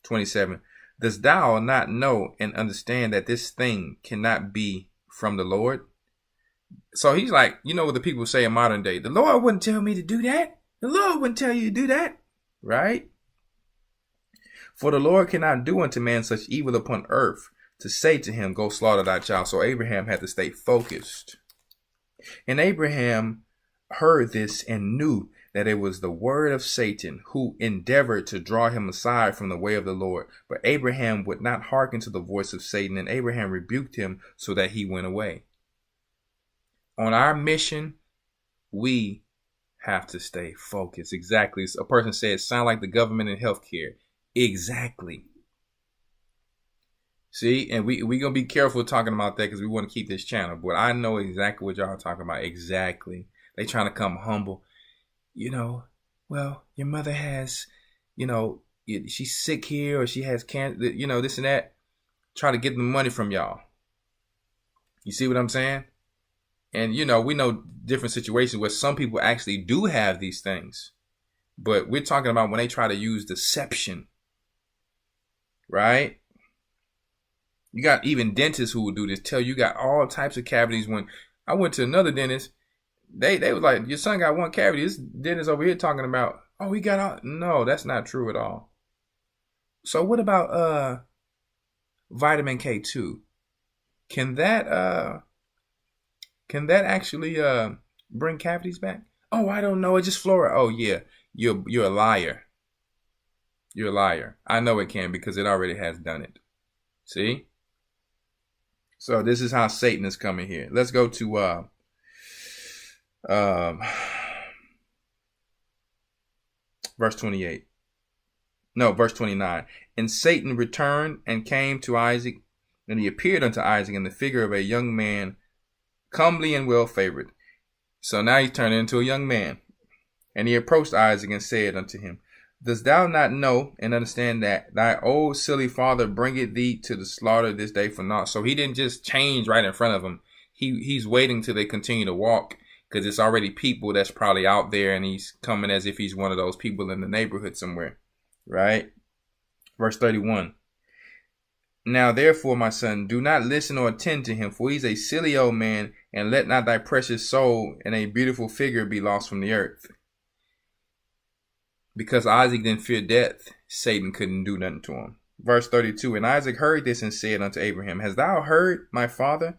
27. Dost thou not know and understand that this thing cannot be from the Lord? So he's like, you know what the people say in modern day, the Lord wouldn't tell me to do that. The Lord wouldn't tell you to do that. Right? For the Lord cannot do unto man such evil upon earth to say to him, go slaughter thy child. So Abraham had to stay focused. And Abraham heard this and knew that it was the word of Satan, who endeavored to draw him aside from the way of the Lord. But Abraham would not hearken to the voice of Satan, and Abraham rebuked him so that he went away. On our mission, we have to stay focused. Exactly. A person said, sound like the government and healthcare. Exactly. See, and we're going to be careful talking about that because we want to keep this channel. But I know exactly what y'all are talking about. Exactly. They trying to come humble. Well, your mother has, she's sick here, or she has cancer, this and that. Try to get the money from y'all. You see what I'm saying? And, we know different situations where some people actually do have these things. But we're talking about when they try to use deception. Right? You got even dentists who will do this, tell you got all types of cavities. When I went to another dentist, they was like, your son got one cavity. This dentist over here talking about, oh, he got all. No, that's not true at all. So what about vitamin K2? Can that actually bring cavities back? Oh, I don't know. It's just fluoride. Oh yeah, you're a liar. You're a liar. I know it can because it already has done it. See? So this is how Satan is coming here. Let's go to verse 28. No, verse 29. And Satan returned and came to Isaac, and he appeared unto Isaac in the figure of a young man, comely and well favored. So now he turned into a young man. And he approached Isaac and said unto him, dost thou not know and understand that thy old silly father bringeth thee to the slaughter this day for naught? So he didn't just change right in front of him. He's waiting till they continue to walk, because it's already people that's probably out there, and he's coming as if he's one of those people in the neighborhood somewhere. Right? Verse 31. Now therefore, my son, do not listen or attend to him, for he's a silly old man, and let not thy precious soul and a beautiful figure be lost from the earth. Because Isaac didn't fear death, Satan couldn't do nothing to him. Verse 32. And Isaac heard this and said unto Abraham, hast thou heard, my father,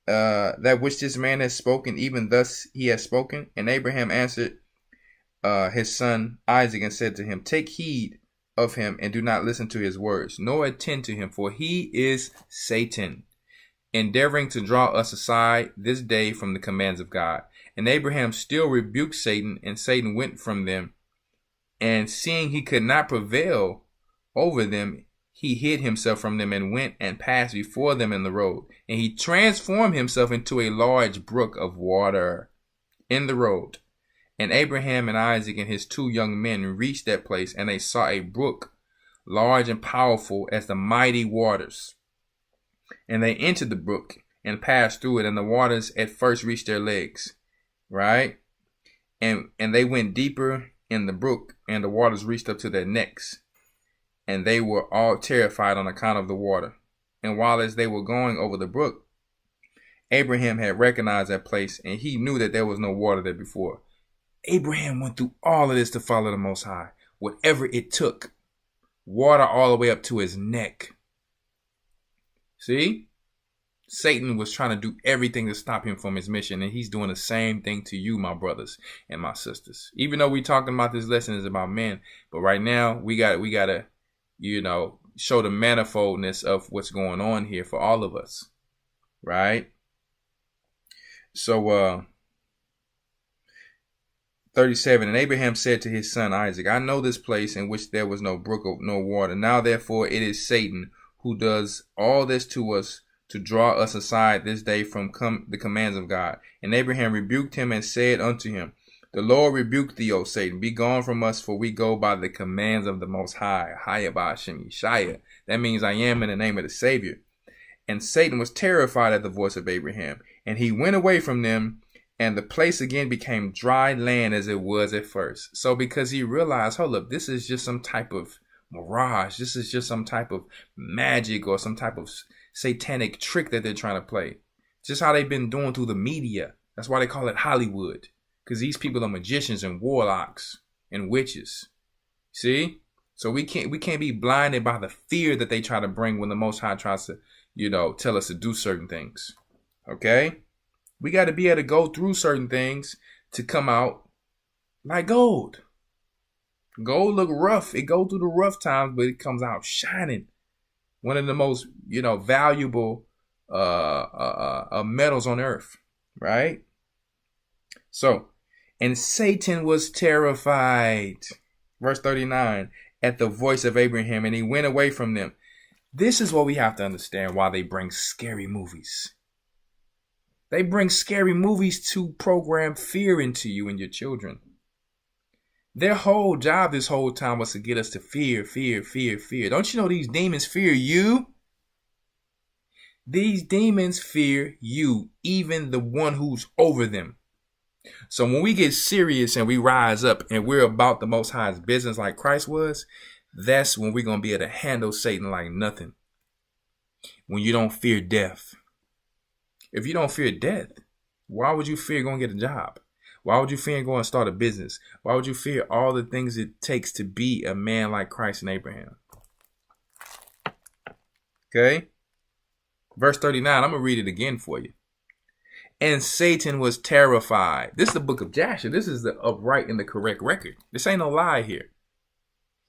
that which this man has spoken, even thus he has spoken? And Abraham answered his son Isaac and said to him, take heed of him and do not listen to his words, nor attend to him, for he is Satan, endeavoring to draw us aside this day from the commands of God. And Abraham still rebuked Satan, and Satan went from them. And seeing he could not prevail over them, he hid himself from them and went and passed before them in the road. And he transformed himself into a large brook of water in the road. And Abraham and Isaac and his two young men reached that place, and they saw a brook, large and powerful as the mighty waters. And they entered the brook and passed through it, and the waters at first reached their legs. Right? And they went deeper in the brook, and the waters reached up to their necks, and they were all terrified on account of the water. And while as they were going over the brook, Abraham had recognized that place, and he knew that there was no water there before. Abraham went through all of this to follow the Most High, whatever it took. Water all the way up to his neck. See? Satan was trying to do everything to stop him from his mission, and he's doing the same thing to you, my brothers and my sisters. Even though we're talking about this lesson is about men, but right now we gotta show the manifoldness of what's going on here for all of us, right? So 37, and Abraham said to his son Isaac, I know this place in which there was no brook or no water. Now therefore it is Satan who does all this to us, to draw us aside this day from the commands of God. And Abraham rebuked him and said unto him, the Lord rebuke thee, O Satan. Be gone from us, for we go by the commands of the Most High. Hayabah Hashem Yeshaya. That means I am in the name of the Savior. And Satan was terrified at the voice of Abraham, and he went away from them, and the place again became dry land as it was at first. So because he realized, hold up, this is just some type of mirage. This is just some type of magic or some type of satanic trick that they're trying to play. Just how they've been doing through the media. That's why they call it Hollywood. Because these people are magicians and warlocks and witches. See? So we can't be blinded by the fear that they try to bring when the Most High tries to, tell us to do certain things. Okay? We got to be able to go through certain things to come out like gold. Gold look rough. It goes through the rough times, but it comes out shining. One of the most, valuable metals on earth, right? So, and Satan was terrified, verse 39, at the voice of Abraham, and he went away from them. This is what we have to understand why they bring scary movies. They bring scary movies to program fear into you and your children. Their whole job this whole time was to get us to fear, fear, fear, fear. Don't you know these demons fear you? These demons fear you, even the one who's over them. So when we get serious and we rise up and we're about the Most High's business like Christ was, that's when we're going to be able to handle Satan like nothing. When you don't fear death. If you don't fear death, why would you fear going to get a job? Why would you fear going to start a business? Why would you fear all the things it takes to be a man like Christ and Abraham? Okay. Verse 39, I'm going to read it again for you. And Satan was terrified. This is the book of Jasher. This is the upright and the correct record. This ain't no lie here.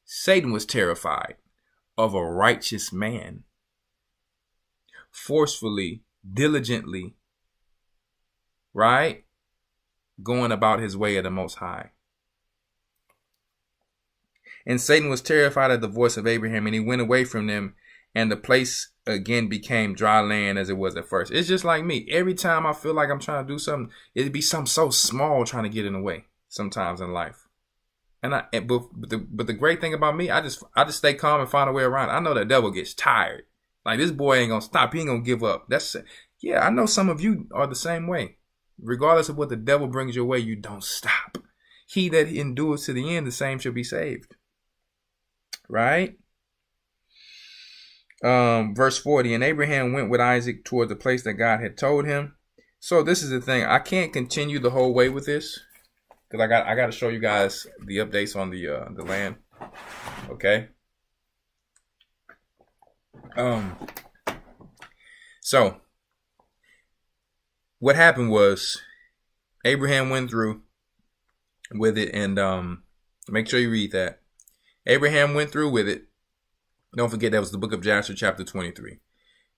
Satan was terrified of a righteous man, forcefully, diligently, right? Going about his way of the Most High. And Satan was terrified at the voice of Abraham, and he went away from them, and the place again became dry land as it was at first. It's just like me. Every time I feel like I'm trying to do something, it'd be something so small trying to get in the way sometimes in life. But the great thing about me, I just stay calm and find a way around it. I know the devil gets tired. Like, this boy ain't gonna stop. He ain't gonna give up. I know some of you are the same way. Regardless of what the devil brings your way, you don't stop. He that endures to the end, the same shall be saved. Right? Verse 40, and Abraham went with Isaac toward the place that God had told him. So this is the thing. I can't continue the whole way with this because I got to show you guys the updates on the land. Okay. So what happened was Abraham went through with it, and make sure you read that. Abraham went through with it. Don't forget that was the book of Jasher, chapter 23.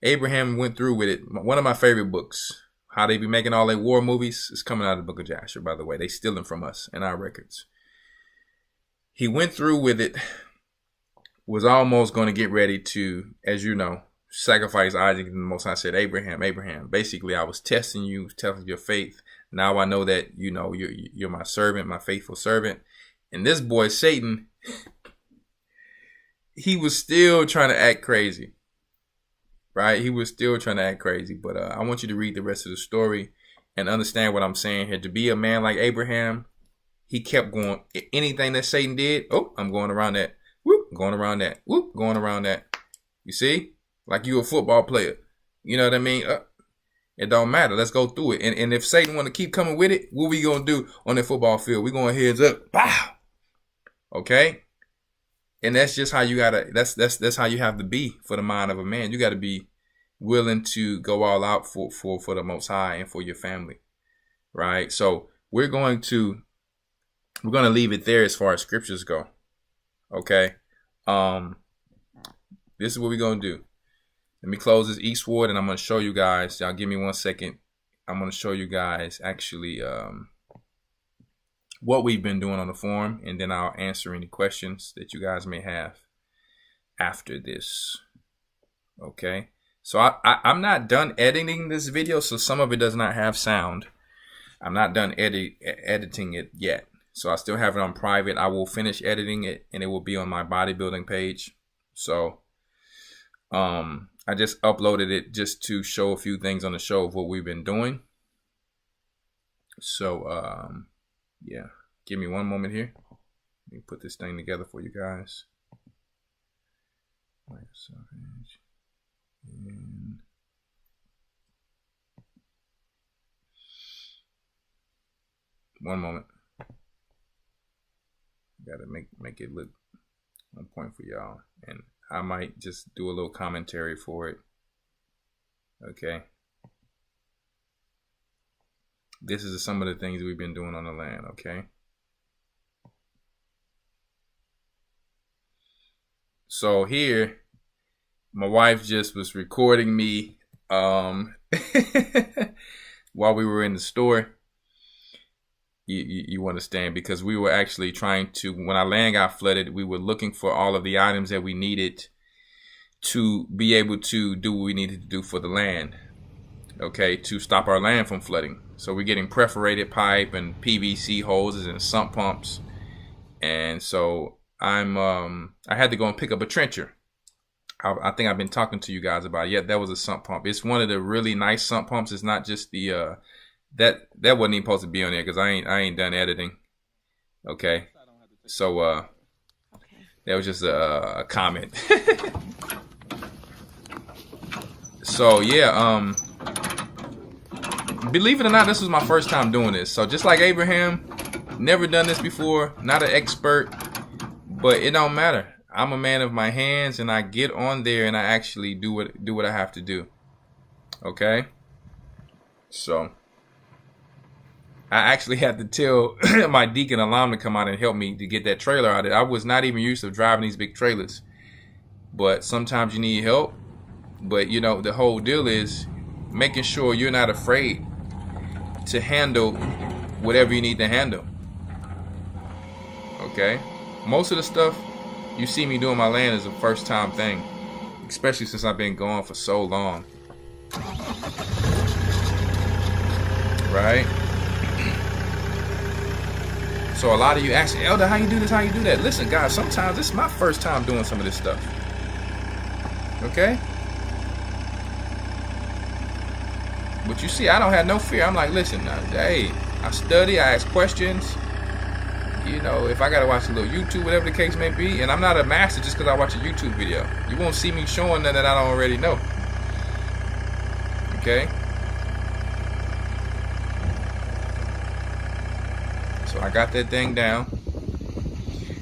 Abraham went through with it. One of my favorite books. How they be making all their war movies is coming out of the book of Jasher, by the way. They stealing from us and our records. He went through with it. Was almost going to get ready to, as you know, sacrifice Isaac. And the Most High said, Abraham, basically I was testing you, testing your faith. Now I know that, you're my servant, my faithful servant. And this boy, Satan, he was still trying to act crazy, right? He was still trying to act crazy. But I want you to read the rest of the story and understand what I'm saying here. To be a man like Abraham, he kept going. Anything that Satan did, I'm going around that. Whoop, going around that. Whoop, going around that. You see? Like you a football player. You know what I mean? It don't matter. Let's go through it. And if Satan want to keep coming with it, what we going to do on the football field? We going heads up. Pow! Okay? And that's just how you gotta. That's how you have to be for the mind of a man. You got to be willing to go all out for the Most High and for your family, right? So we're going to leave it there as far as scriptures go. Okay. This is what we're gonna do. Let me close this eastward, and I'm gonna show you guys. Y'all give me 1 second. I'm gonna show you guys actually what we've been doing on the forum, and then I'll answer any questions that you guys may have after this. Okay, so I'm not done editing this video, so some of it does not have sound. I'm not done editing it yet, so I still have it on private. I will finish editing it, and it will be on my bodybuilding page. So I just uploaded it just to show a few things on the show of what we've been doing. So yeah, give me one moment here. Let me put this thing together for you guys. And one moment. Gotta make it look on point for y'all, and I might just do a little commentary for it. Okay. this is some of the things we've been doing on the land, okay? So here, my wife just was recording me while we were in the store. You understand, because we were actually trying to, when our land got flooded, we were looking for all of the items that we needed to be able to do what we needed to do for the land, okay, to stop our land from flooding. So we're getting perforated pipe and PVC hoses and sump pumps. And so I had to go and pick up a trencher. I think I've been talking to you guys about it. Yeah, that was a sump pump. It's one of the really nice sump pumps. It's not just the that wasn't even supposed to be on there because I ain't done editing. Okay, so that was just a comment. So yeah, believe it or not, this was my first time doing this. So just like Abraham, never done this before, not an expert, but it don't matter. I'm a man of my hands, and I get on there and I actually do what I have to do. Okay, so I actually had to tell my deacon alarm to come out and help me to get that trailer out of it. I was not even used to driving these big trailers, but sometimes you need help. But you know, the whole deal is making sure you're not afraid to handle whatever you need to handle. Okay, most of the stuff you see me doing my land is a first time thing, especially since I've been gone for so long. Right? So a lot of you ask, Elder, how you do this, how you do that? Listen, guys, sometimes this is my first time doing some of this stuff. Okay? But you see, I don't have no fear. I'm like, listen, hey, I study, I ask questions. You know, if I gotta watch a little YouTube, whatever the case may be, and I'm not a master just because I watch a YouTube video. You won't see me showing nothing that I don't already know. Okay? So I got that thing down.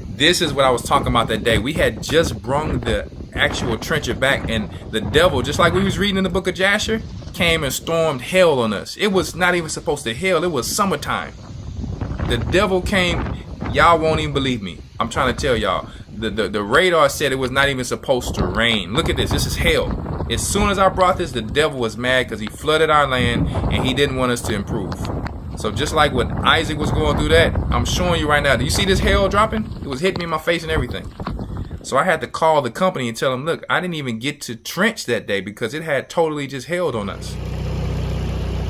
This is what I was talking about that day. We had just brung the actual trencher back, and the devil, just like we was reading in the book of Jasher, came and stormed hell on us. It was not even supposed to hail. It was summertime. The devil came. Y'all won't even believe me. I'm trying to tell y'all. The radar said it was not even supposed to rain. Look at this. This is hell. As soon as I brought this, the devil was mad because he flooded our land and he didn't want us to improve. So just like when Isaac was going through that, I'm showing you right now. Do you see this hail dropping? It was hitting me in my face and everything. So I had to call the company and tell them, look, I didn't even get to trench that day because it had totally just hailed on us.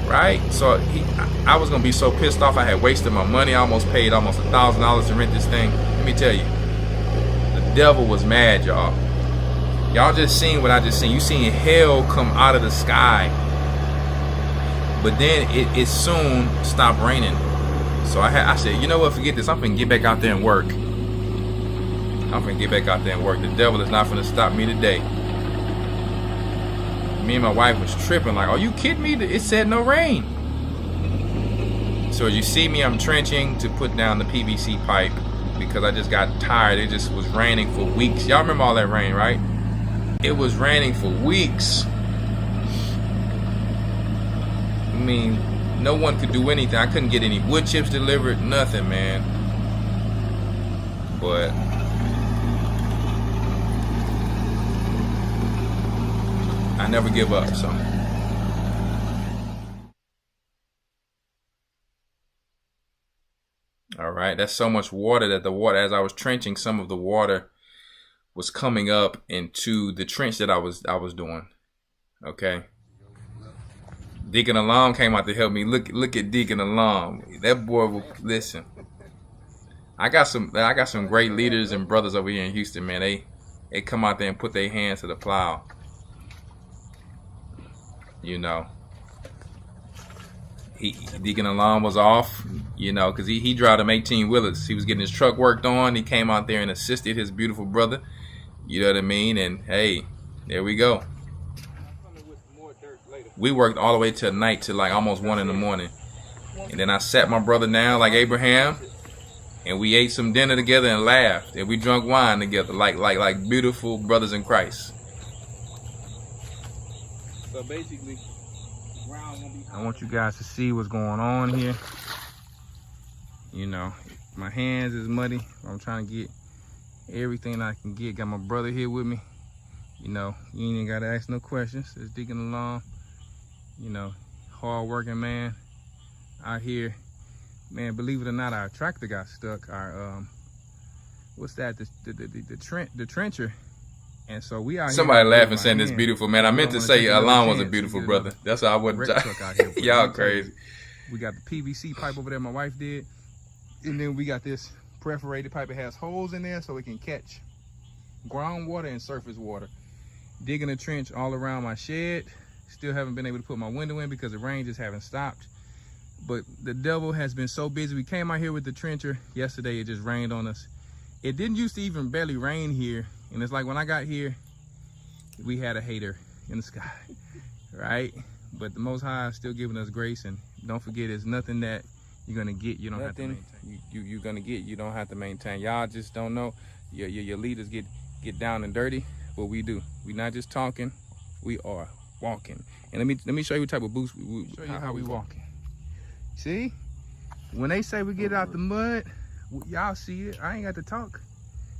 Right? So I was going to be so pissed off. I had wasted my money. I almost paid almost $1,000 to rent this thing. Let me tell you, the devil was mad, y'all. Y'all just seen what I just seen. You seen hell come out of the sky. But then it soon stopped raining. So I said, you know what, forget this. I'm finna get back out there and work. The devil is not finna stop me today. Me and my wife was tripping like, are you kidding me? It said no rain. So as you see me, I'm trenching to put down the PVC pipe because I just got tired. It just was raining for weeks. Y'all remember all that rain, right? It was raining for weeks. I mean, no one could do anything. I couldn't get any wood chips delivered, nothing, man. But I never give up, so. All right, that's so much water that the water, as I was trenching, some of the water was coming up into the trench that I was doing. Okay. Deacon Alam came out to help me. Look at Deacon Alam. That boy will listen. I got some great leaders and brothers over here in Houston, man. They come out there and put their hands to the plow. You know. Deacon Alam was off, you know, because he drove them 18-wheelers. He was getting his truck worked on. He came out there and assisted his beautiful brother. You know what I mean? And hey, there we go. We worked all the way till night, till like almost 1 in the morning. And then I sat my brother down like Abraham, and we ate some dinner together and laughed. And we drank wine together like beautiful brothers in Christ. So basically, the ground won't be I want you guys to see what's going on here. You know, my hands is muddy. I'm trying to get everything I can get. Got my brother here with me. You know, you ain't even gotta ask no questions. Just digging along. You know, hard working man out here. Man, believe it or not, our tractor got stuck. Our what's that? The trencher. And so we out Somebody here laughing saying it's beautiful, man. I meant to say Alon was a beautiful brother. That's how I wouldn't. Y'all crazy. We got the PVC pipe over there my wife did. And then we got this perforated pipe. It has holes in there so it can catch groundwater and surface water. Digging a trench all around my shed. Still haven't been able to put my window in because the rain just haven't stopped. But the devil has been so busy. We came out here with the trencher. Yesterday it just rained on us. It didn't used to even barely rain here. And it's like when I got here, we had a hater in the sky, right? But the Most High is still giving us grace. And don't forget, it's nothing that you're gonna get, you don't have to maintain. You're gonna get, you don't have to maintain. Y'all just don't know. Your leaders get down and dirty, but we do. We not just talking, we are walking. And let me show you what type of boost how we walking. See, when they say we get out the mud, y'all see it. I ain't got to talk.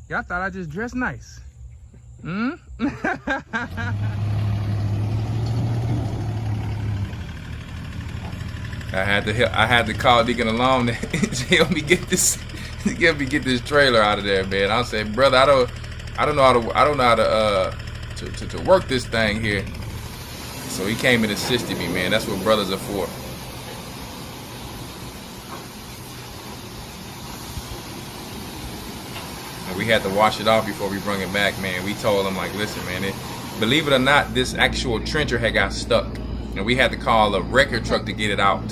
Y'all thought I just dressed nice. I had to call Deacon along to help me get this trailer out of there, man. I said, brother, I don't know how to work this thing here. So he came and assisted me, man. That's what brothers are for. And we had to wash it off before we bring it back, man. We told him, like, listen, man, believe it or not, this actual trencher had got stuck. And we had to call a wrecker truck to get it out.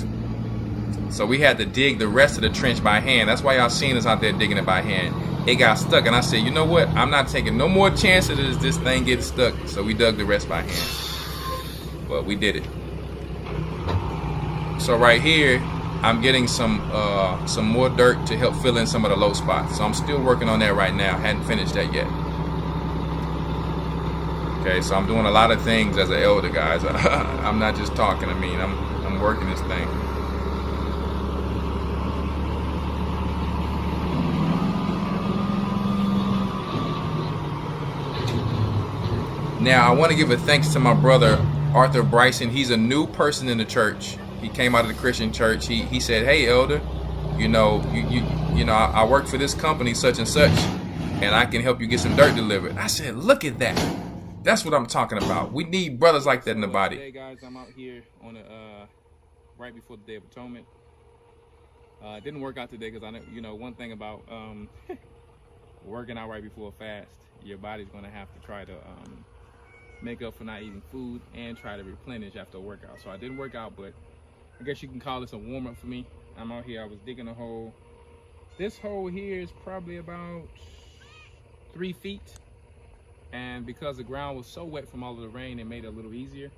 So we had to dig the rest of the trench by hand. That's why y'all seen us out there digging it by hand. It got stuck, and I said, you know what? I'm not taking no more chances as this thing gets stuck. So we dug the rest by hand. But we did it. So right here, I'm getting some more dirt to help fill in some of the low spots. So I'm still working on that right now. Hadn't finished that yet. Okay, so I'm doing a lot of things as an elder, guys. I'm not just talking. I mean, I'm working this thing. Now, I want to give a thanks to my brother, Arthur Bryson. He's a new person in the church. He came out of the Christian church. He said, hey, elder, you know, I work for this company, such and such, and I can help you get some dirt delivered. I said, look at that. That's what I'm talking about. We need brothers like that in the body. Today, guys, I'm out here on right before the Day of Atonement. It didn't work out today because I know, you know, one thing about working out right before a fast, your body's going to have to try to make up for not eating food and try to replenish after a workout. So I didn't work out, but I guess you can call this a warm-up for me. I'm out here. I was digging a hole. This hole here is probably about 3 feet. And because the ground was so wet from all of the rain, it made it a little easier.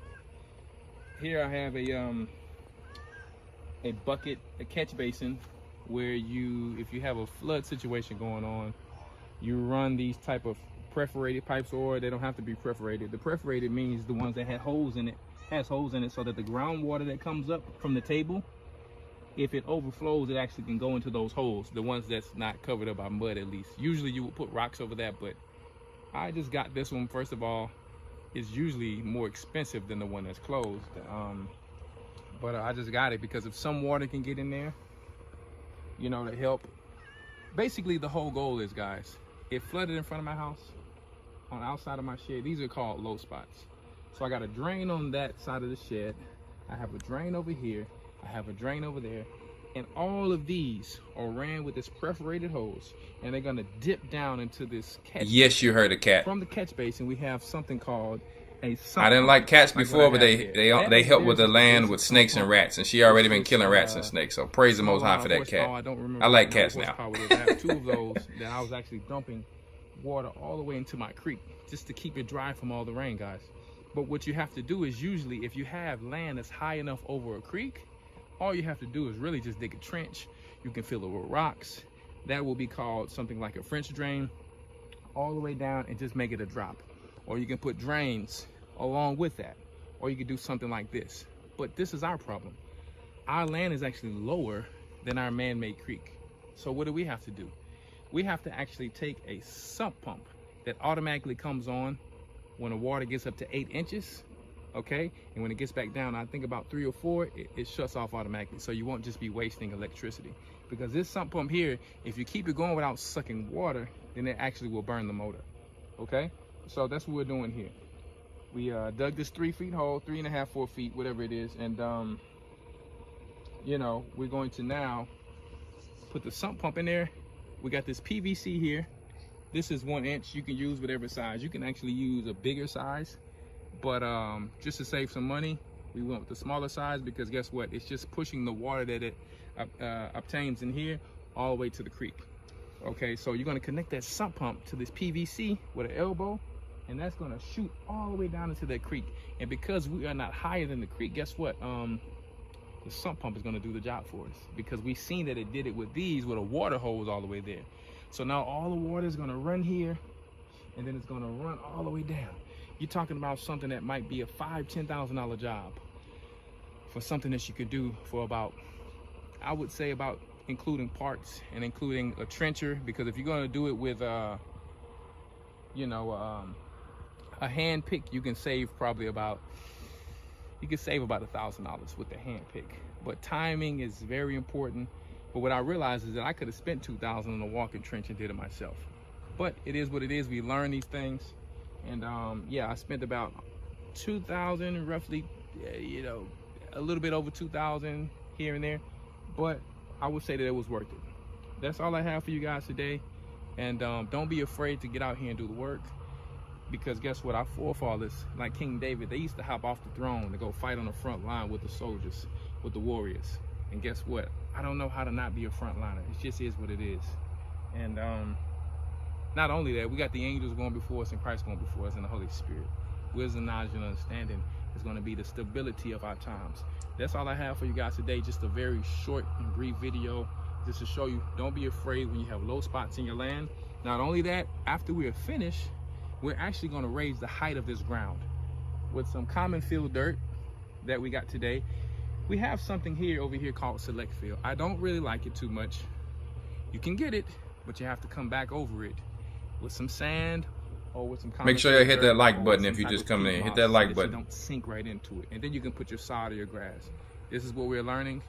Here I have a bucket, a catch basin, where if you have a flood situation going on, you run these type of perforated pipes, or they don't have to be perforated. The perforated means the ones that has holes in it so that the groundwater that comes up from the table, if it overflows, it actually can go into those holes, the ones that's not covered up by mud at least. Usually you would put rocks over that, but I just got this one. First of all, it's usually more expensive than the one that's closed. But I just got it because if some water can get in there, you know, to help. Basically, the whole goal is, guys, it flooded in front of my house, on the outside of my shed. These are called low spots. So I got a drain on that side of the shed. I have a drain over here. I have a drain over there. And all of these are ran with this perforated hose, and they're gonna dip down into this catch. Yes, you heard a cat. From the catch basin, we have something called a. I didn't like cats before, but they help with the land with snakes and rats, and she already been killing rats and snakes. So praise the Most High for that cat. I like cats now. I have 2 of those that I was actually dumping water all the way into my creek just to keep it dry from all the rain, guys. But what you have to do is usually, if you have land that's high enough over a creek, all you have to do is really just dig a trench. You can fill it with rocks. That will be called something like a French drain, all the way down, and just make it a drop. Or you can put drains along with that. Or you can do something like this. But this is our problem. Our land is actually lower than our man-made creek. So what do we have to do? We have to actually take a sump pump that automatically comes on when the water gets up to 8 inches, okay? And when it gets back down, I think about 3 or 4, it shuts off automatically. So you won't just be wasting electricity. Because this sump pump here, if you keep it going without sucking water, then it actually will burn the motor, okay? So that's what we're doing here. We dug this 3 feet hole, 3.5, 4 feet, whatever it is. And, you know, we're going to now put the sump pump in there. We got this PVC here. This is 1 inch. You can use whatever size. You can actually use a bigger size, but just to save some money, we went with the smaller size because guess what? It's just pushing the water that it obtains in here all the way to the creek. Okay, so you're gonna connect that sump pump to this PVC with an elbow, and that's gonna shoot all the way down into that creek. And because we are not higher than the creek, guess what? The sump pump is gonna do the job for us because we've seen that it did it with these with a water hose all the way there. So now all the water is gonna run here, and then it's gonna run all the way down. You're talking about something that might be a $5,000, $10,000 job for something that you could do for about, I would say about including parts and including a trencher, because if you're gonna do it with, you know, a hand pick, you can save probably about, you can save about $1,000 with the hand pick. But timing is very important. But what I realized is that I could have spent $2,000 on a walking trench and did it myself. But it is what it is. We learn these things. And yeah, I spent about $2,000 roughly, you know, a little bit over $2,000 here and there. But I would say that it was worth it. That's all I have for you guys today. And don't be afraid to get out here and do the work. Because guess what? Our forefathers, like King David, they used to hop off the throne to go fight on the front line with the soldiers, with the warriors. And guess what? I don't know how to not be a frontliner. It just is what it is. And not only that, we got the angels going before us and Christ going before us and the Holy Spirit. Wisdom, knowledge, and understanding is going to be the stability of our times. That's all I have for you guys today. Just a very short and brief video just to show you, don't be afraid when you have low spots in your land. Not only that, after we are finished, we're actually going to raise the height of this ground with some common field dirt that we got today. We have something here over here called select field. I don't really like it too much. You can get it, but you have to come back over it with some sand or with some common. Make sure you hit that like button if you're just coming in. Hit that like button. Don't sink right into it. And then you can put your sod or your grass. This is what we're learning.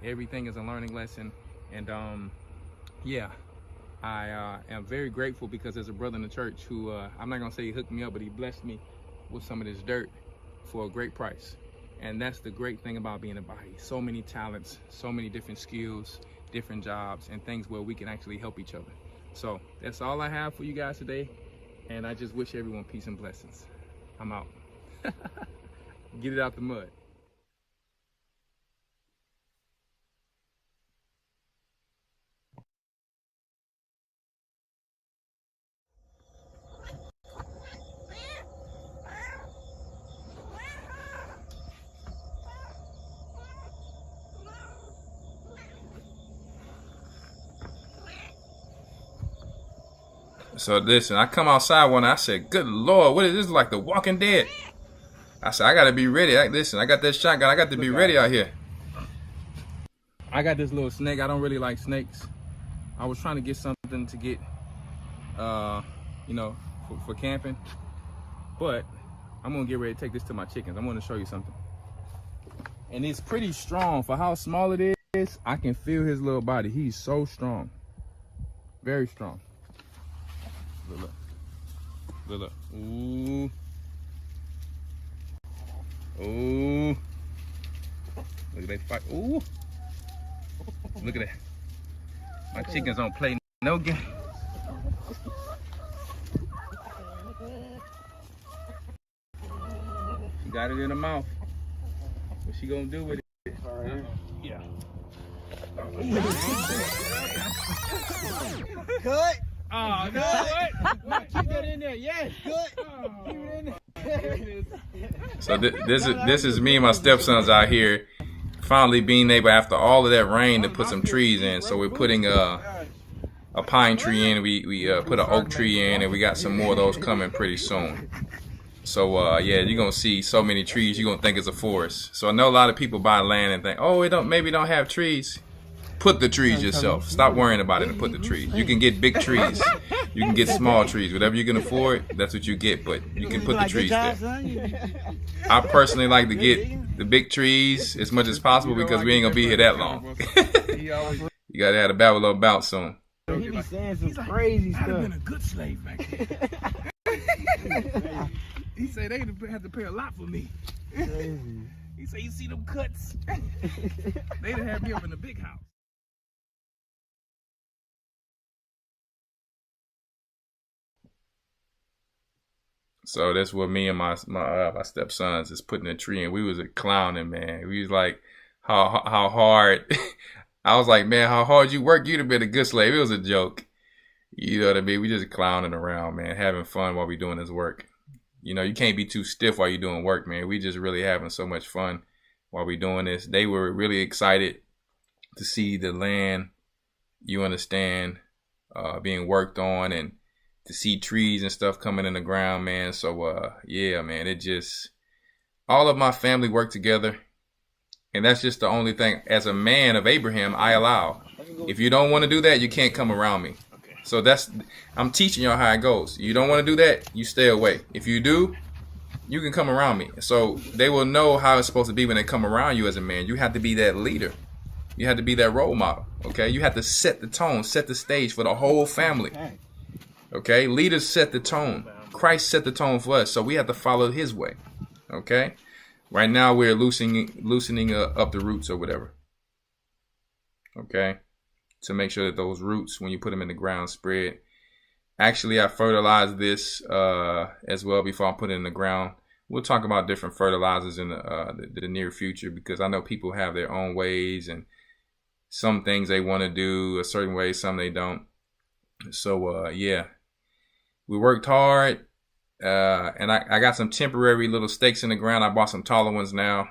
Everything is a learning lesson. And yeah, I am very grateful because there's a brother in the church who, I'm not gonna say he hooked me up, but he blessed me with some of this dirt for a great price. And that's the great thing about being a body. So many talents, so many different skills, different jobs, and things where we can actually help each other. So that's all I have for you guys today. And I just wish everyone peace and blessings. I'm out. Get it out the mud. So listen, I come outside one, I said, good Lord, what is this, like The Walking Dead? I said, I gotta be ready. Listen, I got that shotgun, I got to be ready out here. I got this little snake. I don't really like snakes. I was trying to get something to get, you know, for camping. But I'm gonna get ready to take this to my chickens. I'm gonna show you something. And it's pretty strong. For how small it is, I can feel his little body. He's so strong. Very strong. Look, look. Look, look. Ooh. Ooh. Look at that fight. Ooh. Look at that. My chickens don't play no game. She got it in her mouth. What she gonna do with it? Yeah. Cut. Oh, no, what? Keep that in there. Yes. Good. Oh. Keep it in there. There it is. So this is me and my stepsons out here finally being able, after all of that rain, to put some trees in. So we're putting a pine tree in, we put an oak tree in, and we got some more of those coming pretty soon. So yeah, you're gonna see so many trees, you're gonna think it's a forest. So I know a lot of people buy land and think, oh, maybe don't have trees. Put the trees yourself. Stop worrying about it and put the trees. You can get big trees. You can get small trees. Whatever you can afford, that's what you get. But you can put the trees there. I personally like to get the big trees as much as possible because we ain't gonna be here that long. You gotta have a little bounce soon. He be saying some crazy stuff. I'd have been a good slave back then. He said they had to pay a lot for me. Crazy. He said, you see them cuts? They'd have had me up in the big house. So that's what me and my stepsons is putting a tree in. We was clowning, man. We was like, how hard. I was like, man, how hard you work, you'd have been a good slave. It was a joke. You know what I mean? We just clowning around, man, having fun while we doing this work. You know, you can't be too stiff while you're doing work, man. We just really having so much fun while we doing this. They were really excited to see the land, you understand, being worked on, and to see trees and stuff coming in the ground, man. So, yeah, man, it just, all of my family work together. And that's just the only thing, as a man of Abraham, I allow. If you don't want to do that, you can't come around me. So I'm teaching y'all how it goes. You don't want to do that, you stay away. If you do, you can come around me. So they will know how it's supposed to be when they come around you as a man. You have to be that leader. You have to be that role model, okay? You have to set the tone, set the stage for the whole family, okay? Leaders set the tone. Christ set the tone for us, so we have to follow his way, okay? Right now, we're loosening up the roots or whatever, okay? To make sure that those roots, when you put them in the ground, spread. Actually, I fertilized this as well before I put it in the ground. We'll talk about different fertilizers in the near future, because I know people have their own ways, and some things they want to do a certain way, some they don't. So, yeah, we worked hard. And I got some temporary little stakes in the ground. I bought some taller ones now,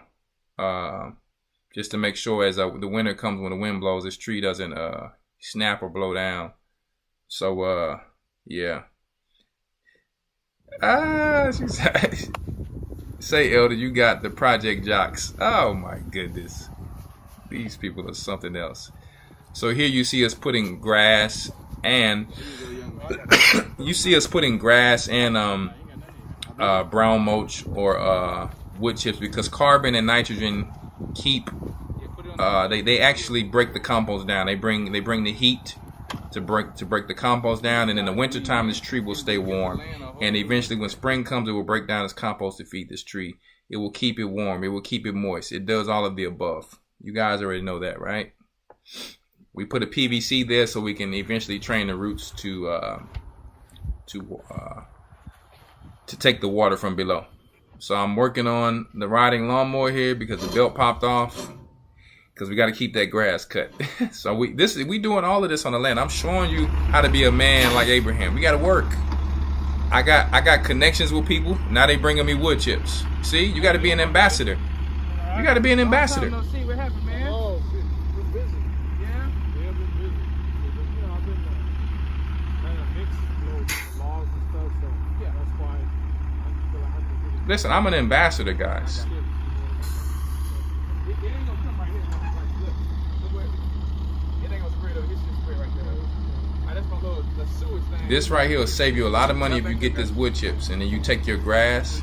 just to make sure as the winter comes, when the wind blows, this tree doesn't snap or blow down. So, yeah. She said, say, Elder, you got the project jocks. Oh, my goodness. These people are something else. So here you see us putting grass and brown mulch or wood chips, because carbon and nitrogen keep they actually break the compost down. They bring the heat to break the compost down, and in the wintertime this tree will stay warm, and eventually when spring comes it will break down its compost to feed this tree. It will keep it warm, it will keep it moist. It does all of the above. You guys already know that, right? We put a PVC there so we can eventually train the roots to take the water from below. So I'm working on the riding lawnmower here because the belt popped off, because we got to keep that grass cut. So we doing all of this on the land. I'm showing you how to be a man like Abraham. We got to work. I got connections with people. Now they bringing me wood chips. See, you got to be an ambassador. You got to be an ambassador. See what happened, man. Oh, shit. We're busy. Yeah? Yeah, we're busy. You know, I've been trying to mix laws and stuff, so yeah, that's why I feel like I can really. Listen, I'm an ambassador, guys. It ain't gonna come right here. Like, look where it ain't gonna spread over. It's just spread right there. That's my little the sewage thing. This right here will save you a lot of money if you get this wood chips, and then you take your grass,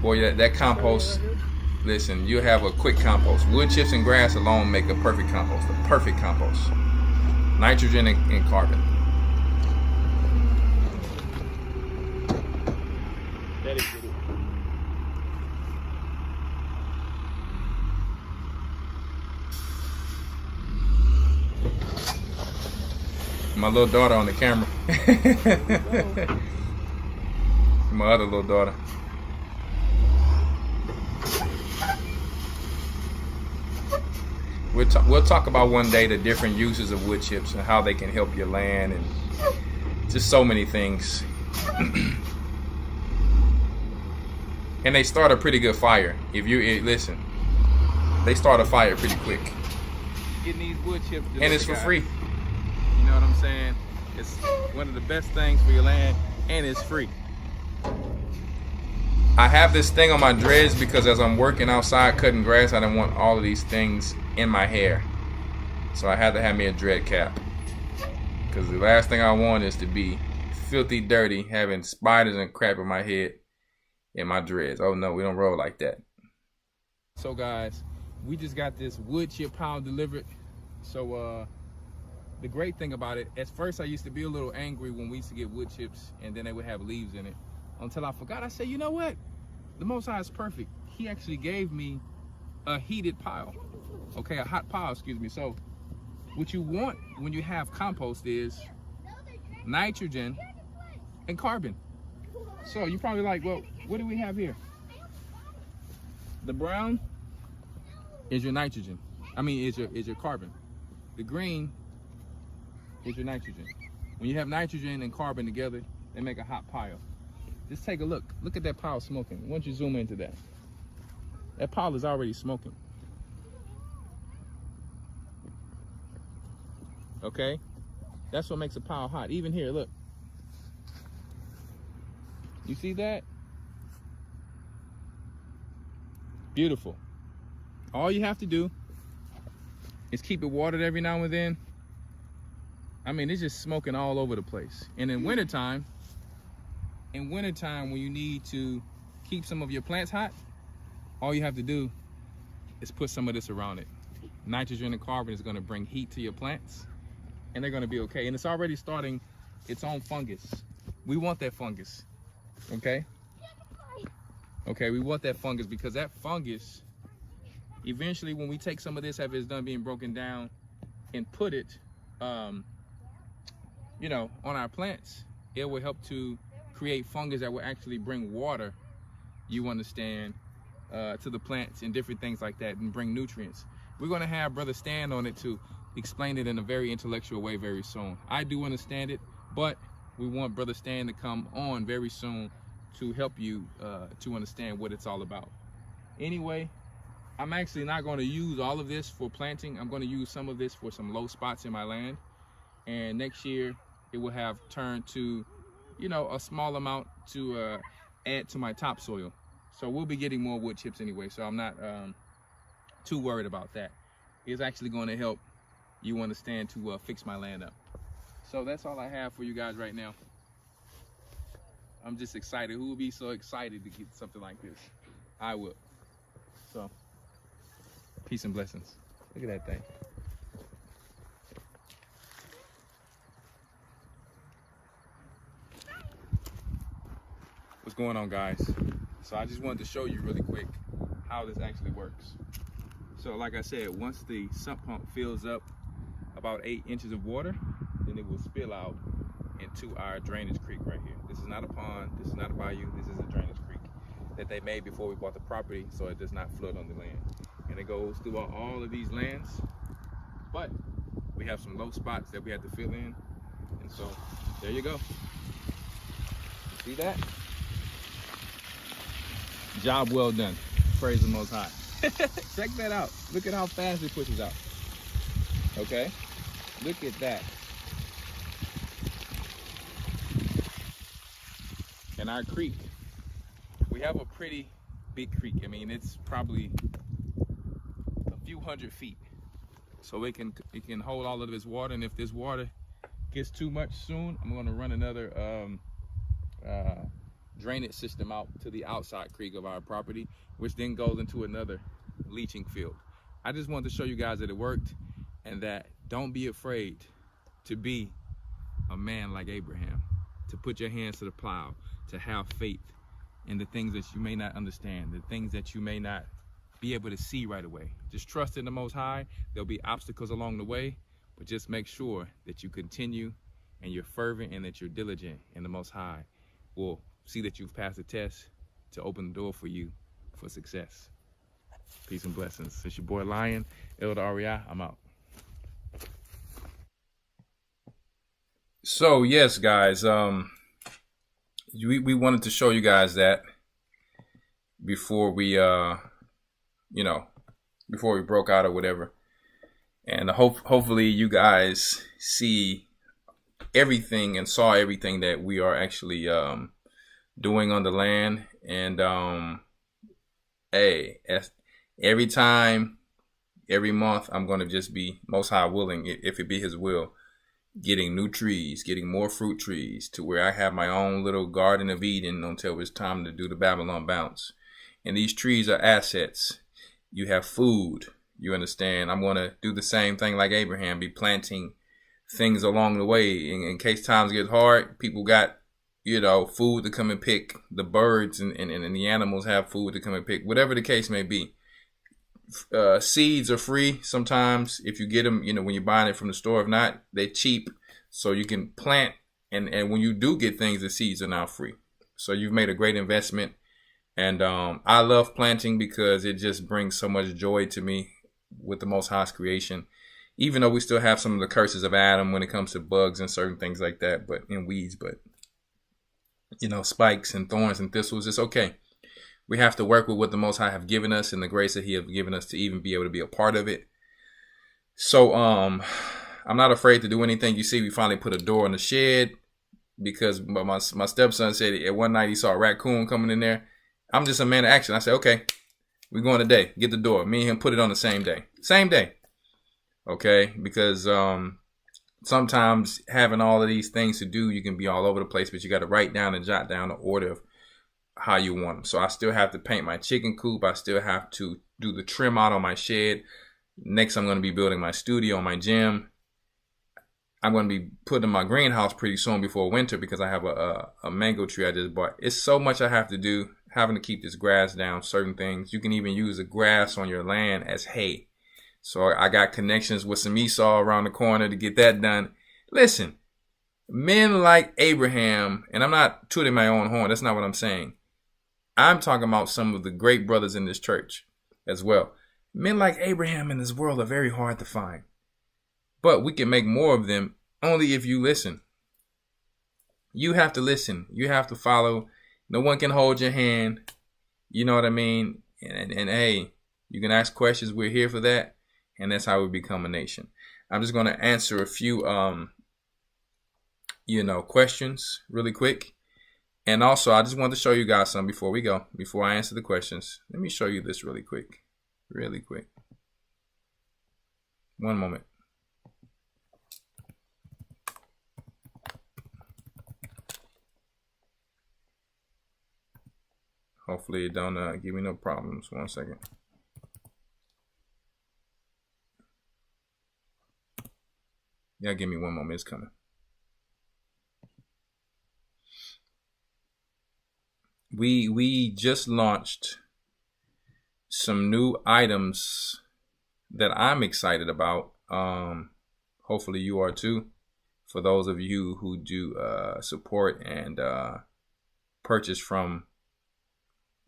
boy, that compost. Listen, you'll have a quick compost. Wood chips and grass alone make a perfect compost. A perfect compost. Nitrogen and carbon. My little daughter on the camera. My other little daughter. We'll talk about one day the different uses of wood chips and how they can help your land, and just so many things. And they start a pretty good fire. If you listen, they start a fire pretty quick. Getting these wood chips, And it's for free. You know what I'm saying? It's one of the best things for your land, and it's free. I have this thing on my dreads because as I'm working outside cutting grass, I don't want all of these things in my hair. So I had to have me a dread cap. Because the last thing I want is to be filthy dirty, having spiders and crap in my head in my dreads. Oh no, we don't roll like that. So guys, we just got this wood chip pile delivered. So the great thing about it, at first I used to be a little angry when we used to get wood chips and then they would have leaves in it. Until I forgot, I said, you know what? The Most High is perfect. He actually gave me a heated pile. Okay, a hot pile, excuse me. So what you want when you have compost is nitrogen and carbon. So you're probably like, well, what do we have here? The brown is your nitrogen. I mean, is your carbon. The green is your nitrogen. When you have nitrogen and carbon together, they make a hot pile. Just take a look. Look at that pile smoking. Once you zoom into that, that pile is already smoking. Okay? That's what makes a pile hot. Even here, look. You see that? Beautiful. All you have to do is keep it watered every now and then. I mean, it's just smoking all over the place. And in wintertime, when you need to keep some of your plants hot, all you have to do is put some of this around it. Nitrogen and carbon is going to bring heat to your plants, and they're going to be okay. And it's already starting its own fungus. We want that fungus, okay? Okay, we want that fungus because that fungus, eventually when we take some of this after it's done being broken down and put it, you know, on our plants, it will help to create fungus that will actually bring water, you understand, to the plants and different things like that, and bring nutrients. We're going to have Brother Stan on it to explain it in a very intellectual way very soon. I do understand it, but we want Brother Stan to come on very soon to help you to understand what it's all about. Anyway, I'm actually not going to use all of this for planting. I'm going to use some of this for some low spots in my land, and next year it will have turned to, you know, a small amount to add to my topsoil. So we'll be getting more wood chips anyway, so I'm not too worried about that. It's actually going to help you understand to fix my land up. So that's all I have for you guys right now. I'm just excited. Who would be so excited to get something like this? I would. So, peace and blessings. Look at that thing. What's going on, guys? So I just wanted to show you really quick how this actually works. So like I said, once the sump pump fills up about 8 inches of water, then it will spill out into our drainage creek right here. This is not a pond, this is not a bayou, this is a drainage creek that they made before we bought the property so it does not flood on the land. And it goes throughout all of these lands, but we have some low spots that we have to fill in. And so there you go. You see that? Job well done. Praise the Most High. Check that out. Look at how fast it pushes out. Okay? Look at that. And our creek, we have a pretty big creek. I mean, it's probably a few hundred feet. So it can hold all of this water, and if this water gets too much soon, I'm gonna run another drainage system out to the outside creek of our property, which then goes into another leaching field. I just wanted to show you guys that it worked, and that don't be afraid to be a man like Abraham, to put your hands to the plow, to have faith in the things that you may not understand, the things that you may not be able to see right away. Just trust in the Most High. There'll be obstacles along the way, but just make sure that you continue and you're fervent and that you're diligent, and the Most High will see that you've passed the test to open the door for you for success. Peace and blessings. It's your boy Lion, Elder REI. I'm out. So yes, guys, we wanted to show you guys that before we before we broke out or whatever, and hopefully you guys see everything and saw everything that we are actually doing on the land, And hey, every time, every month, I'm going to just be, most high willing, if it be his will, getting new trees, getting more fruit trees, to where I have my own little Garden of Eden until it's time to do the Babylon bounce. And these trees are assets. You have food. You understand? I'm going to do the same thing like Abraham, be planting things along the way. In case times get hard, people got, food to come and pick. The birds and the animals have food to come and pick. Whatever the case may be. Seeds are free sometimes if you get them, when you're buying it from the store. If not, they're cheap, so you can plant. And when you do get things, the seeds are now free. So you've made a great investment. And I love planting because it just brings so much joy to me with the Most High's creation. Even though we still have some of the curses of Adam when it comes to bugs and certain things like that, and weeds, but spikes and thorns and thistles, it's okay. We have to work with what the Most High have given us and the grace that he have given us to even be able to be a part of it. So I'm not afraid to do anything. You see, we finally put a door in the shed because my stepson said at one night he saw a raccoon coming in there. I'm just a man of action. I said, okay, we're going today. Get the door. Me and him put it on the same day. Same day. Okay, because sometimes having all of these things to do, you can be all over the place, but you got to write down and jot down the order of how you want them. So I still have to paint my chicken coop. I still have to do the trim out on my shed. Next, I'm going to be building my studio, my gym. I'm going to be putting my greenhouse pretty soon before winter because I have a mango tree I just bought. It's so much I have to do, having to keep this grass down, certain things. You can even use the grass on your land as hay. So I got connections with some Esau around the corner to get that done. Listen, men like Abraham, and I'm not tooting my own horn. That's not what I'm saying. I'm talking about some of the great brothers in this church as well. Men like Abraham in this world are very hard to find. But we can make more of them only if you listen. You have to listen. You have to follow. No one can hold your hand. You know what I mean? And hey, you can ask questions. We're here for that. And that's how we become a nation. I'm just going to answer a few, questions really quick. And also, I just wanted to show you guys something before we go. Before I answer the questions, let me show you this really quick. Really quick. One moment. Hopefully it don't give me no problems. 1 second. Yeah, give me one moment. It's coming. We just launched some new items that I'm excited about. Hopefully you are too. For those of you who do support and purchase from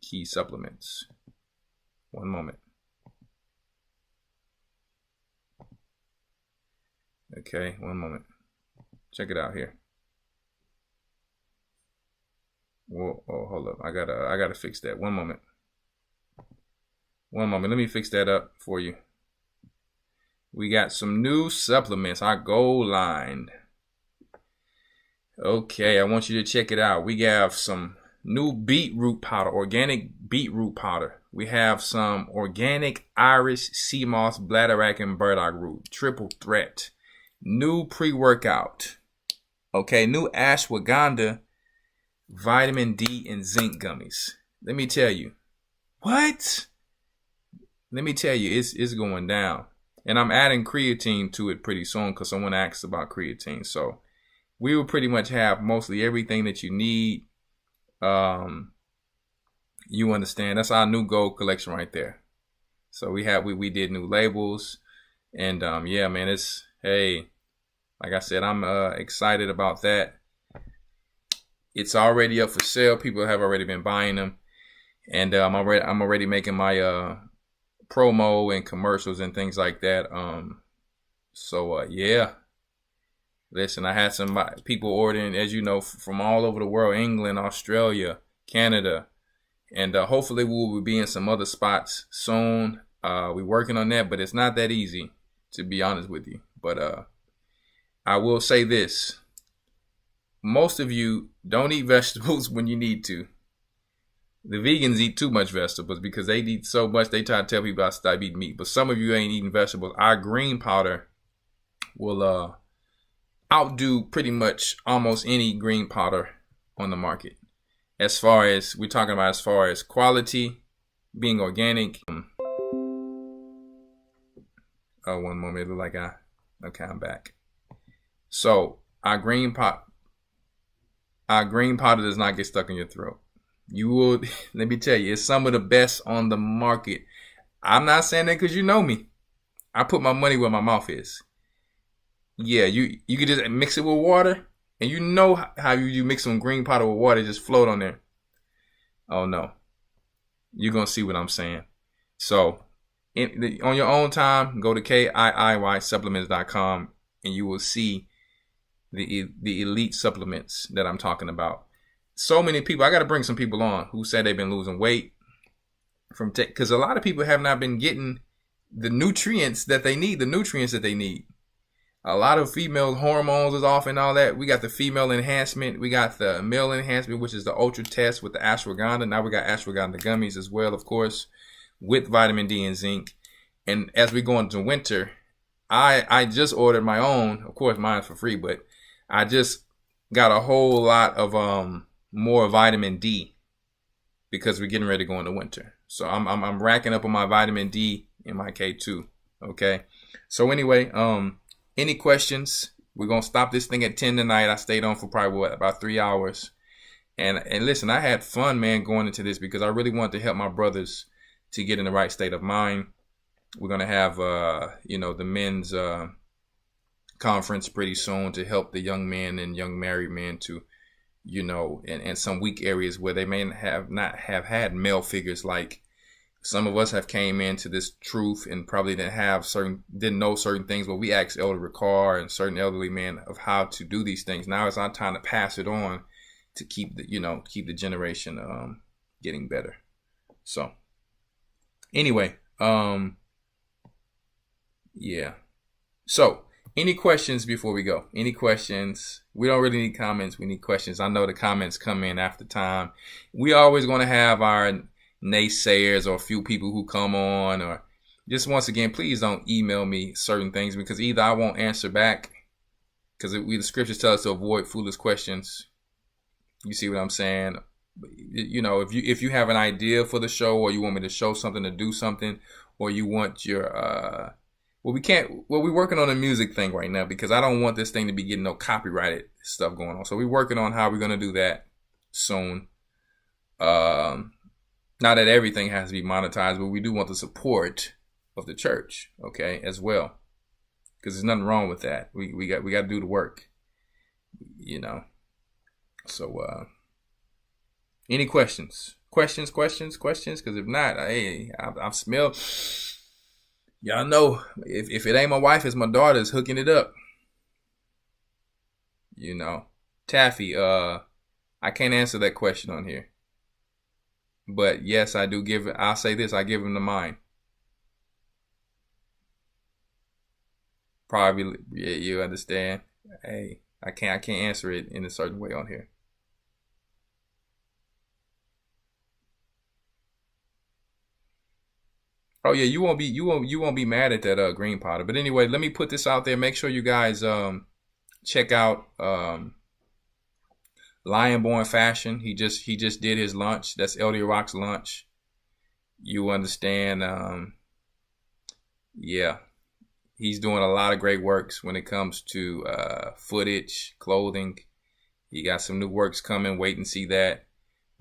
Key Supplements. One moment. Okay, one moment. Check it out here. Whoa, oh, hold up. I gotta fix that. One moment. One moment. Let me fix that up for you. We got some new supplements. Our gold line. Okay, I want you to check it out. We have some new beetroot powder, organic beetroot powder. We have some organic Irish sea moss, bladderwrack, and burdock root. Triple threat. New pre-workout. Okay, new ashwagandha, vitamin D, and zinc gummies. Let me tell you. What? Let me tell you, it's going down. And I'm adding creatine to it pretty soon because someone asked about creatine. So we will pretty much have mostly everything that you need. You understand? That's our new gold collection right there. So we did new labels. And yeah, man, hey, like I said, I'm excited about that. It's already up for sale. People have already been buying them. And I'm already making my promo and commercials and things like that. Yeah. Listen, I had some people ordering, as you know, from all over the world, England, Australia, Canada. And hopefully we will be in some other spots soon. We're working on that, but it's not that easy, to be honest with you. But I will say this. Most of you don't eat vegetables when you need to. The vegans eat too much vegetables because they eat so much. They try to tell people I stop eating meat. But some of you ain't eating vegetables. Our green powder will outdo pretty much almost any green powder on the market. As far as we're talking about, as far as quality, being organic. Oh, one moment. It look like okay, I'm back. So our green powder does not get stuck in your throat. You will, let me tell you, it's some of the best on the market. I'm not saying that because you know me. I put my money where my mouth is. Yeah, you can just mix it with water, and you know how you mix some green powder with water, just float on there. Oh no, you're gonna see what I'm saying. So, on your own time, go to KIIYsupplements.com, and you will see the elite supplements that I'm talking about. So many people, I got to bring some people on who said they've been losing weight from because a lot of people have not been getting the nutrients that they need. A lot of female hormones is off and all that. We got the female enhancement. We got the male enhancement, which is the ultra test with the ashwagandha. Now we got ashwagandha gummies as well, of course, with vitamin D and zinc. And as we go into winter, I just ordered my own. Of course, mine's for free, but I just got a whole lot of more vitamin D because we're getting ready to go into winter. So I'm racking up on my vitamin D and my K2. Okay. So anyway, any questions? We're gonna stop this thing at 10 tonight. I stayed on for probably about 3 hours. And listen, I had fun, man, going into this because I really wanted to help my brothers to get in the right state of mind. We're gonna have the men's conference pretty soon to help the young men and young married men to, in some weak areas where they may not have had male figures. Like some of us have came into this truth and probably didn't know certain things, but we asked Elder Ricard and certain elderly men of how to do these things. Now it's our time to pass it on to keep the generation getting better. So anyway, yeah. So any questions before we go? Any questions? We don't really need comments. We need questions. I know the comments come in after time. We always going to have our naysayers or a few people who come on, or just once again, please don't email me certain things because either I won't answer back because the scriptures tell us to avoid foolish questions. You see what I'm saying? If you have an idea for the show, or you want me to show something, to do something, or you want your we're working on a music thing right now because I don't want this thing to be getting no copyrighted stuff going on. So we're working on how we're going to do that soon. Not that everything has to be monetized, but we do want the support of the church, okay, as well. Because there's nothing wrong with that. We got to do the work, So any questions? Questions? Because if not, hey, I've smelled. Y'all know, if it ain't my wife, it's my daughter's hooking it up. Taffy, I can't answer that question on here. But yes, I do I'll say this, I give him the mine. Probably, yeah, you understand. Hey, I can't answer it in a certain way on here. Oh yeah, you won't be mad at that green powder. But anyway, let me put this out there. Make sure you guys check out Lionborn Fashion. He just did his lunch. That's Elder Rock's lunch. You understand? Yeah, he's doing a lot of great works when it comes to footage, clothing. He got some new works coming. Wait and see that.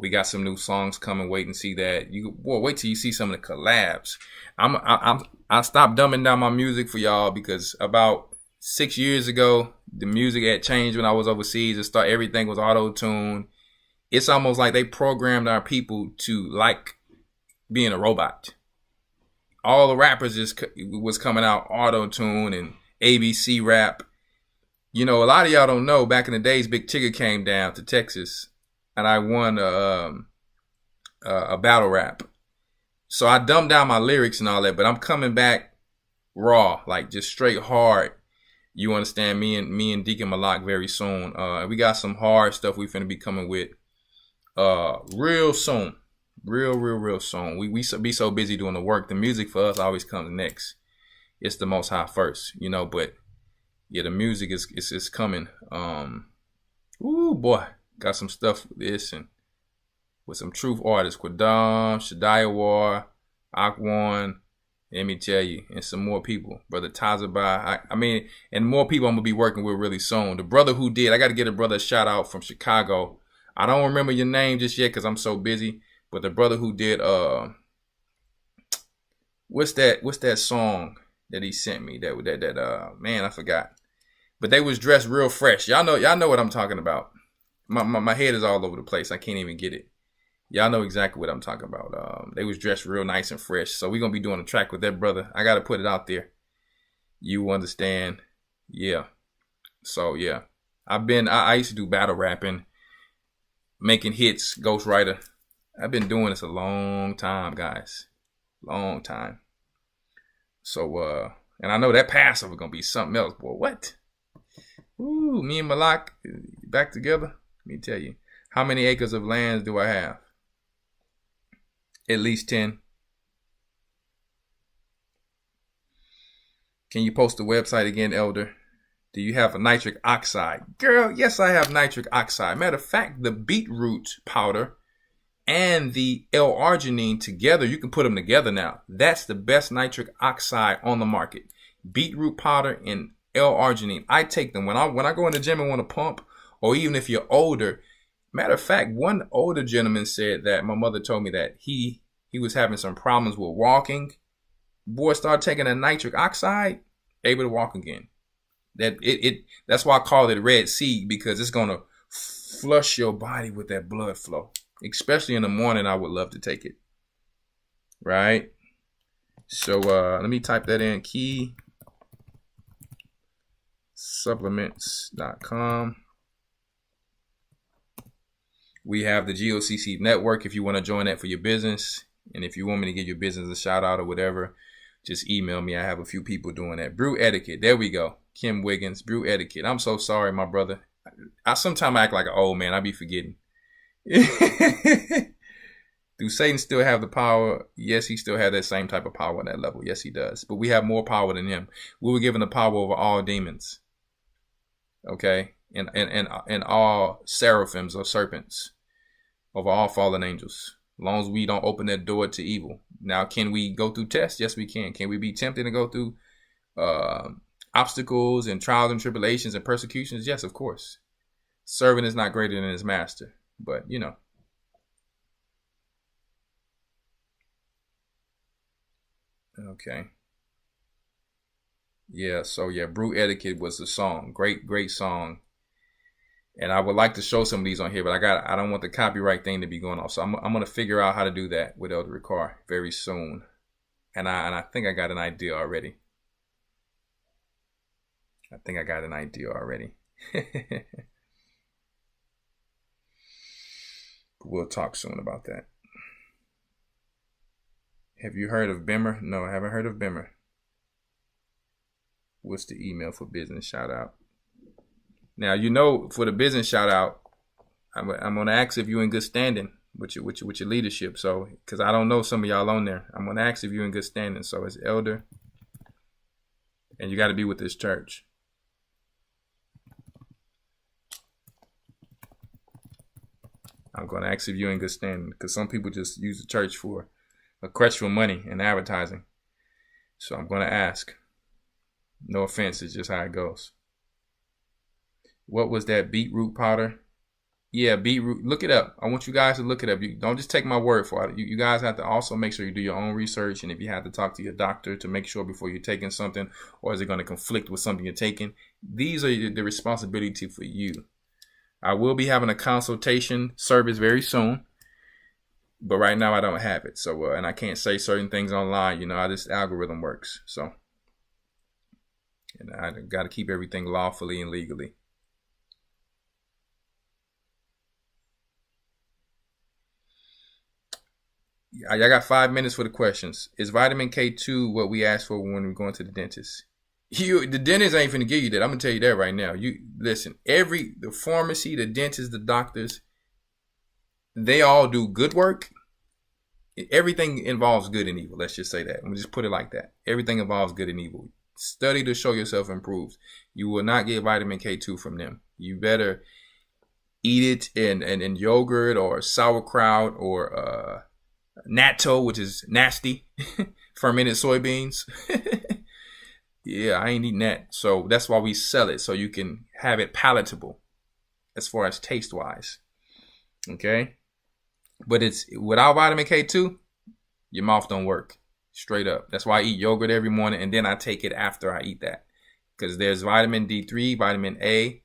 We got some new songs coming. Wait and see that. Wait till you see some of the collabs. I stopped dumbing down my music for y'all because about 6 years ago, the music had changed when I was overseas. Everything was auto-tuned. It's almost like they programmed our people to like being a robot. All the rappers was coming out auto-tuned and ABC rap. A lot of y'all don't know, back in the days, Big Tigger came down to Texas and I won a battle rap. So I dumbed down my lyrics and all that, but I'm coming back raw, like just straight hard. You understand? Me and Deacon Malak very soon. We got some hard stuff we finna be coming with real soon. real soon. We be so busy doing the work. The music for us always comes next. It's the Most High first, you know. But yeah, the music is coming. Ooh boy, got some stuff with this and with some truth artists, Quadam, Shadiah War, Akwan. Let me tell you, and some more people, Brother Tazabai. I mean, and more people I'm gonna be working with really soon. The brother who did, I got to get a brother a shout out from Chicago. I don't remember your name just yet because I'm so busy. But the brother who did, what's that song that he sent me? That man, I forgot. But they was dressed real fresh. Y'all know what I'm talking about. My head is all over the place. I can't even get it. Y'all know exactly what I'm talking about. They was dressed real nice and fresh. So we're going to be doing a track with that brother. I got to put it out there. You understand? Yeah. So, yeah. I used to do battle rapping, making hits, ghostwriter. I've been doing this a long time, guys. Long time. So, and I know that passive is going to be something else. Boy, what? Ooh, me and Malak back together. Let me tell you. How many acres of land do I have? At least 10. Can you post the website again, Elder? Do you have a nitric oxide? Girl, yes, I have nitric oxide. Matter of fact, the beetroot powder and the L-arginine together, you can put them together now. That's the best nitric oxide on the market. Beetroot powder and L-arginine. I take them when I go in the gym and want to pump, or even if you're older. Matter of fact, one older gentleman said that, my mother told me that he was having some problems with walking. Boy, started taking a nitric oxide, able to walk again. That's why I call it Red Sea, because it's gonna flush your body with that blood flow. Especially in the morning, I would love to take it. Right? So let me type that in. Key supplements.com. We have the GOCC network if you want to join that for your business. And if you want me to give your business a shout out or whatever, just email me. I have a few people doing that. Brew Etiquette. There we go. Kim Wiggins, Brew Etiquette. I'm so sorry, my brother. I sometimes act like an old man. I be forgetting. Do Satan still have the power? Yes, he still has that same type of power on that level. Yes, he does. But we have more power than him. We were given the power over all demons. Okay? And all seraphims or serpents. Over all fallen angels. As long as we don't open that door to evil. Now, can we go through tests? Yes, we can. Can we be tempted to go through obstacles and trials and tribulations and persecutions? Yes, of course. Servant is not greater than his master. But, you know. Okay. Yeah, so yeah, Brew Etiquette was the song. Great song. And I would like to show some of these on here, but I don't want the copyright thing to be going off. So I'm going to figure out how to do that with Elder Ricard very soon. And I think I got an idea already. We'll talk soon about that. Have you heard of Bimmer? No, I haven't heard of Bimmer. What's the email for business shout out? Now, you know, for the business shout out, I'm going to ask if you're in good standing with your leadership. So, because I don't know some of y'all on there, I'm going to ask if you're in good standing. So it's Elder, and you got to be with this church. I'm going to ask if you're in good standing, because some people just use the church for a crutch for money and advertising. So I'm going to ask. No offense, it's just how it goes. What was that beetroot powder? Yeah, beetroot. Look it up. I want you guys to look it up. You don't just take my word for it. You guys have to also make sure you do your own research. And if you have to talk to your doctor to make sure before you're taking something, or is it going to conflict with something you're taking? These are the responsibility for you. I will be having a consultation service very soon. But right now I don't have it. So, and I can't say certain things online. You know how this algorithm works. So, and I got to keep everything lawfully and legally. I got 5 minutes for the questions. Is vitamin K2 what we ask for when we're going to the dentist? The dentist ain't finna give you that. I'm gonna tell you that right now. You listen. The pharmacy, the dentist, the doctors, they all do good work, Everything involves good and evil. Let's just say that. We'll just put it like that. Everything involves good and evil. Study to show yourself improved. You will not get vitamin K2 from them. You better eat it in yogurt or sauerkraut or natto, which is nasty, fermented soybeans. Yeah, I ain't eating that. So that's why we sell it, so you can have it palatable as far as taste wise. Okay. But it's without vitamin K2, your mouth don't work. Straight up. That's why I eat yogurt every morning, and then I take it after I eat that. Because there's vitamin D3, vitamin A,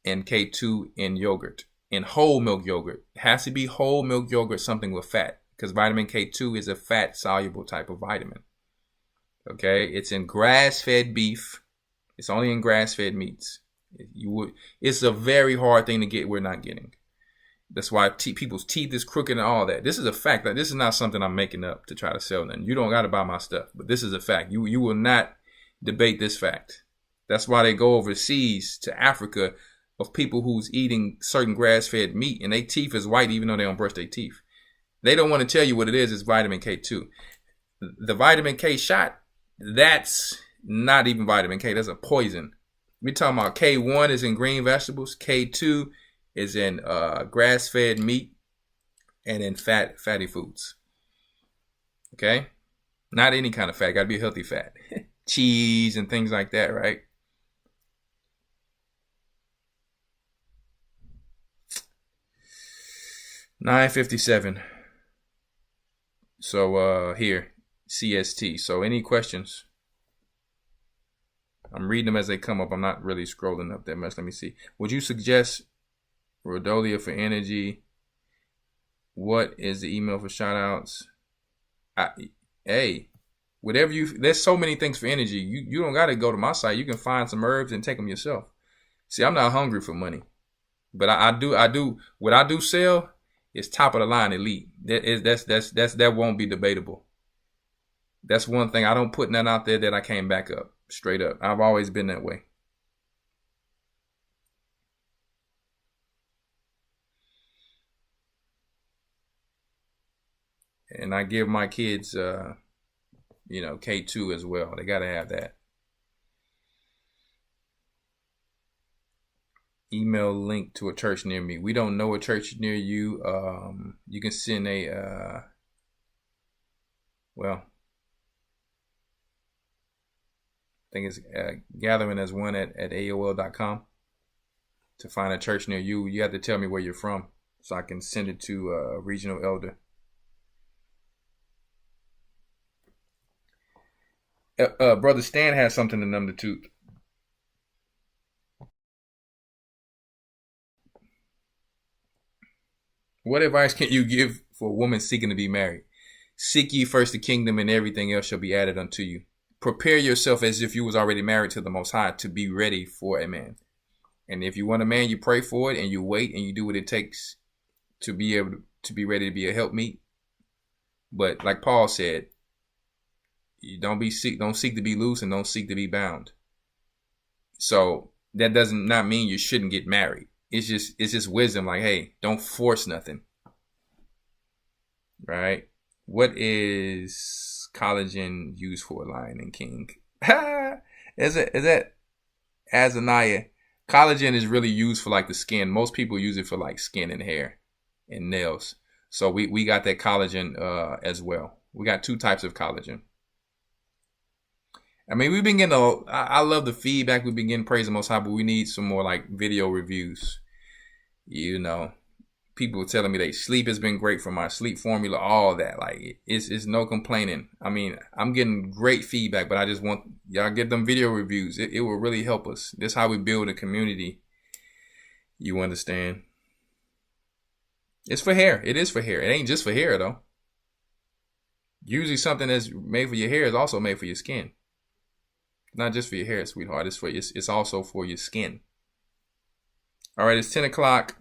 and K2 in yogurt. In whole milk yogurt. It has to be whole milk yogurt, something with fat. Because vitamin K2 is a fat-soluble type of vitamin. Okay? It's in grass-fed beef. It's only in grass-fed meats. It's a very hard thing to get we're not getting. That's why people's teeth is crooked and all that. This is a fact. Like, this is not something I'm making up to try to sell nothing. You don't got to buy my stuff, but this is a fact. You will not debate this fact. That's why they go overseas to Africa of people who's eating certain grass-fed meat and their teeth is white even though they don't brush their teeth. They don't want to tell you what it is. It's vitamin K2. The vitamin K shot, that's not even vitamin K. That's a poison. We're talking about K1 is in green vegetables. K2 is in grass-fed meat and in fatty foods. Okay? Not any kind of fat. Got to be healthy fat. Cheese and things like that, right? $9.57. So here, CST. So any questions? I'm reading them as they come up. I'm not really scrolling up that much. Let me see. Would you suggest Rhodolia for energy? What is the email for shout outs? Hey, whatever there's so many things for energy. You don't got to go to my site. You can find some herbs and take them yourself. See, I'm not hungry for money, but I do what I do sell is top of the line elite. That won't be debatable. That's one thing. I don't put nothing out there that I can't back up. Straight up. I've always been that way. And I give my kids, K2 as well. They got to have that. Email link to a church near me. We don't know a church near you. You can send I think it's gathering as one at AOL.com to find a church near you. You have to tell me where you're from so I can send it to a regional elder. Brother Stan has something to numb the tooth. What advice can you give for a woman seeking to be married? Seek ye first the kingdom, and everything else shall be added unto you. Prepare yourself as if you was already married to the Most High to be ready for a man. And if you want a man, you pray for it and you wait and you do what it takes to be able to be ready to be a helpmeet. But like Paul said, you don't seek to be loose and don't seek to be bound. So that doesn't not mean you shouldn't get married. It's just wisdom. Like, hey, don't force nothing. Right? What is collagen used for, Lion and King? Is that Azaniah? Collagen is really used for like the skin. Most people use it for like skin and hair and nails. So we got that collagen as well. We got two types of collagen. I mean, we've been getting I love the feedback. We've been getting praise the Most High, but we need some more like video reviews. People telling me they sleep has been great for my sleep formula, all that. Like, it's no complaining. I mean, I'm getting great feedback, but I just want y'all get them video reviews. It will really help us. This is how we build a community. You understand? It's for hair. It is for hair. It ain't just for hair, though. Usually something that's made for your hair is also made for your skin. Not just for your hair, sweetheart. It's also for your skin. All right, it's 10 o'clock.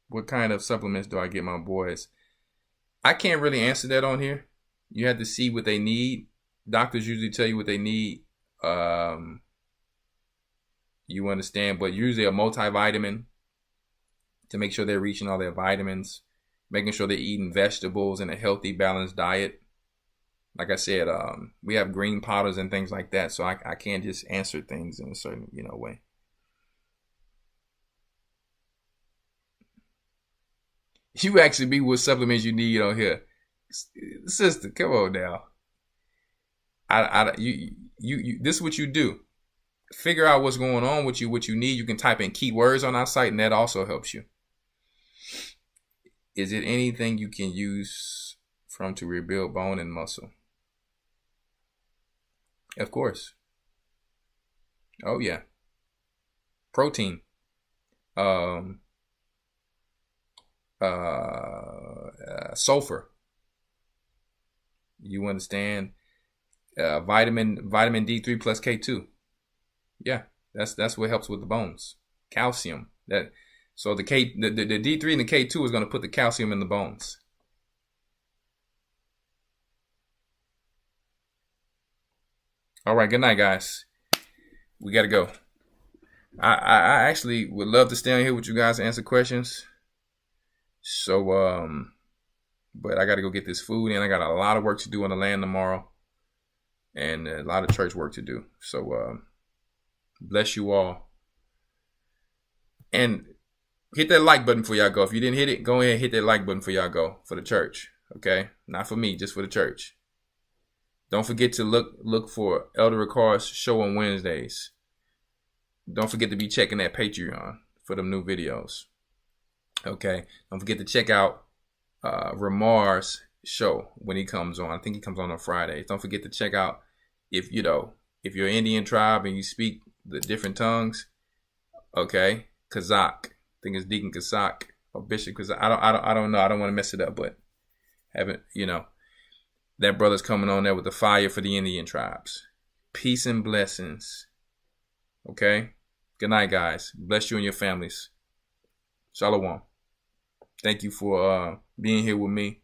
What kind of supplements do I get my boys? I can't really answer that on here. You have to see what they need. Doctors usually tell you what they need. You understand, but usually a multivitamin to make sure they're reaching all their vitamins, making sure they're eating vegetables and a healthy, balanced diet. Like I said, we have green powders and things like that, so I can't just answer things in a certain, way. You actually be what supplements you need on here, sister. Come on now. This is what you do. Figure out what's going on with you, what you need. You can type in keywords on our site, and that also helps you. Is it anything you can use from to rebuild bone and muscle? Of course. Oh yeah. Protein. Sulfur. You understand? Vitamin D3 plus K2. Yeah, that's what helps with the bones. Calcium. So the D3 and the K2 is going to put the calcium in the bones. All right, good night, guys. We got to go. I actually would love to stay on here with you guys and answer questions. So, but I got to go get this food in. I got a lot of work to do on the land tomorrow and a lot of church work to do. So, bless you all. And hit that like button for y'all go. If you didn't hit it, go ahead and hit that like button for y'all go for the church. Okay? Not for me, just for the church. Don't forget to look for Elder Ricard's show on Wednesdays. Don't forget to be checking that Patreon for them new videos. Okay? Don't forget to check out Ramar's show when he comes on. I think he comes on Fridays. Don't forget to check out if you're an Indian tribe and you speak the different tongues. Okay? Gocc. I think it's Deacon Gocc or Bishop Gocc. I don't know. I don't want to mess it up, but that brother's coming on there with the fire for the Indian tribes. Peace and blessings. Okay? Good night, guys. Bless you and your families. Shalom. Thank you for being here with me.